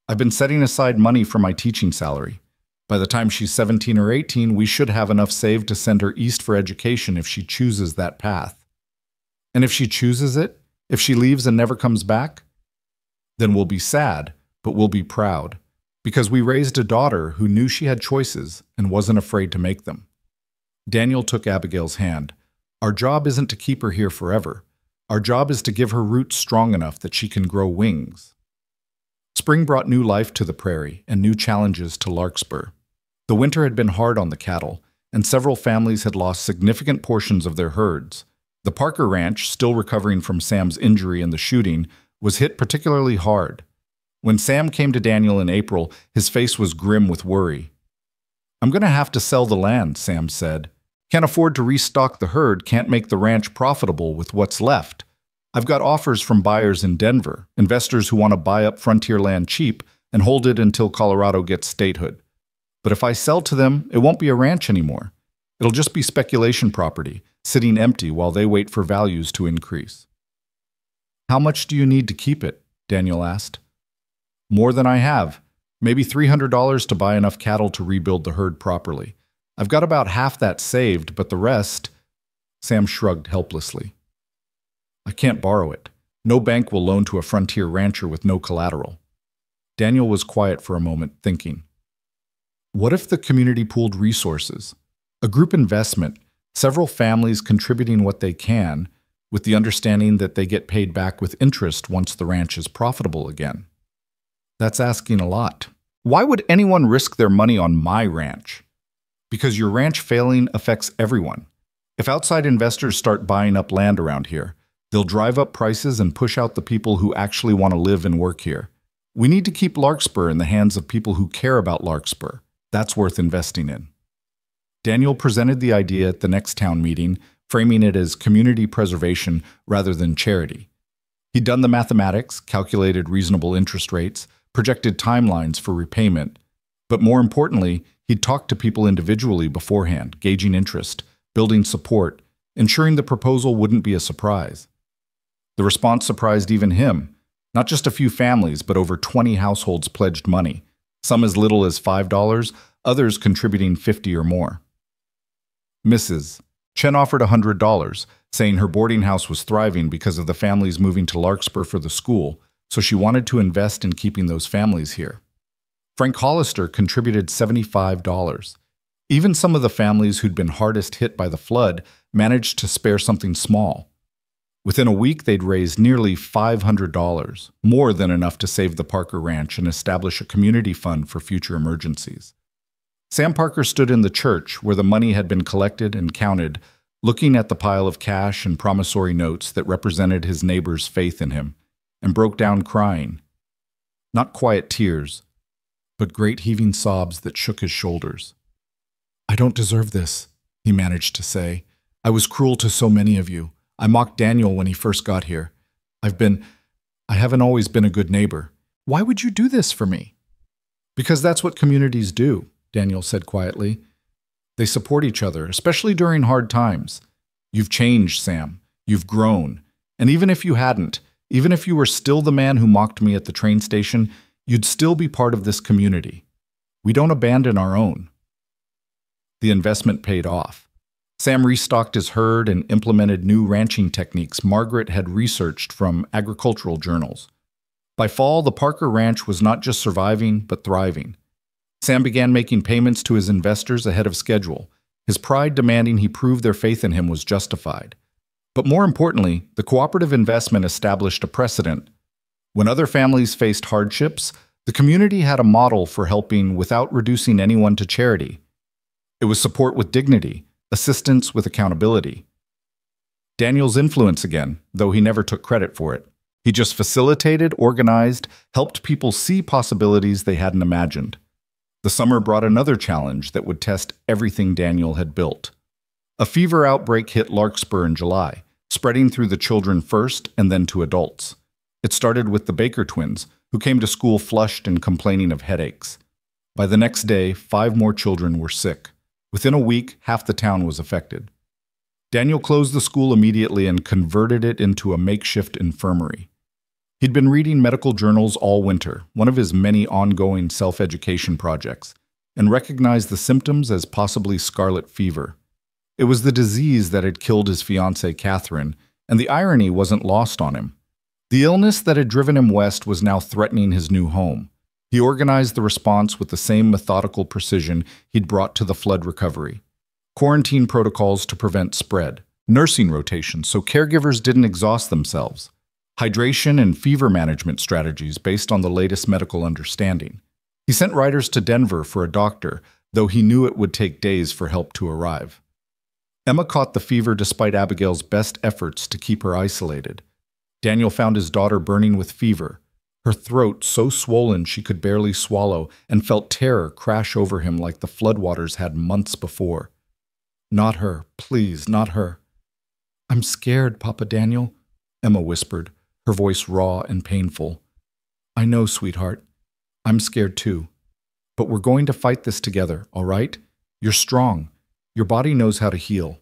I've been setting aside money for my teaching salary. By the time she's 17 or 18, we should have enough saved to send her east for education if she chooses that path. And if she chooses it, if she leaves and never comes back, then we'll be sad, but we'll be proud, because we raised a daughter who knew she had choices and wasn't afraid to make them. Daniel took Abigail's hand. Our job isn't to keep her here forever. Our job is to give her roots strong enough that she can grow wings. Spring brought new life to the prairie and new challenges to Larkspur. The winter had been hard on the cattle, and several families had lost significant portions of their herds. The Parker Ranch, still recovering from Sam's injury in the shooting, was hit particularly hard. When Sam came to Daniel in April, his face was grim with worry. I'm going to have to sell the land, Sam said. Can't afford to restock the herd, can't make the ranch profitable with what's left. I've got offers from buyers in Denver, investors who want to buy up frontier land cheap and hold it until Colorado gets statehood. But if I sell to them, it won't be a ranch anymore. It'll just be speculation property, sitting empty while they wait for values to increase. How much do you need to keep it? Daniel asked. More than I have. Maybe $300 to buy enough cattle to rebuild the herd properly. I've got about half that saved, but the rest… Sam shrugged helplessly. I can't borrow it. No bank will loan to a frontier rancher with no collateral. Daniel was quiet for a moment, thinking. What if the community pooled resources? A group investment, several families contributing what they can, with the understanding that they get paid back with interest once the ranch is profitable again. That's asking a lot. Why would anyone risk their money on my ranch? Because your ranch failing affects everyone. If outside investors start buying up land around here, they'll drive up prices and push out the people who actually want to live and work here. We need to keep Larkspur in the hands of people who care about Larkspur. That's worth investing in. Daniel presented the idea at the next town meeting, framing it as community preservation rather than charity. He'd done the mathematics, calculated reasonable interest rates, projected timelines for repayment, but more importantly, he'd talked to people individually beforehand, gauging interest, building support, ensuring the proposal wouldn't be a surprise. The response surprised even him. Not just a few families, but over 20 households pledged money, some as little as $5, others contributing $50 or more. Mrs. Chen offered $100, saying her boarding house was thriving because of the families moving to Larkspur for the school, so she wanted to invest in keeping those families here. Frank Hollister contributed $75. Even some of the families who'd been hardest hit by the flood managed to spare something small. Within a week, they'd raised nearly $500, more than enough to save the Parker Ranch and establish a community fund for future emergencies. Sam Parker stood in the church where the money had been collected and counted, looking at the pile of cash and promissory notes that represented his neighbors' faith in him, and broke down crying. Not quiet tears, but great heaving sobs that shook his shoulders. "I don't deserve this," he managed to say. "I was cruel to so many of you. I mocked Daniel when he first got here. I haven't always been a good neighbor. Why would you do this for me?" "Because that's what communities do," Daniel said quietly. "They support each other, especially during hard times. You've changed, Sam. You've grown. And even if you hadn't, even if you were still the man who mocked me at the train station, you'd still be part of this community. We don't abandon our own." The investment paid off. Sam restocked his herd and implemented new ranching techniques Margaret had researched from agricultural journals. By fall, the Parker Ranch was not just surviving, but thriving. Sam began making payments to his investors ahead of schedule, his pride demanding he prove their faith in him was justified. But more importantly, the cooperative investment established a precedent. When other families faced hardships, the community had a model for helping without reducing anyone to charity. It was support with dignity, assistance with accountability. Daniel's influence again, though he never took credit for it. He just facilitated, organized, helped people see possibilities they hadn't imagined. The summer brought another challenge that would test everything Daniel had built. A fever outbreak hit Larkspur in July, spreading through the children first and then to adults. It started with the Baker twins, who came to school flushed and complaining of headaches. By the next day, 5 more children were sick. Within a week, half the town was affected. Daniel closed the school immediately and converted it into a makeshift infirmary. He'd been reading medical journals all winter, one of his many ongoing self-education projects, and recognized the symptoms as possibly scarlet fever. It was the disease that had killed his fiancée, Catherine, and the irony wasn't lost on him. The illness that had driven him west was now threatening his new home. He organized the response with the same methodical precision he'd brought to the flood recovery. Quarantine protocols to prevent spread, nursing rotations so caregivers didn't exhaust themselves, hydration and fever management strategies based on the latest medical understanding. He sent riders to Denver for a doctor, though he knew it would take days for help to arrive. Emma caught the fever despite Abigail's best efforts to keep her isolated. Daniel found his daughter burning with fever, her throat so swollen she could barely swallow, and felt terror crash over him like the floodwaters had months before. "Not her, please, not her." "I'm scared, Papa Daniel," Emma whispered, her voice raw and painful. "I know, sweetheart. I'm scared too. But we're going to fight this together, all right? You're strong. Your body knows how to heal.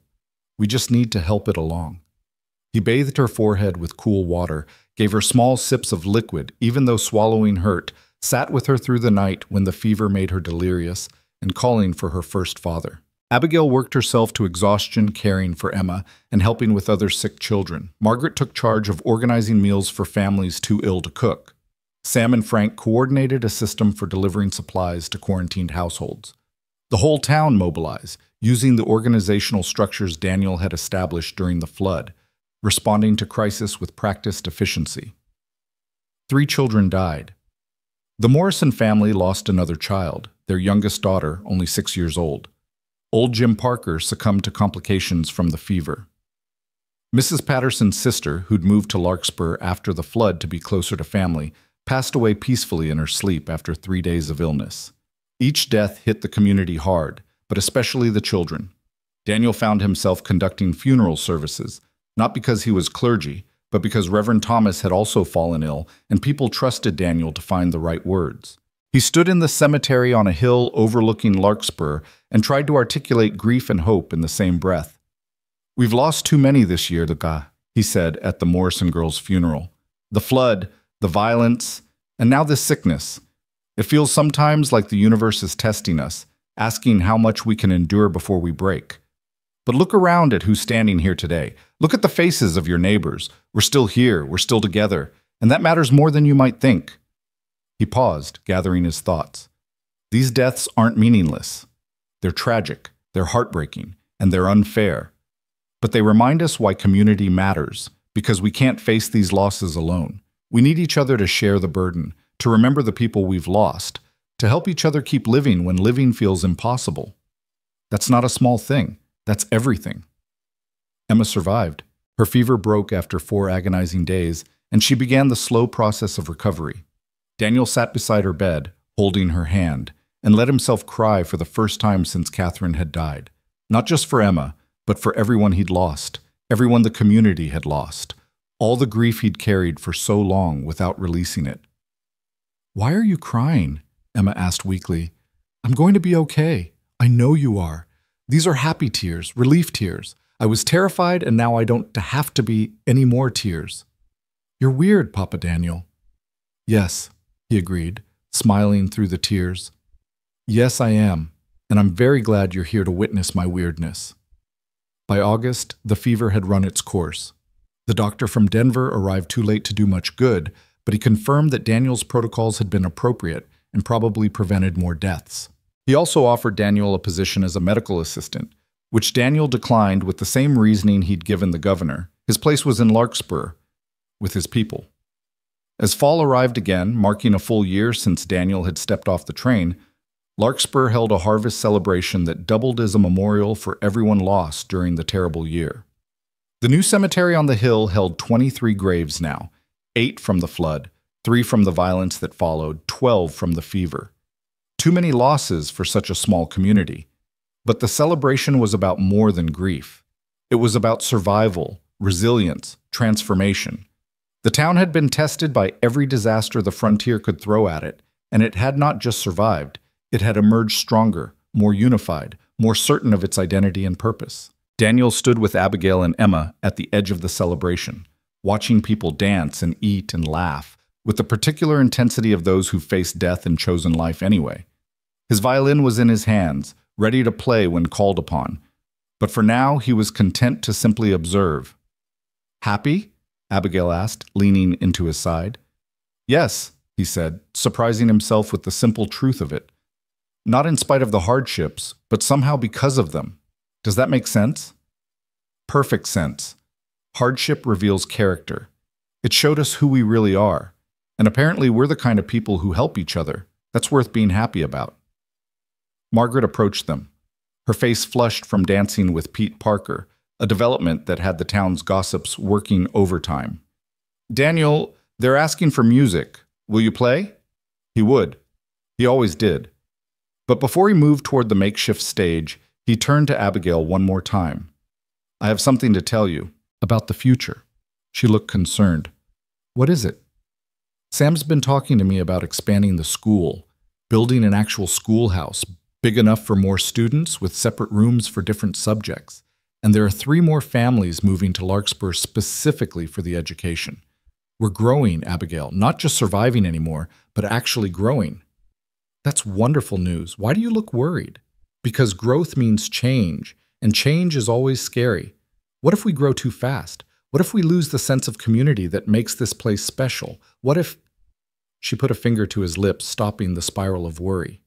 We just need to help it along." He bathed her forehead with cool water, gave her small sips of liquid, even though swallowing hurt, sat with her through the night when the fever made her delirious, and calling for her first father. Abigail worked herself to exhaustion caring for Emma and helping with other sick children. Margaret took charge of organizing meals for families too ill to cook. Sam and Frank coordinated a system for delivering supplies to quarantined households. The whole town mobilized, using the organizational structures Daniel had established during the flood, responding to crisis with practiced efficiency. 3 children died. The Morrison family lost another child, their youngest daughter, only 6 years old. Old Jim Parker succumbed to complications from the fever. Mrs. Patterson's sister, who'd moved to Larkspur after the flood to be closer to family, passed away peacefully in her sleep after 3 days of illness. Each death hit the community hard, but especially the children. Daniel found himself conducting funeral services, not because he was clergy, but because Reverend Thomas had also fallen ill, and people trusted Daniel to find the right words. He stood in the cemetery on a hill overlooking Larkspur and tried to articulate grief and hope in the same breath. "We've lost too many this year, he said at the Morrison girls' funeral. "The flood, the violence, and now this sickness. It feels sometimes like the universe is testing us, asking how much we can endure before we break. But look around at who's standing here today. Look at the faces of your neighbors. We're still here, we're still together, and that matters more than you might think." He paused, gathering his thoughts. These deaths aren't meaningless. They're tragic, they're heartbreaking, and they're unfair. But they remind us why community matters, because we can't face these losses alone. We need each other to share the burden, to remember the people we've lost, to help each other keep living when living feels impossible. That's not a small thing. That's everything. Emma survived. Her fever broke after 4 agonizing days, and she began the slow process of recovery. Daniel sat beside her bed, holding her hand, and let himself cry for the first time since Catherine had died. Not just for Emma, but for everyone he'd lost, everyone the community had lost, all the grief he'd carried for so long without releasing it. "Why are you crying?" Emma asked weakly. "I'm going to be okay. I know you are. These are happy tears, relief tears. I was terrified, and now I don't have to be any more tears." "You're weird, Papa Daniel." "Yes," he agreed, smiling through the tears. "Yes, I am, and I'm very glad you're here to witness my weirdness." By August, the fever had run its course. The doctor from Denver arrived too late to do much good, but he confirmed that Daniel's protocols had been appropriate and probably prevented more deaths. He also offered Daniel a position as a medical assistant, which Daniel declined with the same reasoning he'd given the governor. His place was in Larkspur, with his people. As fall arrived again, marking a full year since Daniel had stepped off the train, Larkspur held a harvest celebration that doubled as a memorial for everyone lost during the terrible year. The new cemetery on the hill held 23 graves now, 8 from the flood, 3 from the violence that followed, 12 from the fever. Too many losses for such a small community. But the celebration was about more than grief. It was about survival, resilience, transformation. The town had been tested by every disaster the frontier could throw at it, and it had not just survived, it had emerged stronger, more unified, more certain of its identity and purpose. Daniel stood with Abigail and Emma at the edge of the celebration, watching people dance and eat and laugh, with the particular intensity of those who faced death and chosen life anyway. His violin was in his hands, ready to play when called upon, but for now he was content to simply observe. "Happy?" Abigail asked, leaning into his side. "Yes," he said, surprising himself with the simple truth of it. Not in spite of the hardships, but somehow because of them. Does that make sense? Perfect sense. Hardship reveals character. It showed us who we really are. And apparently we're the kind of people who help each other. That's worth being happy about. Margaret approached them. Her face flushed from dancing with Pete Parker, a development that had the town's gossips working overtime. "Daniel, they're asking for music. Will you play?" He would. He always did. But before he moved toward the makeshift stage, he turned to Abigail one more time. "I have something to tell you about the future." She looked concerned. "What is it?" "Sam's been talking to me about expanding the school, building an actual schoolhouse, big enough for more students with separate rooms for different subjects. And there are 3 more families moving to Larkspur specifically for the education. We're growing, Abigail, not just surviving anymore, but actually growing." "That's wonderful news. Why do you look worried?" "Because growth means change, and change is always scary. What if we grow too fast? What if we lose the sense of community that makes this place special? What if—" She put a finger to his lips, stopping the spiral of worry.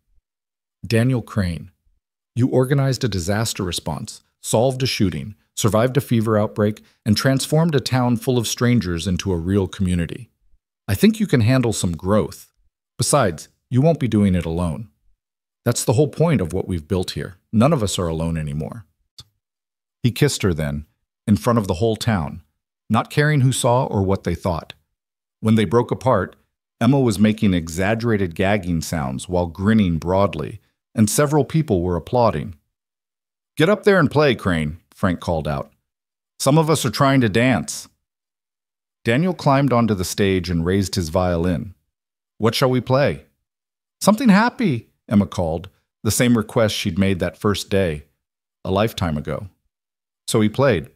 "Daniel Crane, you organized a disaster response, solved a shooting, survived a fever outbreak, and transformed a town full of strangers into a real community. I think you can handle some growth. Besides, you won't be doing it alone. That's the whole point of what we've built here. None of us are alone anymore." He kissed her then, in front of the whole town, not caring who saw or what they thought. When they broke apart, Emma was making exaggerated gagging sounds while grinning broadly, and several people were applauding. "Get up there and play, Crane," Frank called out. "Some of us are trying to dance." Daniel climbed onto the stage and raised his violin. "What shall we play?" "Something happy," Emma called, the same request she'd made that first day, a lifetime ago. So he played.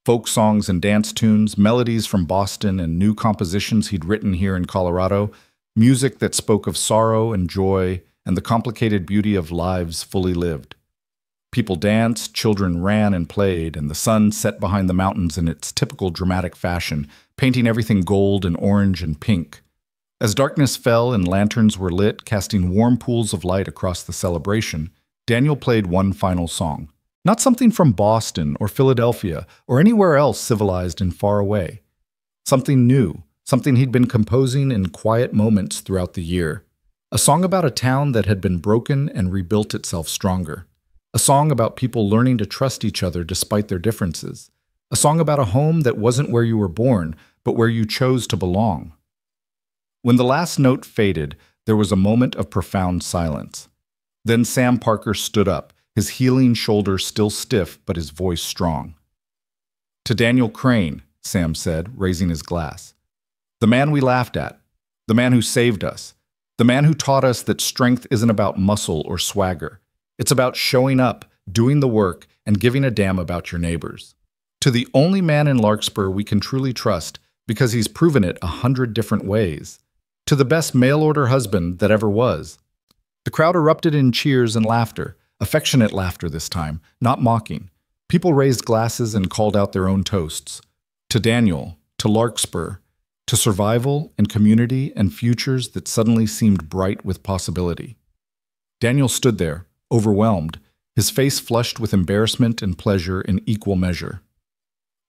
Folk songs and dance tunes, melodies from Boston and new compositions he'd written here in Colorado, music that spoke of sorrow and joy and the complicated beauty of lives fully lived. People danced, children ran and played, and the sun set behind the mountains in its typical dramatic fashion, painting everything gold and orange and pink. As darkness fell and lanterns were lit, casting warm pools of light across the celebration, Daniel played one final song. Not something from Boston or Philadelphia or anywhere else civilized and far away. Something new, something he'd been composing in quiet moments throughout the year. A song about a town that had been broken and rebuilt itself stronger. A song about people learning to trust each other despite their differences. A song about a home that wasn't where you were born, but where you chose to belong. When the last note faded, there was a moment of profound silence. Then Sam Parker stood up, his healing shoulders still stiff but his voice strong. "To Daniel Crane," Sam said, raising his glass. "The man we laughed at. The man who saved us. The man who taught us that strength isn't about muscle or swagger. It's about showing up, doing the work, and giving a damn about your neighbors. To the only man in Larkspur we can truly trust, because he's proven it 100 different ways. To the best mail-order husband that ever was." The crowd erupted in cheers and laughter, affectionate laughter this time, not mocking. People raised glasses and called out their own toasts. To Daniel, to Larkspur, to survival and community and futures that suddenly seemed bright with possibility. Daniel stood there, overwhelmed, his face flushed with embarrassment and pleasure in equal measure.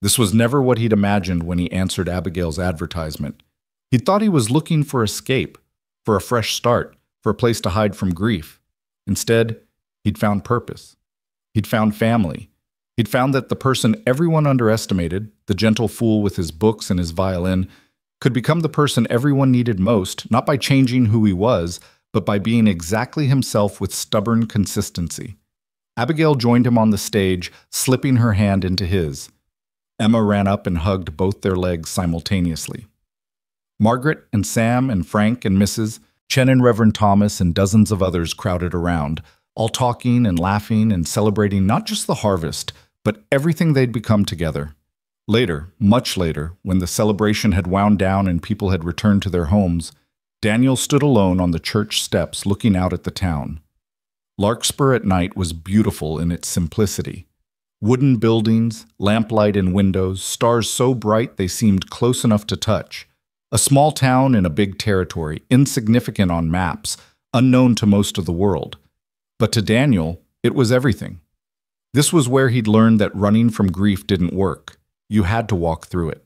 This was never what he'd imagined when he answered Abigail's advertisement. He'd thought he was looking for escape, for a fresh start, for a place to hide from grief. Instead, he'd found purpose. He'd found family. He'd found that the person everyone underestimated, the gentle fool with his books and his violin, could become the person everyone needed most, not by changing who he was, but by being exactly himself with stubborn consistency. Abigail joined him on the stage, slipping her hand into his. Emma ran up and hugged both their legs simultaneously. Margaret and Sam and Frank and Mrs., Chen and Reverend Thomas and dozens of others crowded around, all talking and laughing and celebrating not just the harvest, but everything they'd become together. Later, much later, when the celebration had wound down and people had returned to their homes, Daniel stood alone on the church steps looking out at the town. Larkspur at night was beautiful in its simplicity. Wooden buildings, lamplight in windows, stars so bright they seemed close enough to touch. A small town in a big territory, insignificant on maps, unknown to most of the world. But to Daniel, it was everything. This was where he'd learned that running from grief didn't work. You had to walk through it.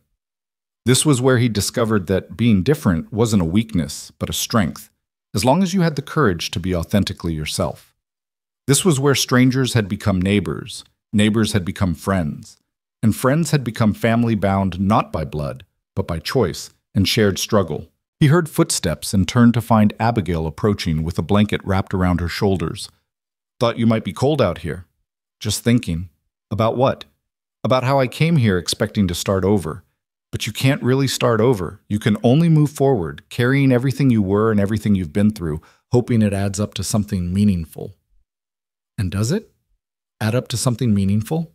This was where he discovered that being different wasn't a weakness, but a strength, as long as you had the courage to be authentically yourself. This was where strangers had become neighbors, neighbors had become friends, and friends had become family bound not by blood, but by choice and shared struggle. He heard footsteps and turned to find Abigail approaching with a blanket wrapped around her shoulders. "Thought you might be cold out here." "Just thinking." "About what?" "About how I came here expecting to start over. But you can't really start over. You can only move forward, carrying everything you were and everything you've been through, hoping it adds up to something meaningful." "And does it? Add up to something meaningful?"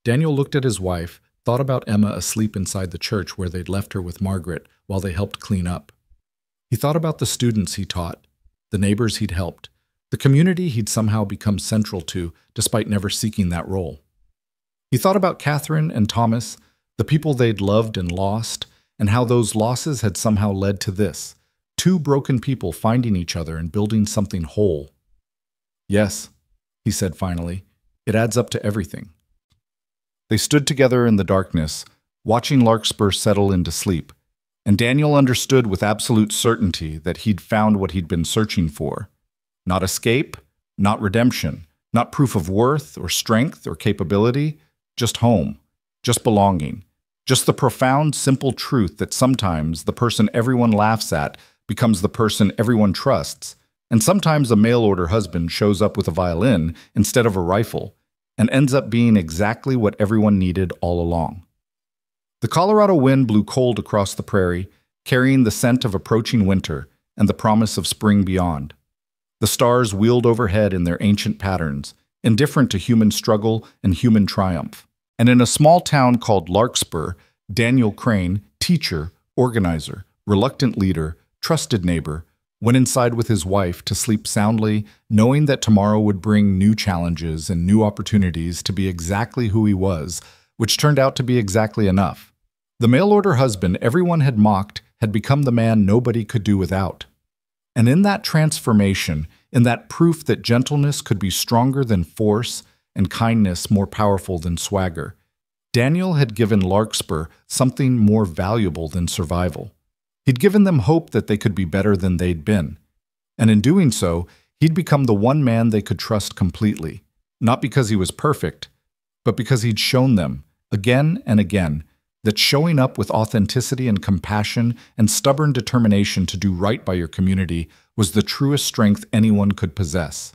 Daniel looked at his wife, thought about Emma asleep inside the church where they'd left her with Margaret while they helped clean up. He thought about the students he taught, the neighbors he'd helped, the community he'd somehow become central to despite never seeking that role. He thought about Catherine and Thomas, the people they'd loved and lost, and how those losses had somehow led to this, two broken people finding each other and building something whole. "Yes," he said finally, "it adds up to everything." They stood together in the darkness, watching Larkspur settle into sleep, and Daniel understood with absolute certainty that he'd found what he'd been searching for. Not escape, not redemption, not proof of worth or strength or capability, just home, just belonging, just the profound, simple truth that sometimes the person everyone laughs at becomes the person everyone trusts, and sometimes a mail-order husband shows up with a violin instead of a rifle and ends up being exactly what everyone needed all along. The Colorado wind blew cold across the prairie, carrying the scent of approaching winter and the promise of spring beyond. The stars wheeled overhead in their ancient patterns, indifferent to human struggle and human triumph. And in a small town called Larkspur, Daniel Crane, teacher, organizer, reluctant leader, trusted neighbor, went inside with his wife to sleep soundly, knowing that tomorrow would bring new challenges and new opportunities to be exactly who he was, which turned out to be exactly enough. The mail-order husband everyone had mocked had become the man nobody could do without. And in that transformation, in that proof that gentleness could be stronger than force and kindness more powerful than swagger, Daniel had given Larkspur something more valuable than survival. He'd given them hope that they could be better than they'd been. And in doing so, he'd become the one man they could trust completely, not because he was perfect, but because he'd shown them, again and again, that showing up with authenticity and compassion and stubborn determination to do right by your community was the truest strength anyone could possess.